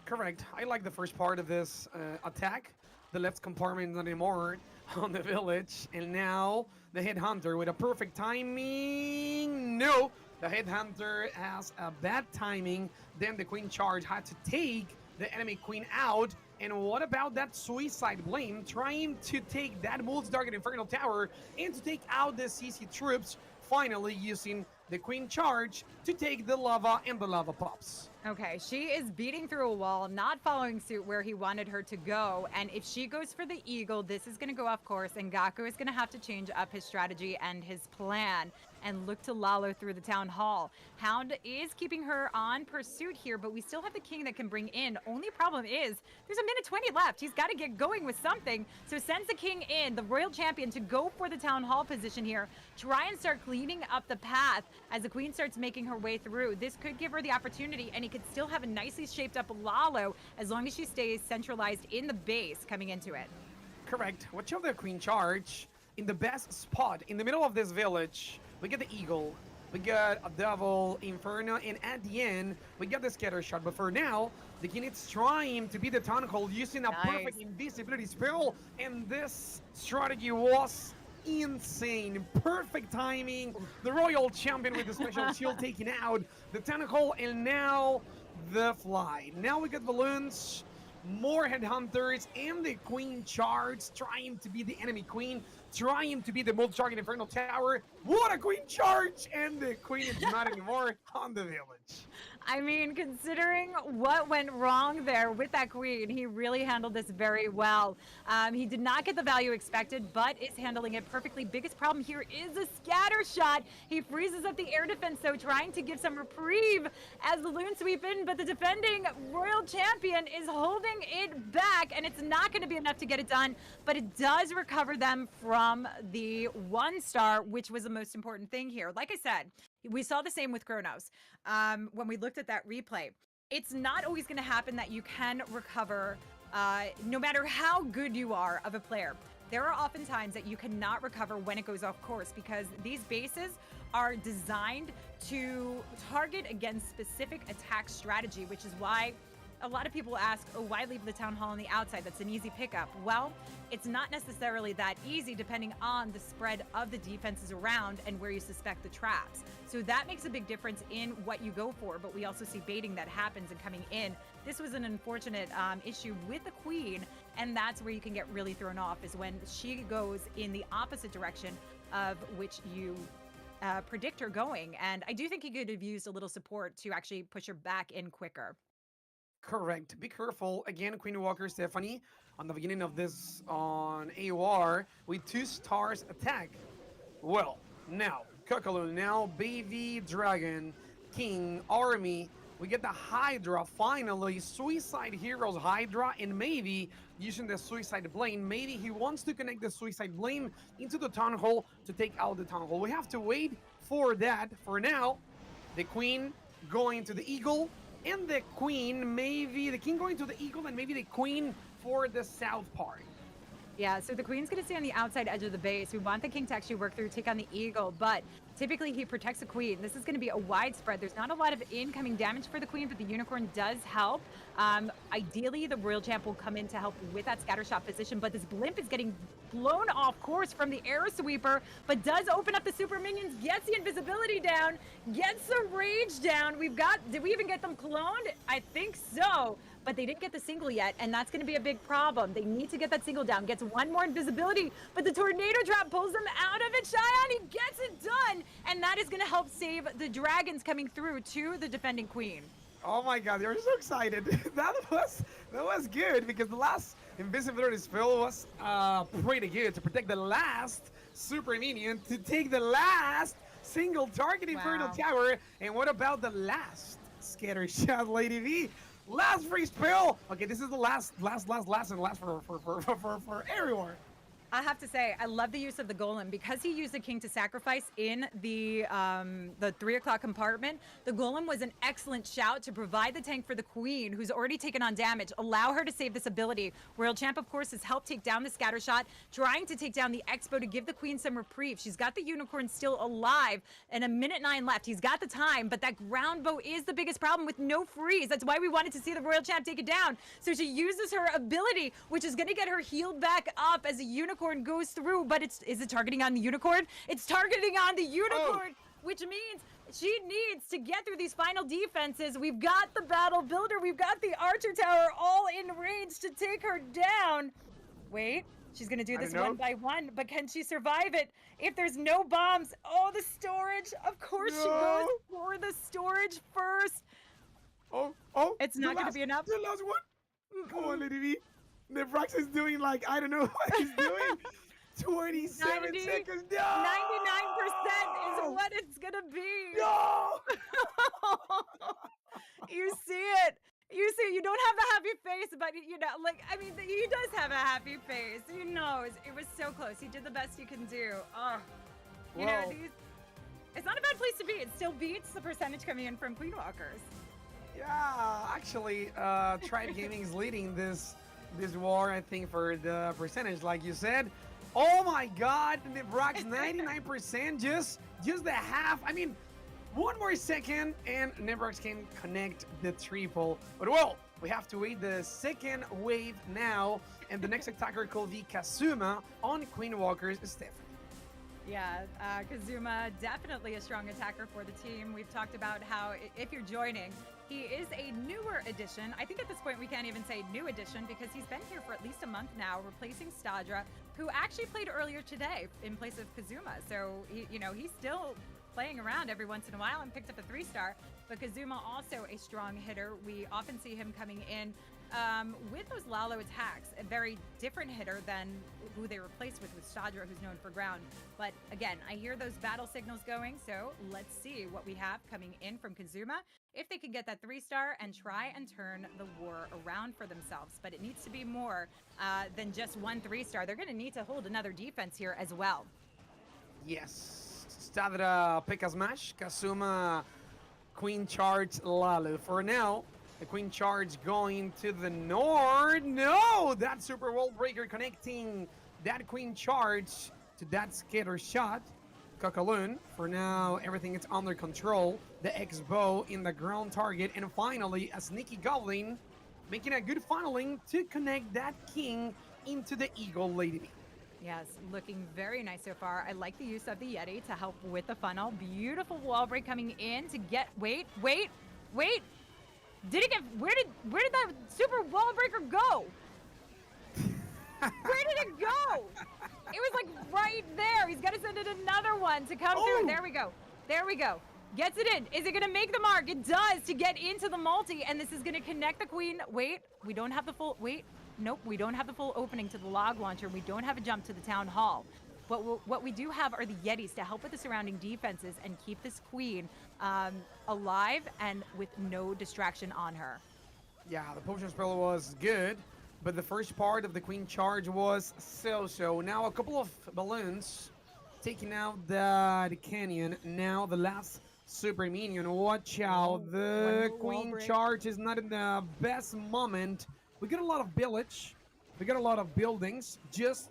Correct. I like the first part of this attack. The left compartment not anymore on the village. And now the Headhunter with a perfect timing. No, the Headhunter has a bad timing. Then the Queen Charge had to take the enemy queen out. And what about that Suicide Blame trying to take that multi-target Infernal Tower and to take out the CC troops, finally using the Queen Charge to take the lava and the lava pops. Okay, she is beating through a wall, not following suit where he wanted her to go. And if she goes for the eagle, this is going to go off course, and Gaku is going to have to change up his strategy and his plan and look to Lalo through the town hall. Hound is keeping her on pursuit here, but we still have the king that can bring in. Only problem is there's a minute 20 left. He's got to get going with something. So sends the king in, the royal champion, to go for the town hall position here. Try and start cleaning up the path as the queen starts making her way through. This could give her the opportunity, and he could still have a nicely shaped up Lalo as long as she stays centralized in the base coming into it. Correct. Watch out the Queen Charge in the best spot in the middle of this village. We get the eagle, we got a double Inferno, and at the end, we got the scatter shot. But for now, the king is trying to beat the town hall using a perfect invisibility spell, and this strategy was insane. Perfect timing. The royal champion with the special shield taking out the town hall, and now the fly. Now we got balloons, more headhunters, and the Queen Charge trying to be the enemy queen, trying to be the multi-target Infernal Tower. What a Queen Charge! And the queen is not anymore on the village. I mean, considering what went wrong there with that queen, he really handled this very well. He did not get the value expected, but is handling it perfectly. Biggest problem here is a scatter shot. He freezes up the air defense, though, trying to give some reprieve as the loon sweep in, but the defending royal champion is holding it back, and it's not going to be enough to get it done, but it does recover them from the 1-star, which was the most important thing here. Like I said, we saw the same with Kronos when we looked at that replay. It's not always going to happen that you can recover no matter how good you are of a player. There are often times that you cannot recover when it goes off course because these bases are designed to target against specific attack strategy, which is why a lot of people ask, oh, why leave the town hall on the outside? That's an easy pickup. Well, it's not necessarily that easy depending on the spread of the defenses around and where you suspect the traps. So that makes a big difference in what you go for, but we also see baiting that happens and coming in. This was an unfortunate issue with the queen, and that's where you can get really thrown off is when she goes in the opposite direction of which you predict her going. And I do think he could have used a little support to actually push her back in quicker. Correct. Be careful. Again, Queen Walker Stephanie on the beginning of this on AOR with 2 stars attack. Well, now, Kakaloon, now Baby Dragon, King, Army We get the Hydra finally, Suicide Heroes Hydra, and maybe using the Suicide Blade, maybe he wants to connect the Suicide Blade into the Town Hall to take out the Town Hall. We have to wait for that. For now, the Queen going to the Eagle, and the Queen, maybe the King going to the Eagle, and maybe the Queen for the South part. Yeah, so the Queen's gonna stay on the outside edge of the base. We want the King to actually work through, take on the Eagle, but typically he protects the Queen. This is gonna be a widespread. There's not a lot of incoming damage for the Queen, but the Unicorn does help. Ideally, the Royal Champ will come in to help with that scatter shot position, but this Blimp is getting blown off course from the Air Sweeper, but does open up the Super Minions, gets the invisibility down, gets the Rage down. Did we even get them cloned? I think so. But they didn't get the single yet, and that's going to be a big problem. They need to get that single down. Gets one more invisibility, but the Tornado Trap pulls them out of it. Shion, he gets it done, and that is going to help save the dragons coming through to the defending Queen. Oh my god, they're so excited. that was good, because the last invisibility spell was pretty good to protect the last Super Minion, to take the last single target Infernal Tower. And what about the last scatter shot, LadyB? Last free spell. Okay, this is the last and last for everyone. I have to say, I love the use of the Golem because he used the King to sacrifice in the 3 o'clock compartment. The Golem was an excellent shout to provide the tank for the Queen, who's already taken on damage. Allow her to save this ability. Royal Champ, of course, has helped take down the scatter shot, trying to take down the Expo to give the Queen some reprieve. She's got the Unicorn still alive, and 1:09 left. He's got the time, but that ground bow is the biggest problem with no freeze. That's why we wanted to see the Royal Champ take it down. So she uses her ability, which is going to get her healed back up as a Unicorn goes through, but is it targeting on the Unicorn? It's targeting on the Unicorn, which means she needs to get through these final defenses. We've got the Battle Builder, we've got the Archer Tower all in range to take her down. Wait, she's gonna do this one by one, but can she survive it? If there's no bombs, the storage, of course she goes for the storage first. It's not gonna be enough. The last one. Come on, LadyB. Nebrax is doing like, I don't know what he's doing. 27 seconds. No! 99% is what it's gonna be. No! You see it. You see, you don't have a happy face, but you know, like, I mean, he does have a happy face. He knows. It was so close. He did the best he can do. You know, it's not a bad place to be. It still beats the percentage coming in from Queen Walkers. Yeah, actually, Tribe Gaming is leading this war, I think, for the percentage, like you said. Oh my god, Nebrax 99%, just the half. I mean, one more second and Nebrax can connect the triple. But well, we have to wait the second wave now, and the next attacker called the Kazuma on Queen Walker's Stephanie. Yeah, Kazuma, definitely a strong attacker for the team. We've talked about how, if you're joining, he is a newer addition. I think at this point we can't even say new addition because he's been here for at least a month now, replacing Stadra, who actually played earlier today in place of Kazuma. So, he's still playing around every once in a while and picked up a 3-star. But Kazuma also a strong hitter. We often see him coming in with those Lalo attacks, a very different hitter than who they replaced with Stadra, who's known for ground. But again, I hear those battle signals going, so let's see what we have coming in from Kazuma. If they can get that 3-star and try and turn the war around for themselves. But it needs to be more than just one 3-star. They're going to need to hold another defense here as well. Yes. Stadra pick a smash. Kazuma Queen charge Lalo. For now, the Queen charge going to the north. No! That Super Wall Breaker connecting that Queen charge to that scatter shot. Kakaloon. For now, everything is under control. The X-Bow in the ground target. And finally, a Sneaky Goblin making a good funneling to connect that King into the Eagle, LadyB. Yes, looking very nice so far. I like the use of the Yeti to help with the funnel. Beautiful wall break coming in to get, wait. Did it get, where did that super wall breaker go? Where did it go? It was like right there. He's got to send it another one to come through. There we go. Gets it in. Is it going to make the mark? It does to get into the multi, and this is going to connect the Queen. Wait, we don't have the full, nope, we don't have the full opening to the log launcher. We don't have a jump to the town hall. What we do have are the Yetis to help with the surrounding defenses and keep this queen alive and with no distraction on her. Yeah, the potion spell was good, but the first part of the queen charge was so-so. Now a couple of balloons taking out the canyon. Now the last super minion. Watch out, the one more wall queen break. charge is not in the best moment. We got a lot of village. We got a lot of buildings. Just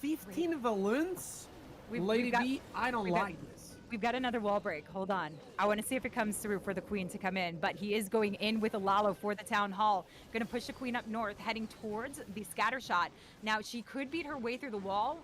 15 balloons. Lady B, I don't like this. We've got another wall break. Hold on. I want to see if it comes through for the queen to come in, but he is going in with a Lalo for the town hall. Going to push the queen up north, heading towards the scatter shot. Now, she could beat her way through the wall,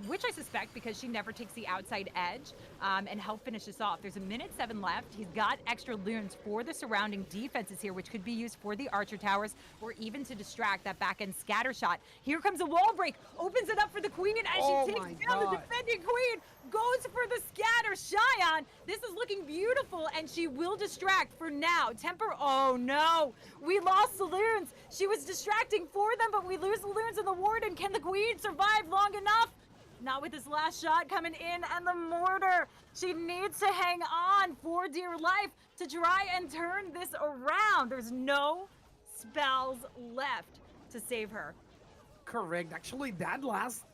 which I suspect because she never takes the outside edge, and help finish this off. There's 1:07 left. He's got extra loons for the surrounding defenses here, which could be used for the archer towers or even to distract that back end scatter shot. Here comes a wall break, opens it up for the queen, and as she takes down the defending queen, goes for the scatter. Shion, this is looking beautiful, and she will distract for now. Oh no, we lost the loons. She was distracting for them, but we lose the loons in the warden. Can the queen survive long enough? Not with this last shot coming in and the mortar. She needs to hang on for dear life to try and turn this around. There's no spells left to save her. Correct. Actually, that last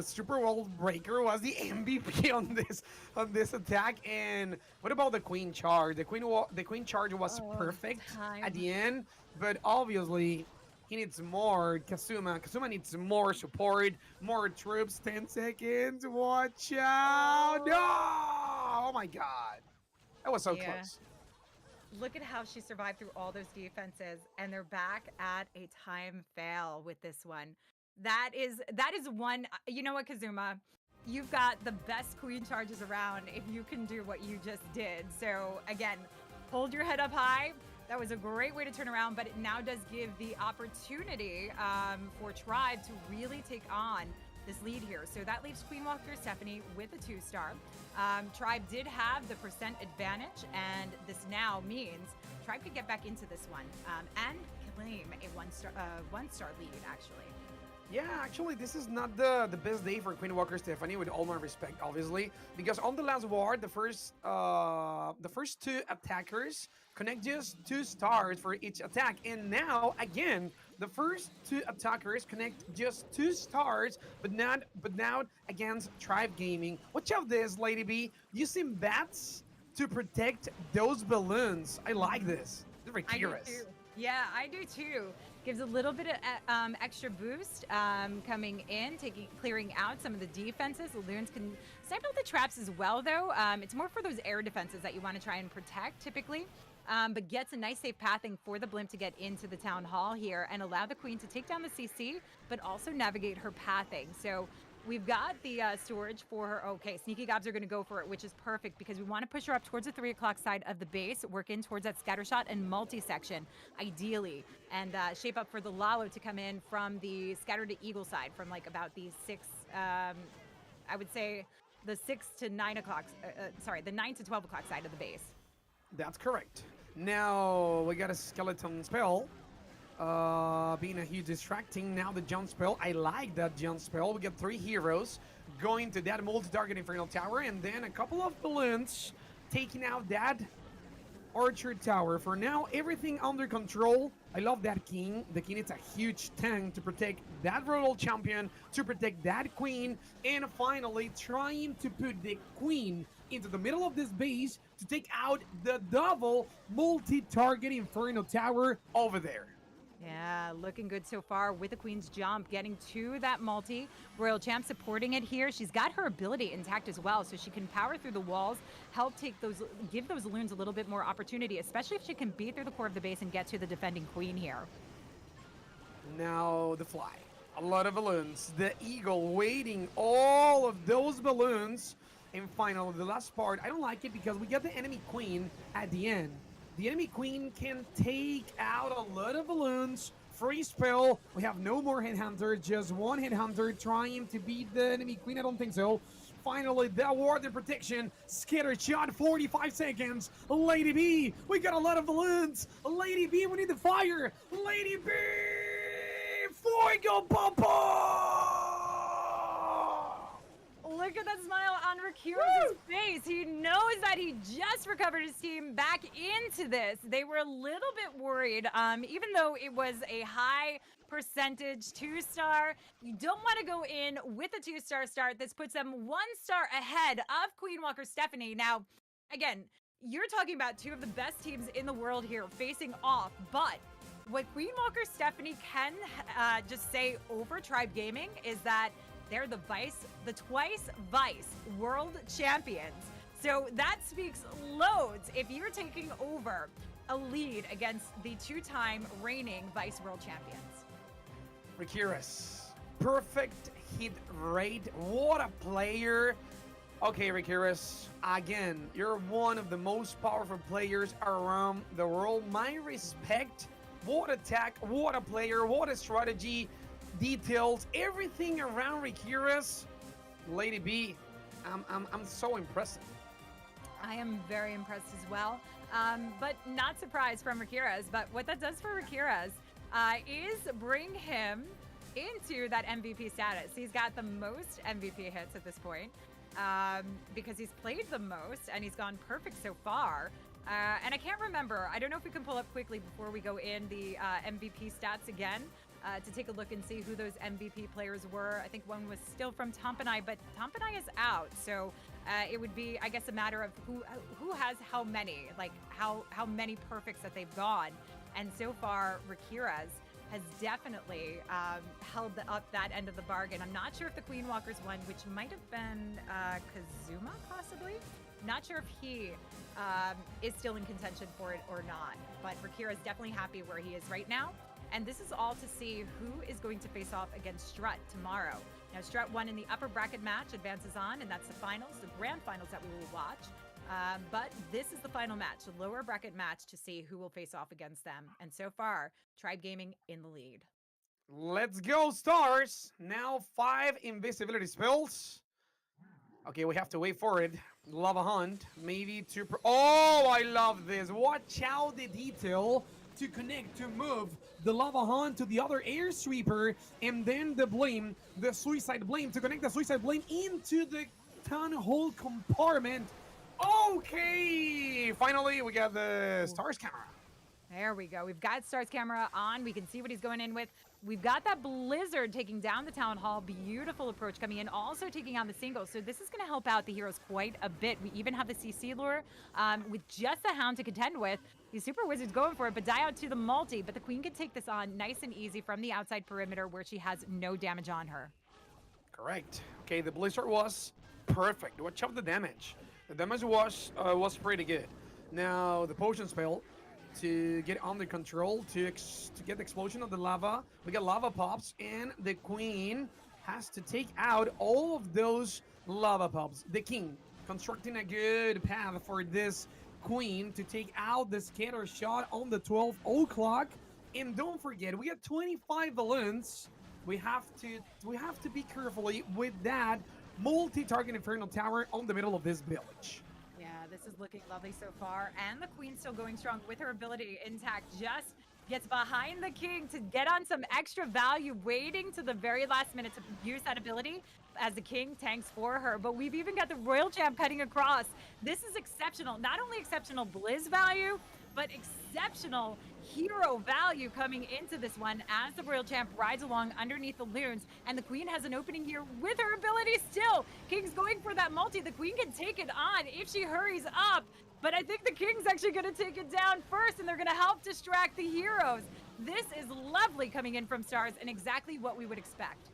Super World Breaker was the MVP on this attack. And what about the Queen Charge? The Queen Charge was perfect at the end, but obviously he needs more. Kazuma needs more support, more troops. 10 seconds. Watch out! No! Oh my God, that was so close. Look at how she survived through all those defenses, and they're back at a time fail with this one. That is one. You know what, Kazuma? You've got the best queen charges around if you can do what you just did. So again, hold your head up high. That was a great way to turn around, but it now does give the opportunity for Tribe to really take on this lead here. So that leaves Queen Walker Stephanie with a 2-star. Tribe did have the percent advantage, and this now means Tribe could get back into this one and claim a one-star lead, actually. Yeah, actually, this is not the best day for Queen Walker Stephanie, with all my respect, obviously, because on the last ward, the first 2 attackers connect just 2 stars for each attack, and now again the first 2 attackers connect just 2 stars, but now against Tribe Gaming. Watch out, this Lady B using bats to protect those balloons. I like this. It's very curious. Yeah, I do too. Gives a little bit of extra boost coming in, clearing out some of the defenses. The loons can snipe out the traps as well, though. It's more for those air defenses that you want to try and protect typically. But gets a nice safe pathing for the blimp to get into the town hall here and allow the queen to take down the CC, but also navigate her pathing. So we've got the storage for her. Okay, Sneaky Gobs are going to go for it, which is perfect because we want to push her up towards the 3 o'clock side of the base, work in towards that scatter shot and multi-section, ideally, and shape up for the Lalo to come in from the scatter to eagle side, from like about the 6, I would say the 6 to 9 o'clock, the 9 to 12 o'clock side of the base. That's correct. Now we got a skeleton spell. Being a huge distracting. Now the jump spell. I like that jump spell. We got 3 heroes going to that multi-target Infernal Tower, and then a couple of balloons taking out that Archer Tower. For now, everything under control. I love that king. The king is a huge tank to protect that royal champion, to protect that queen, and finally trying to put the queen into the middle of this base to take out the double multi-target Inferno Tower over there. Yeah, looking good so far with the queen's jump, getting to that multi. Royal Champ supporting it here. She's got her ability intact as well, so she can power through the walls, give those loons a little bit more opportunity, especially if she can beat through the core of the base and get to the defending queen here. Now the fly. A lot of balloons. The eagle waiting all of those balloons. And finally, the last part, I don't like it because we get the enemy queen at the end. The enemy queen can take out a lot of balloons. Free spell. We have no more headhunter, just one headhunter trying to beat the enemy queen. I don't think so. Finally, the warden protection. Scatter shot, 45 seconds. Lady B, we got a lot of balloons. Lady B, we need the fire. Lady B, Fuego Papa! Look at that smile on Rakira's face. He knows that he just recovered his team back into this. They were a little bit worried, even though it was a high percentage 2-star. You don't want to go in with a 2-star start. This puts them 1 star ahead of Queen Walker Stephanie. Now, again, you're talking about 2 of the best teams in the world here facing off, but what Queen Walker Stephanie can just say over Tribe Gaming is that they're the twice vice world champions. So that speaks loads if you're taking over a lead against the 2-time reigning vice world champions. Rikiras, perfect hit rate. What a player. Okay, Rikiras, again, you're one of the most powerful players around the world. My respect. What attack, what a player, what a strategy, details, everything around Rikiras. LadyB, I'm so impressed. I am very impressed as well, but not surprised from Rikiras. But what that does for Rikiras is bring him into that MVP status. He's got the most MVP hits at this point because he's played the most and he's gone perfect so far. And I can't remember. I don't know if we can pull up quickly before we go in the MVP stats again to take a look and see who those MVP players were. I think one was still from Tompanai, but Tompanai is out. So it would be, I guess, a matter of who has how many, like how many perfects that they've gone. And so far, Rikiras has definitely held up that end of the bargain. I'm not sure if the Queen Walkers won, which might have been Kazuma, possibly. Not sure if he is still in contention for it or not, but Rakira is definitely happy where he is right now. And this is all to see who is going to face off against Strut tomorrow. Now, Strut won in the upper bracket match, advances on, and that's the finals, the grand finals that we will watch. But this is the final match, the lower bracket match, to see who will face off against them. And so far, Tribe Gaming in the lead. Let's go, Stars. Now 5 invisibility spells. Okay, we have to wait for it. Lava Hunt, maybe to... Oh, I love this. Watch out the detail to connect, to move the Lava Hunt to the other Air Sweeper, and then the Blame, the Suicide Blame, to connect the Suicide Blame into the Town Hall compartment. Okay, finally we got the Stars camera. There we go. We've got Stars camera on. We can see what he's going in with. We've got that Blizzard taking down the Town Hall. Beautiful approach coming in. Also taking on the singles. So this is going to help out the heroes quite a bit. We even have the CC lure with just the Hound to contend with. The Super Wizard's going for it, but die out to the multi. But the Queen can take this on nice and easy from the outside perimeter where she has no damage on her. Correct. Okay, the Blizzard was perfect. Watch out the damage. The damage was pretty good. Now the potion spell to get under control, to get the explosion of the lava. We got lava pops, and the Queen has to take out all of those lava pops. The King constructing a good path for this Queen to take out the scatter shot on the 12 o'clock. And don't forget, we got 25 balloons. We have to be carefully with that multi-target Infernal Tower on the middle of this village. Yeah, this is looking lovely so far. And the Queen still going strong with her ability intact. Just gets behind the King to get on some extra value, waiting to the very last minute to use that ability as the King tanks for her. But we've even got the Royal Champ cutting across. This is exceptional. Not only exceptional Blizz value, but exceptional hero value coming into this one as the Royal Champ rides along underneath the loons, and the Queen has an opening here with her ability still. King's going for that multi. The Queen can take it on if she hurries up, but I think the King's actually going to take it down first, and they're going to help distract the heroes. This is lovely coming in from Stars, and exactly what we would expect.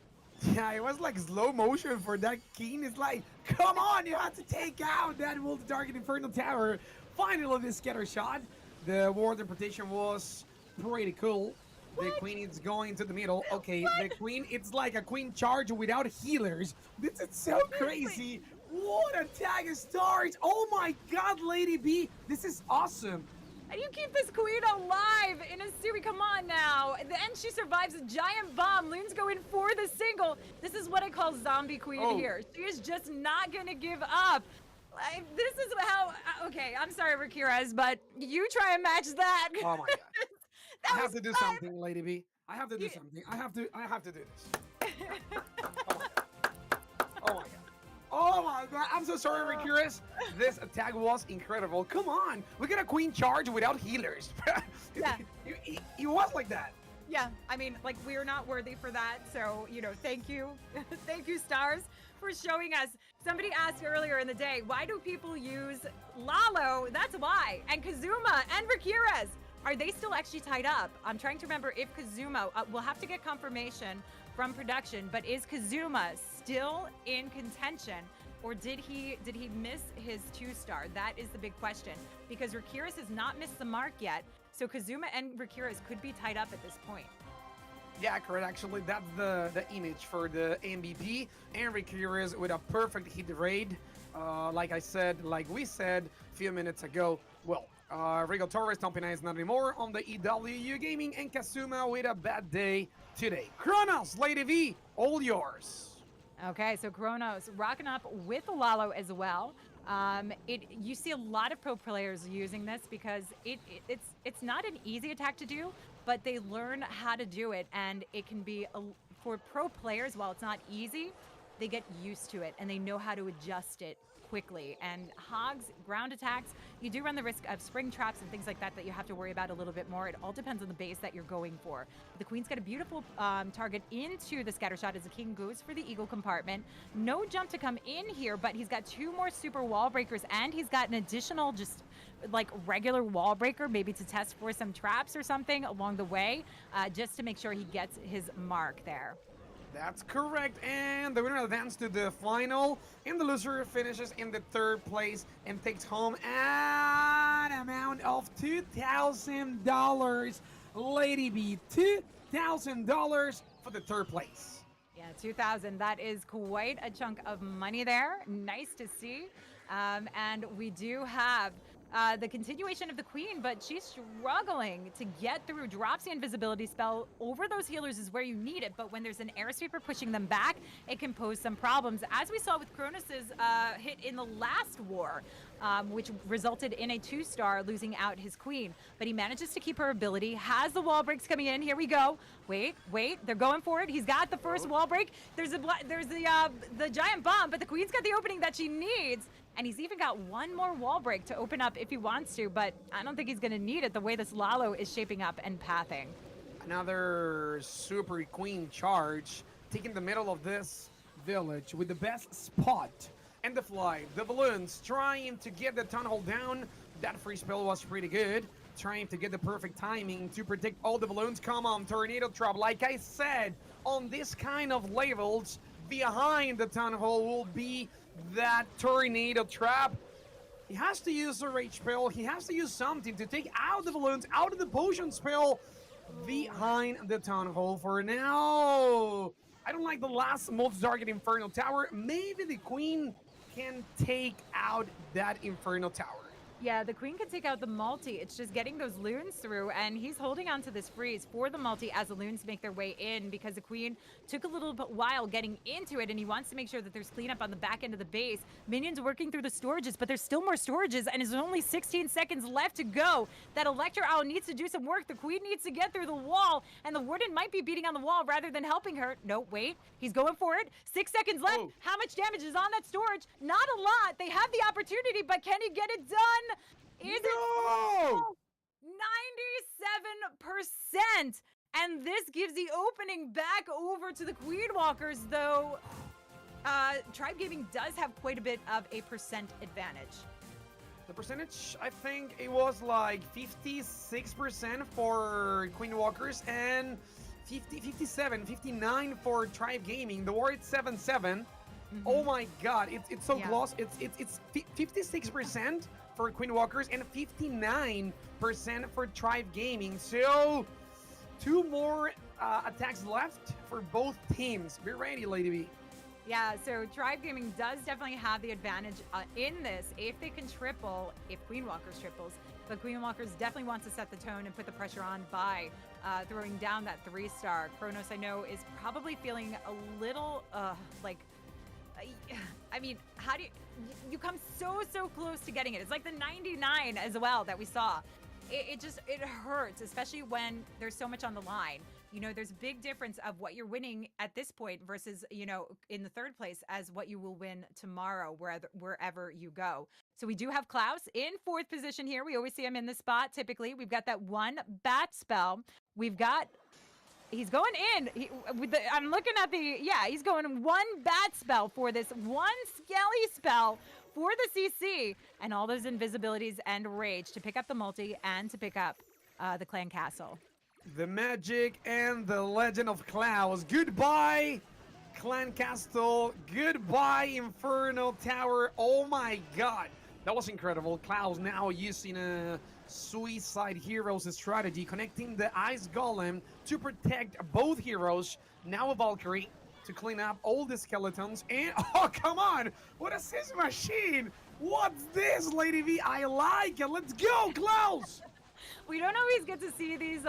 Yeah, it was like slow motion for that King. It's like, come on, you have to take out that multi-target Infernal Tower. Finally, this scatter shot. The ward interpretation was pretty cool. What? The Queen is going to the middle. Okay, what? The Queen, it's like a Queen charge without healers. This is so crazy. What a tag of Stars. Oh my God, LadyB. This is awesome. And you keep this Queen alive in a series. Come on now. And she survives a giant bomb. Loon's going for the single. This is what I call zombie Queen here. She is just not going to give up. This is how, okay, I'm sorry, Rakiras, but you try and match that. Oh my God. I have to do something, LadyB. I have to do something. I have to do this. Oh my God. Oh my god, I'm so sorry, Rikiris. This attack was incredible. Come on, we got a queen charge without healers. Yeah. He was like that. Yeah, I mean, like, we're not worthy for that. So, thank you. Thank you, Stars, for showing us. Somebody asked earlier in the day, why do people use Lalo? That's why. And Kazuma and Rikiris. Are they still actually tied up? I'm trying to remember if Kazuma, we'll have to get confirmation from production, but is Kazuma still in contention? Or did he miss his 2-star? That is the big question, because Rikiris has not missed the mark yet. So Kazuma and Rikiris could be tied up at this point. Yeah, correct. Actually, that's the image for the MVP. And Rikiris with a perfect hit rate. Like we said a few minutes ago. Well, Rigo Torres, Tompina is not anymore on the EWU Gaming, and Kazuma with a bad day today. Kronos, LadyB, all yours. Okay, so Kronos rocking up with Lalo as well. You see a lot of pro players using this because it's not an easy attack to do, but they learn how to do it, and it can be for pro players. While it's not easy, they get used to it and they know how to adjust it quickly. And Hogs ground attacks, you do run the risk of spring traps and things like that you have to worry about a little bit more. It all depends on the base that you're going for. The Queen's got a beautiful target into the scatter shot as the King goes for the Eagle compartment. No jump to come in here, but he's got 2 more super wall breakers, and he's got an additional just like regular wall breaker, maybe to test for some traps or something along the way, just to make sure he gets his mark there. That's correct, and the winner advances to the final, and the loser finishes in the 3rd place and takes home an amount of $2,000. LadyB, $2,000 for the 3rd place. Yeah, 2,000. That is quite a chunk of money there. Nice to see. And we do have the continuation of the Queen, but she's struggling to get through. Drops the invisibility spell over those healers is where you need it, but when there's an air sweeper pushing them back, it can pose some problems, as we saw with Kronos's hit in the last war, which resulted in a 2-star losing out his Queen. But he manages to keep her ability, has the wall breaks coming in. Here we go. Wait, they're going for it. He's got the first wall break. There's the giant bomb, but the Queen's got the opening that she needs. And he's even got 1 more wall break to open up if he wants to, but I don't think he's going to need it the way this Lalo is shaping up and pathing. Another super Queen charge, taking the middle of this village with the best spot. And the fly, the balloons, trying to get the tunnel down. That free spell was pretty good. Trying to get the perfect timing to protect all the balloons. Come on, tornado trap. Like I said, on this kind of levels, behind the tunnel will be that tornado trap. He has to use a rage spell. He has to use something to take out the balloons, out of the potion spell behind the town hall for now. I don't like the last multi-target Infernal Tower. Maybe the Queen can take out that Infernal Tower. Yeah, the Queen can take out the multi. It's just getting those loons through, and he's holding on to this freeze for the multi as the loons make their way in, because the Queen took a little bit while getting into it, and he wants to make sure that there's cleanup on the back end of the base. Minions working through the storages, but there's still more storages, and there's only 16 seconds left to go. That Electro Owl needs to do some work. The Queen needs to get through the wall, and the Warden might be beating on the wall rather than helping her. No, wait, he's going for it. 6 seconds left. Oh. How How much damage is on that storage? Not a lot. They have the opportunity, but can he get it done? Is No! it 97%? And this gives the opening back over to the Queen Walkers, though Tribe Gaming does have quite a bit of a percent advantage. The percentage, I think it was like 56% for Queen Walkers and 57, 59 for Tribe Gaming. The war is 7-7. Oh my god, it's so Yeah. close. It's 56% for Queen Walkers and 59% for Tribe Gaming. So 2 more attacks left for both teams. Be ready, LadyB. Yeah, so Tribe Gaming does definitely have the advantage in this if they can triple, if Queen Walkers triples. But Queen Walkers definitely wants to set the tone and put the pressure on by throwing down that 3-star. Kronos, I know, is probably feeling a little I mean, how do you come so close to getting it? It's like the 99 as well that we saw. It hurts, especially when there's so much on the line. You know, there's a big difference of what you're winning at this point versus, you know, in the third place as what you will win tomorrow, wherever you go. So we do have Klaus in fourth position here. We always see him in this spot. Typically, we've got that one bat spell. We've got he's going in. I'm looking at he's going one bat spell for this one Skelly spell for the CC and all those invisibilities and rage to pick up the multi and to pick up the clan castle. The magic and the legend of Klaus. Goodbye, Clan Castle. Goodbye, Inferno Tower. Oh my god. That was incredible. Klaus now using a Suicide Heroes strategy, connecting the Ice Golem to protect both heroes. Now a Valkyrie to clean up all the skeletons. And, oh, come on. What is this machine? What's this, LadyB? I like it. Let's go, Klaus. We don't always get to see these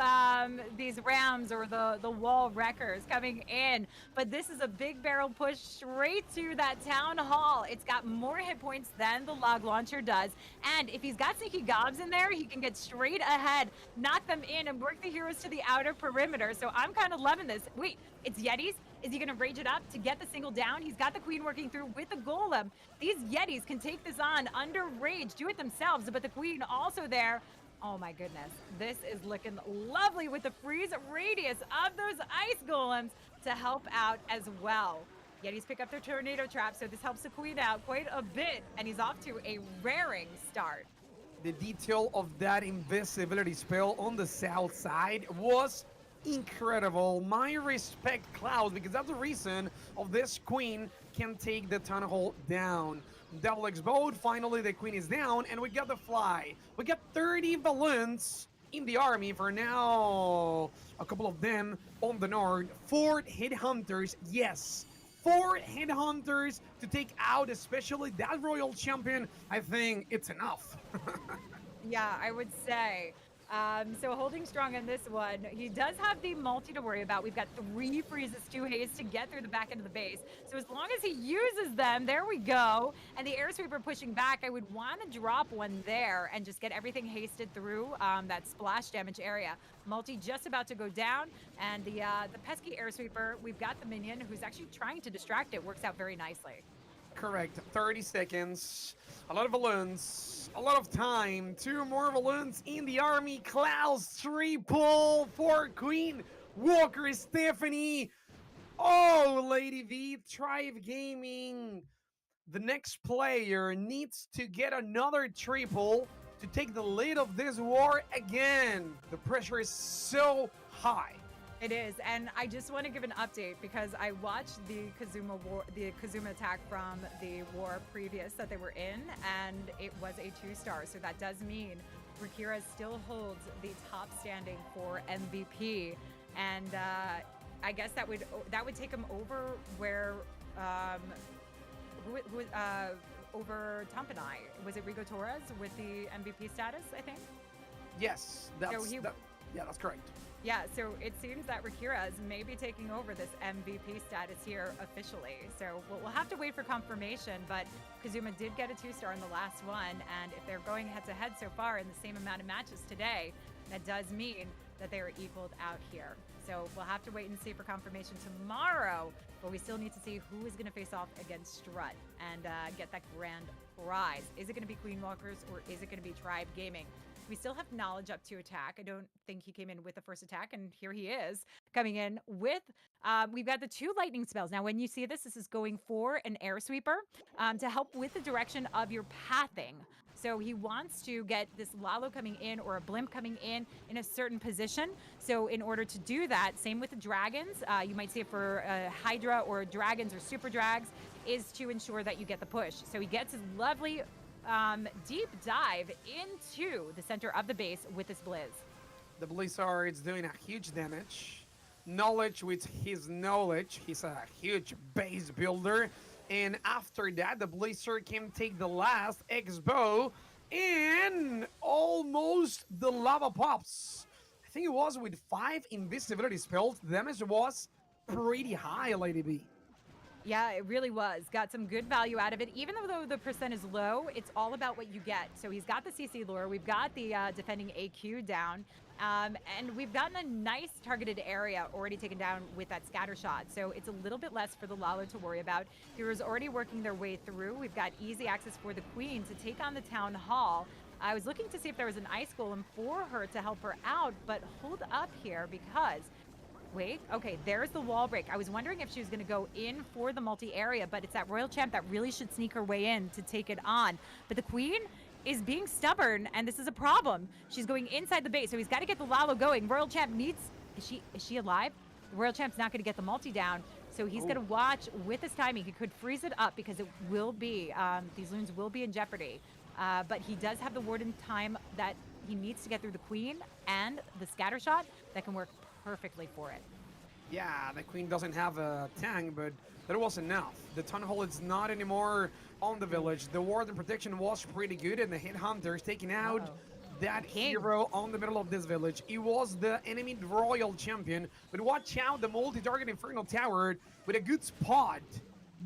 rams or the wall wreckers coming in, but this is a big barrel push straight to that town hall. It's got more hit points than the log launcher does, and if he's got sneaky gobs in there, he can get straight ahead, knock them in, and work the heroes to the outer perimeter. So I'm kind of loving this. Wait, it's Yetis. Is he going to rage it up to get the single down? He's got the queen working through with the golem. These Yetis can take this on under rage, do it themselves, but the queen also there. Oh my goodness, this is looking lovely with the freeze radius of those ice golems to help out as well. Yetis pick up their tornado trap, so this helps the queen out quite a bit, and he's off to a raring start. The detail of that invisibility spell on the south side was incredible. My respect, Klaus, because that's the reason of this queen can take the tunnel hole down. Double X boat, finally the queen is down, and we got the fly. We got 30 balloons in the army for now. A couple of them on the north. 4 headhunters, yes. 4 headhunters to take out, especially that royal champion. I think it's enough. Yeah, I would say. So holding strong on this one. He does have the multi to worry about. We've got 3 freezes, 2 haste to get through the back end of the base. So as long as he uses them, there we go. And the air sweeper pushing back, I would want to drop one there and just get everything hasted through that splash damage area. Multi just about to go down, and the pesky air sweeper, we've got the minion who's actually trying to distract it. Works out very nicely. Correct. 30 seconds. A lot of balloons. A lot of time. 2 more balloons in the army. Klaus triple for Queen. Walker Stephanie. Oh, LadyB. Thrive Gaming. The next player needs to get another triple to take the lead of this war again. The pressure is so high. It is, and I just want to give an update because I watched the Kazuma attack from the war previous that they were in, and it was a 2-star. So that does mean Rakira still holds the top standing for MVP, and I guess that would take him over where over Tompanai. Was it Rigo Torres with the MVP status? I think. Yes, that's correct. Yeah, so it seems that Rakira is maybe taking over this MVP status here officially. So we'll have to wait for confirmation, but Kazuma did get a 2-star in the last one, and if they're going head-to-head so far in the same amount of matches today, that does mean that they are equaled out here. So we'll have to wait and see for confirmation tomorrow, but we still need to see who is going to face off against Strut and get that grand prize. Is it going to be Queen Walkers, or is it going to be Tribe Gaming? We still have Knowledge up to attack. I don't think he came in with the first attack, and here he is coming in with, we've got the 2 lightning spells. Now, when you see this is going for an air sweeper to help with the direction of your pathing. So he wants to get this Lalo coming in or a blimp coming in a certain position. So in order to do that, same with the dragons, you might see it for Hydra or dragons or super drags, is to ensure that you get the push. So he gets his lovely deep dive into the center of the base with this Blizz. The Blizzard is doing a huge damage. Knowledge with his knowledge. He's a huge base builder. And after that, the Blizzard can take the last X-Bow and almost the lava pops. I think it was with 5 invisibility spells. The damage was pretty high, LadyB. Yeah, it really was. Got some good value out of it. Even though the percent is low, it's all about what you get. So he's got the CC lure. We've got the defending AQ down. And we've gotten a nice targeted area already taken down with that scatter shot. So it's a little bit less for the Lalo to worry about. Heroes already working their way through. We've got easy access for the Queen to take on the Town Hall. I was looking to see if there was an Ice Golem for her to help her out, but hold up here because... Wait, okay, there's the wall break. I was wondering if she was going to go in for the multi-area, but it's that Royal Champ that really should sneak her way in to take it on. But the Queen is being stubborn, and this is a problem. She's going inside the base, so he's got to get the Lalo going. Royal Champ needs... Is she alive? The Royal Champ's not going to get the multi down, so he's going to watch with his timing. He could freeze it up because it will be... these loons will be in jeopardy. But he does have the Warden time that he needs to get through the Queen and the scatter shot that can work perfectly for it. Yeah, the Queen doesn't have a tank, but that was enough. The Town Hall is not anymore on the village. The Warden protection was pretty good, and the Headhunter is taking out that hero on the middle of this village. It was the enemy Royal Champion, but watch out, the multi-target Infernal Tower with a good spot.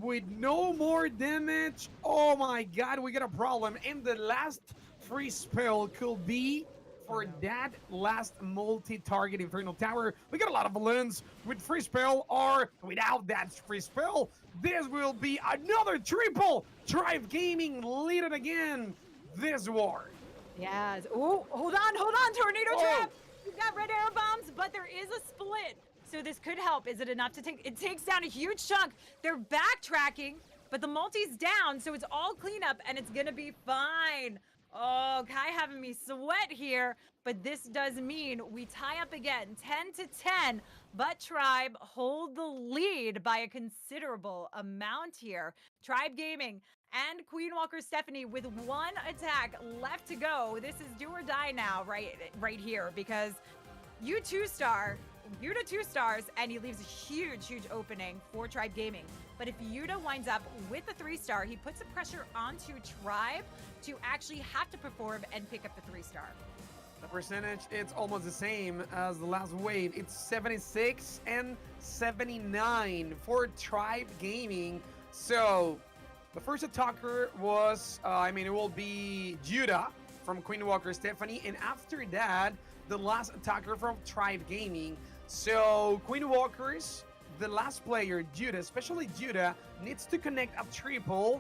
With no more damage. Oh my god, we got a problem. And the last free spell could be for that last multi-target Infernal Tower. We got a lot of balloons with free spell or without that free spell. This will be another triple. Tribe Gaming lead it again this war. Yes. Oh, hold on. Tornado Trap. You've got red arrow bombs, but there is a split. So this could help. Is it enough to take? It takes down a huge chunk. They're backtracking, but the multi's down, so it's all cleanup, and it's gonna be fine. Oh, Kai having me sweat here, but this does mean we tie up again, 10-10, but Tribe hold the lead by a considerable amount here. Tribe Gaming and Queen Walker Stephanie with one attack left to go. This is do or die now, right here, because Yuta 2 stars, and he leaves a huge opening for Tribe Gaming. But if Yuta winds up with the 3-star, he puts the pressure onto Tribe to actually have to perform and pick up the 3-star. The percentage, it's almost the same as the last wave. It's 76 and 79 for Tribe Gaming. So the first attacker was, it will be Judah from Queen Walker Stephanie. And after that, the last attacker from Tribe Gaming. So Queen Walker's, the last player, Judah, especially Judah, needs to connect a triple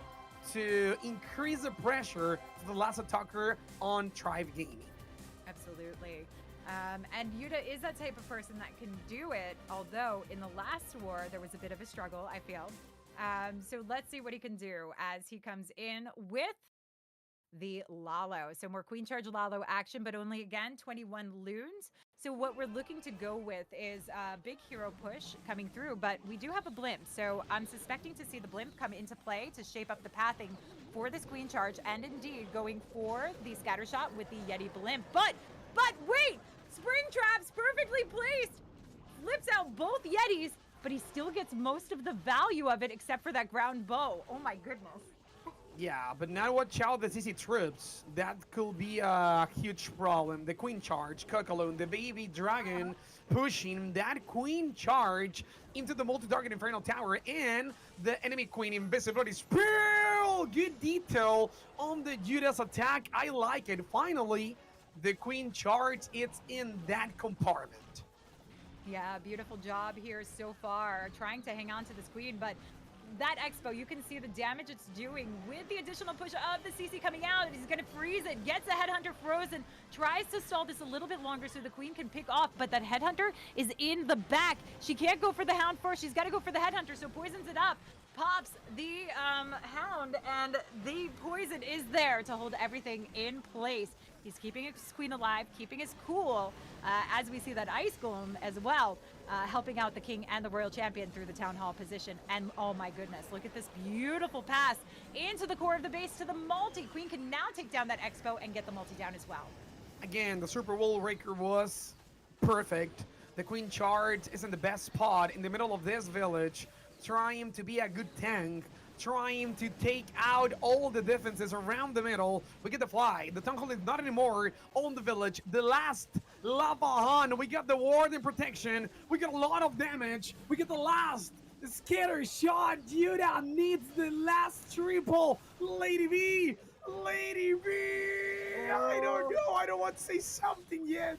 to increase the pressure for the last attacker on Tribe Gaming. Absolutely. And Yuta is that type of person that can do it, although in the last war, there was a bit of a struggle, I feel. So let's see what he can do as he comes in with the Lalo. So more Queen Charge Lalo action, but only, again, 21 loons. So what we're looking to go with is a big hero push coming through, but we do have a blimp. So I'm suspecting to see the blimp come into play to shape up the pathing for this Queen Charge, and indeed going for the scatter shot with the Yeti blimp. But wait! Spring Traps perfectly placed! Flips out both Yetis, but he still gets most of the value of it except for that ground bow. Oh my goodness. Yeah, but now watch out the CC troops. That could be a huge problem. The Queen Charge, Cocolone, the baby dragon pushing that Queen Charge into the multi-target Infernal Tower, and the enemy Queen invisibility spill. Good detail on the Judah's attack. I like it. Finally, the Queen Charge, it's in that compartment. Yeah, beautiful job here so far. Trying to hang on to this Queen, but that Expo, you can see the damage it's doing with the additional push of the CC coming out. He's going to freeze it, gets the Headhunter frozen, tries to stall this a little bit longer so the Queen can pick off, but that Headhunter is in the back. She can't go for the Hound first. She's got to go for the Headhunter, so poisons it up. Pops the Hound, and the poison is there to hold everything in place. He's keeping his Queen alive, keeping his cool, as we see that Ice Golem as well, helping out the King and the Royal Champion through the Town Hall position. And oh my goodness, look at this beautiful pass into the core of the base to the multi. Queen can now take down that Expo and get the multi down as well. Again, the Super Wall Breaker was perfect. The Queen Charge is in the best spot in the middle of this village, trying to be a good tank, trying to take out all the defenses around the middle. We get the fly. The Town Hall is not anymore on the village. The last Lava Han. We got the Warden protection. We got a lot of damage. We get the last Skater shot. Judah needs the last triple. LadyB. LadyB. I don't know. I don't want to say something yet.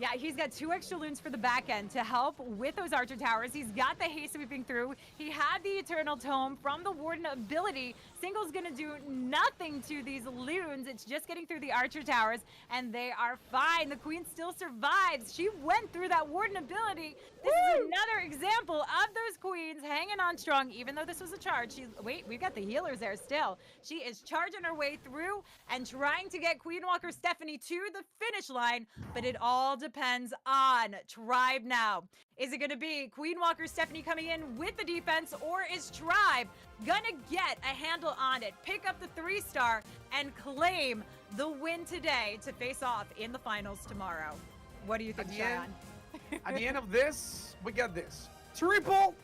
Yeah, he's got 2 extra loons for the back end to help with those archer towers. He's got the haste sweeping through. He had the Eternal Tome from the Warden ability. Single's gonna do nothing to these loons. It's just getting through the archer towers, and they are fine. The Queen still survives. She went through that Warden ability. This is another example of those Queens hanging on strong, even though this was a charge. Wait, we've got the healers there still. She is charging her way through and trying to get Queen Walker Stephanie to the finish line, but it all depends on Tribe now. Is it going to be Queen Walker Stephanie coming in with the defense, or is Tribe gonna get a handle on it, pick up the 3-star, and claim the win today to face off in the finals tomorrow? What do you think, Shion? At the end of this, we got this. Triple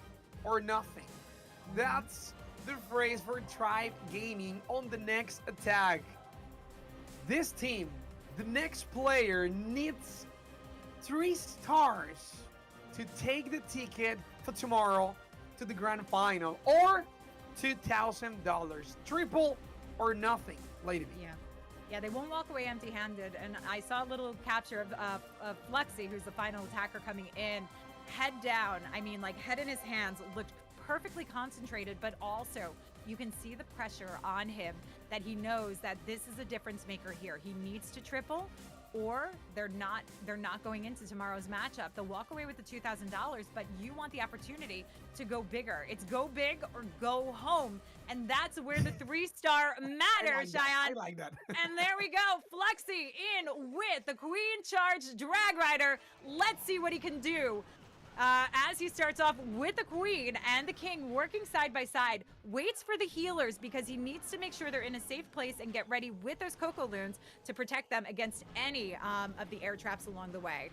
or nothing. That's the phrase for Tribe Gaming on the next attack. This team, the next player, needs 3 stars to take the ticket for tomorrow to the grand final, or $2,000. Triple or nothing, LadyB. Yeah, they won't walk away empty-handed. And I saw a little capture of Flexi, who's the final attacker coming in, head down. I mean, like, head in his hands, looked perfectly concentrated, but also you can see the pressure on him that he knows that this is a difference maker here. He needs to triple, or they're not going into tomorrow's matchup. They'll walk away with the $2,000, but you want the opportunity to go bigger. It's go big or go home, and that's where the 3-star matters, Shion. I like that. And there we go, Flexi in with the Queen Charge Drag Rider. Let's see what he can do. As he starts off with the Queen and the King working side by side, waits for the healers because he needs to make sure they're in a safe place and get ready with those Coco Loons to protect them against any of the air traps along the way.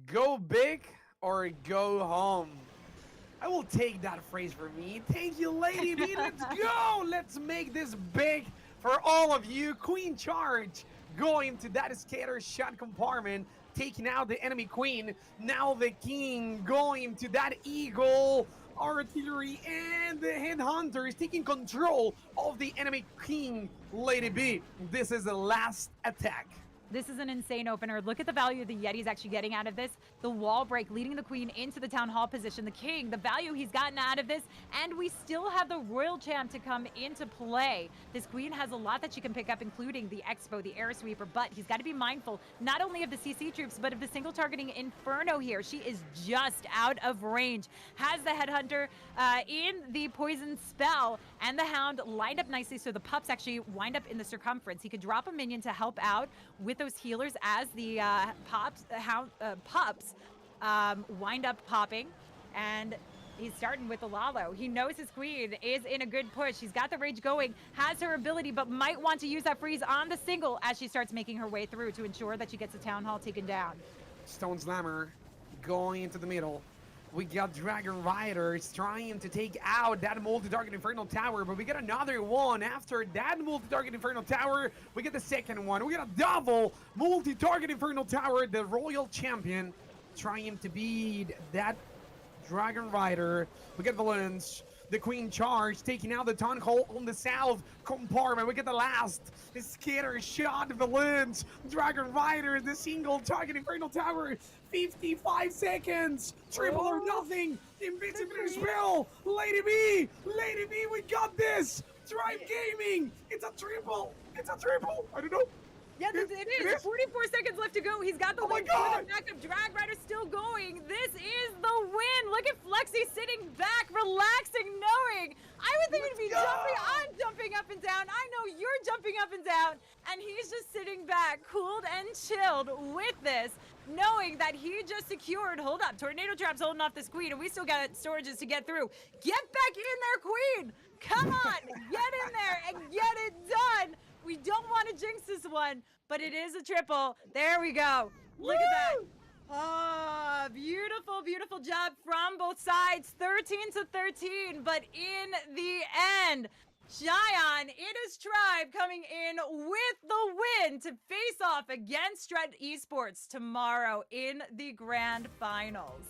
Go big or go home. I will take that phrase for me. Thank you, LadyB. Let's go. Let's make this big for all of you. Queen Charge going to that skater shot compartment, taking out the enemy Queen. Now the King going to that Eagle artillery, and the Headhunter is taking control of the enemy King. LadyB, this is the last attack. This is an insane opener. Look at the value the Yeti's actually getting out of this. The wall break leading the Queen into the Town Hall position. The King, the value he's gotten out of this. And we still have the Royal Champ to come into play. This Queen has a lot that she can pick up, including the Expo, the Air Sweeper. But he's got to be mindful not only of the CC troops, but of the single targeting Inferno here. She is just out of range. Has the Headhunter in the poison spell, and the Hound lined up nicely so the pups actually wind up in the circumference. He could drop a minion to help out with those healers as the pups wind up popping, and he's starting with the Lalo. He knows his Queen is in a good push. He's got the rage going, has her ability, but might want to use that freeze on the single as she starts making her way through to ensure that she gets the Town Hall taken down. Stone Slammer going into the middle. We got Dragon Riders trying to take out that multi-target Infernal Tower, but we get another one after that multi-target Infernal Tower. We get the second one. We get a double multi-target Infernal Tower. The Royal Champion trying to beat that Dragon Rider. We get Valence. The Queen Charge taking out the Town Hall on the south compartment. We get the last skater shot, Valence. Dragon Rider, the single target Infernal Tower. 55 seconds. Triple or nothing. Invisibility spell. LadyB. LadyB, we got this. Tribe Gaming. It's a triple. It's a triple. I don't know. Yeah, it is. 44 seconds left to go. He's got the Oh my lead. God. The backup Drag Rider still going. This is the win. Look at Flexi sitting back, relaxing, knowing. I would think he'd be jumping. I'm jumping up and down. I know you're jumping up and down. And he's just sitting back, cooled and chilled with this, knowing that he just secured. Hold up. Tornado Trap's holding off this Queen, and we still got storages to get through. Get back in there, Queen. Come on. Get in there and get it done. We don't want to jinx this one, but it is a triple. There we go. Look at that. Oh, beautiful, beautiful job from both sides. 13-13, but in the end, Shion, it is Tribe coming in with the win to face off against Strat Esports tomorrow in the grand finals.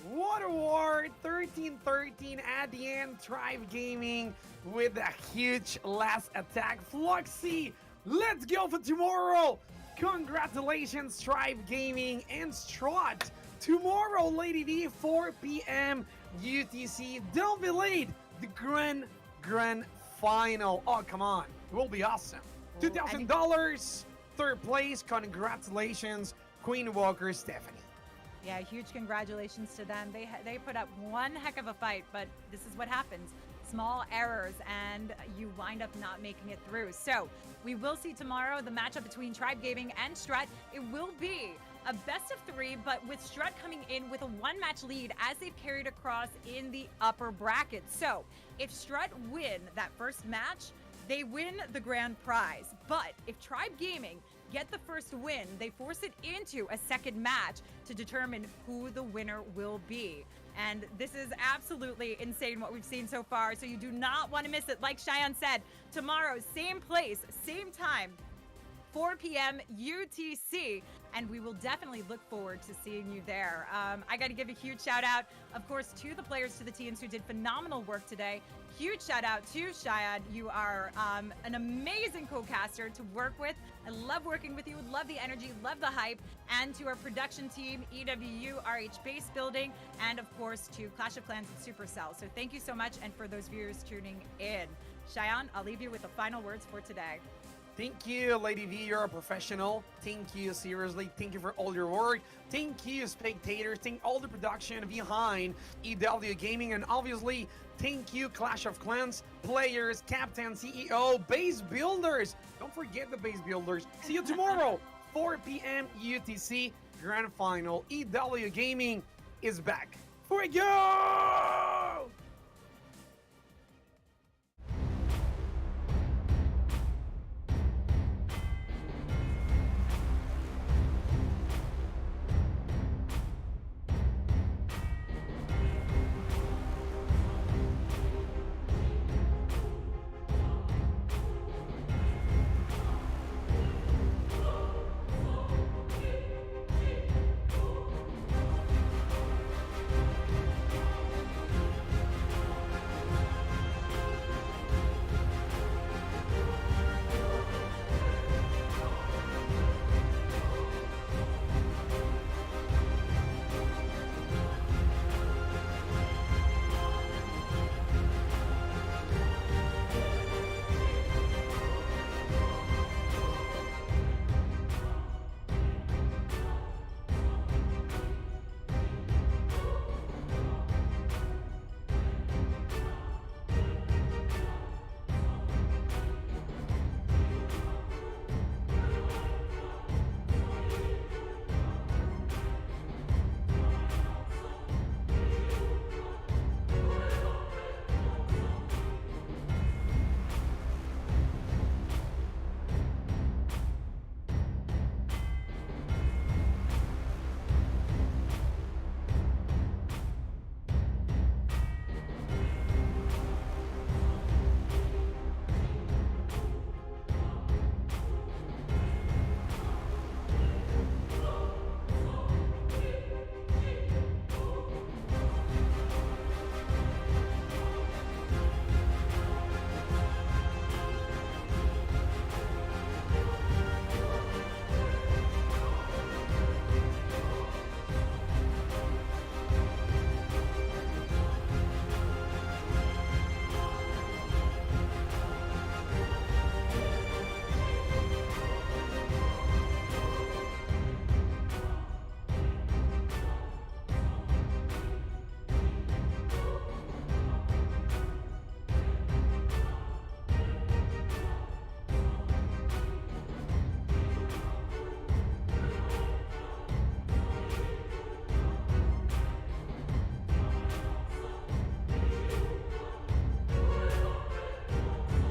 What a war! 13-13 at the end. Tribe Gaming with a huge last attack. Fluxy, let's go for tomorrow! Congratulations, Tribe Gaming and Strut. Tomorrow, LadyB, 4 p.m. UTC. Don't be late. The grand final. Oh, come on. It will be awesome. $2,000. Third place. Congratulations, Queen Walker Stephanie. Yeah, huge congratulations to them. They put up one heck of a fight, but this is what happens. Small errors and you wind up not making it through. So we will see tomorrow the matchup between Tribe Gaming and Strut. It will be a best of 3, but with Strut coming in with a 1-match lead as they've carried across in the upper bracket. So if Strut win that first match, they win the grand prize. But if Tribe Gaming get the first win, they force it into a second match to determine who the winner will be. And this is absolutely insane what we've seen so far, so you do not want to miss it. Like Shion said, tomorrow, same place, same time, 4 p.m. UTC, and we will definitely look forward to seeing you there. I got to give a huge shout out, of course, to the players, to the teams who did phenomenal work today. Huge shout out to Shion. You are an amazing co-caster to work with. I love working with you, love the energy, love the hype. And to our production team, EWU, RH Base Building, and of course to Clash of Clans and Supercell. So thank you so much, and for those viewers tuning in. Shion, I'll leave you with the final words for today. Thank you, LadyB. You're a professional. Thank you, seriously. Thank you for all your work. Thank you, spectators. Thank all the production behind EWU Gaming. And obviously, thank you, Clash of Clans, players, captain, CEO, base builders. Don't forget the base builders. See you tomorrow, 4 p.m. UTC, grand final. EWU Gaming is back for a go!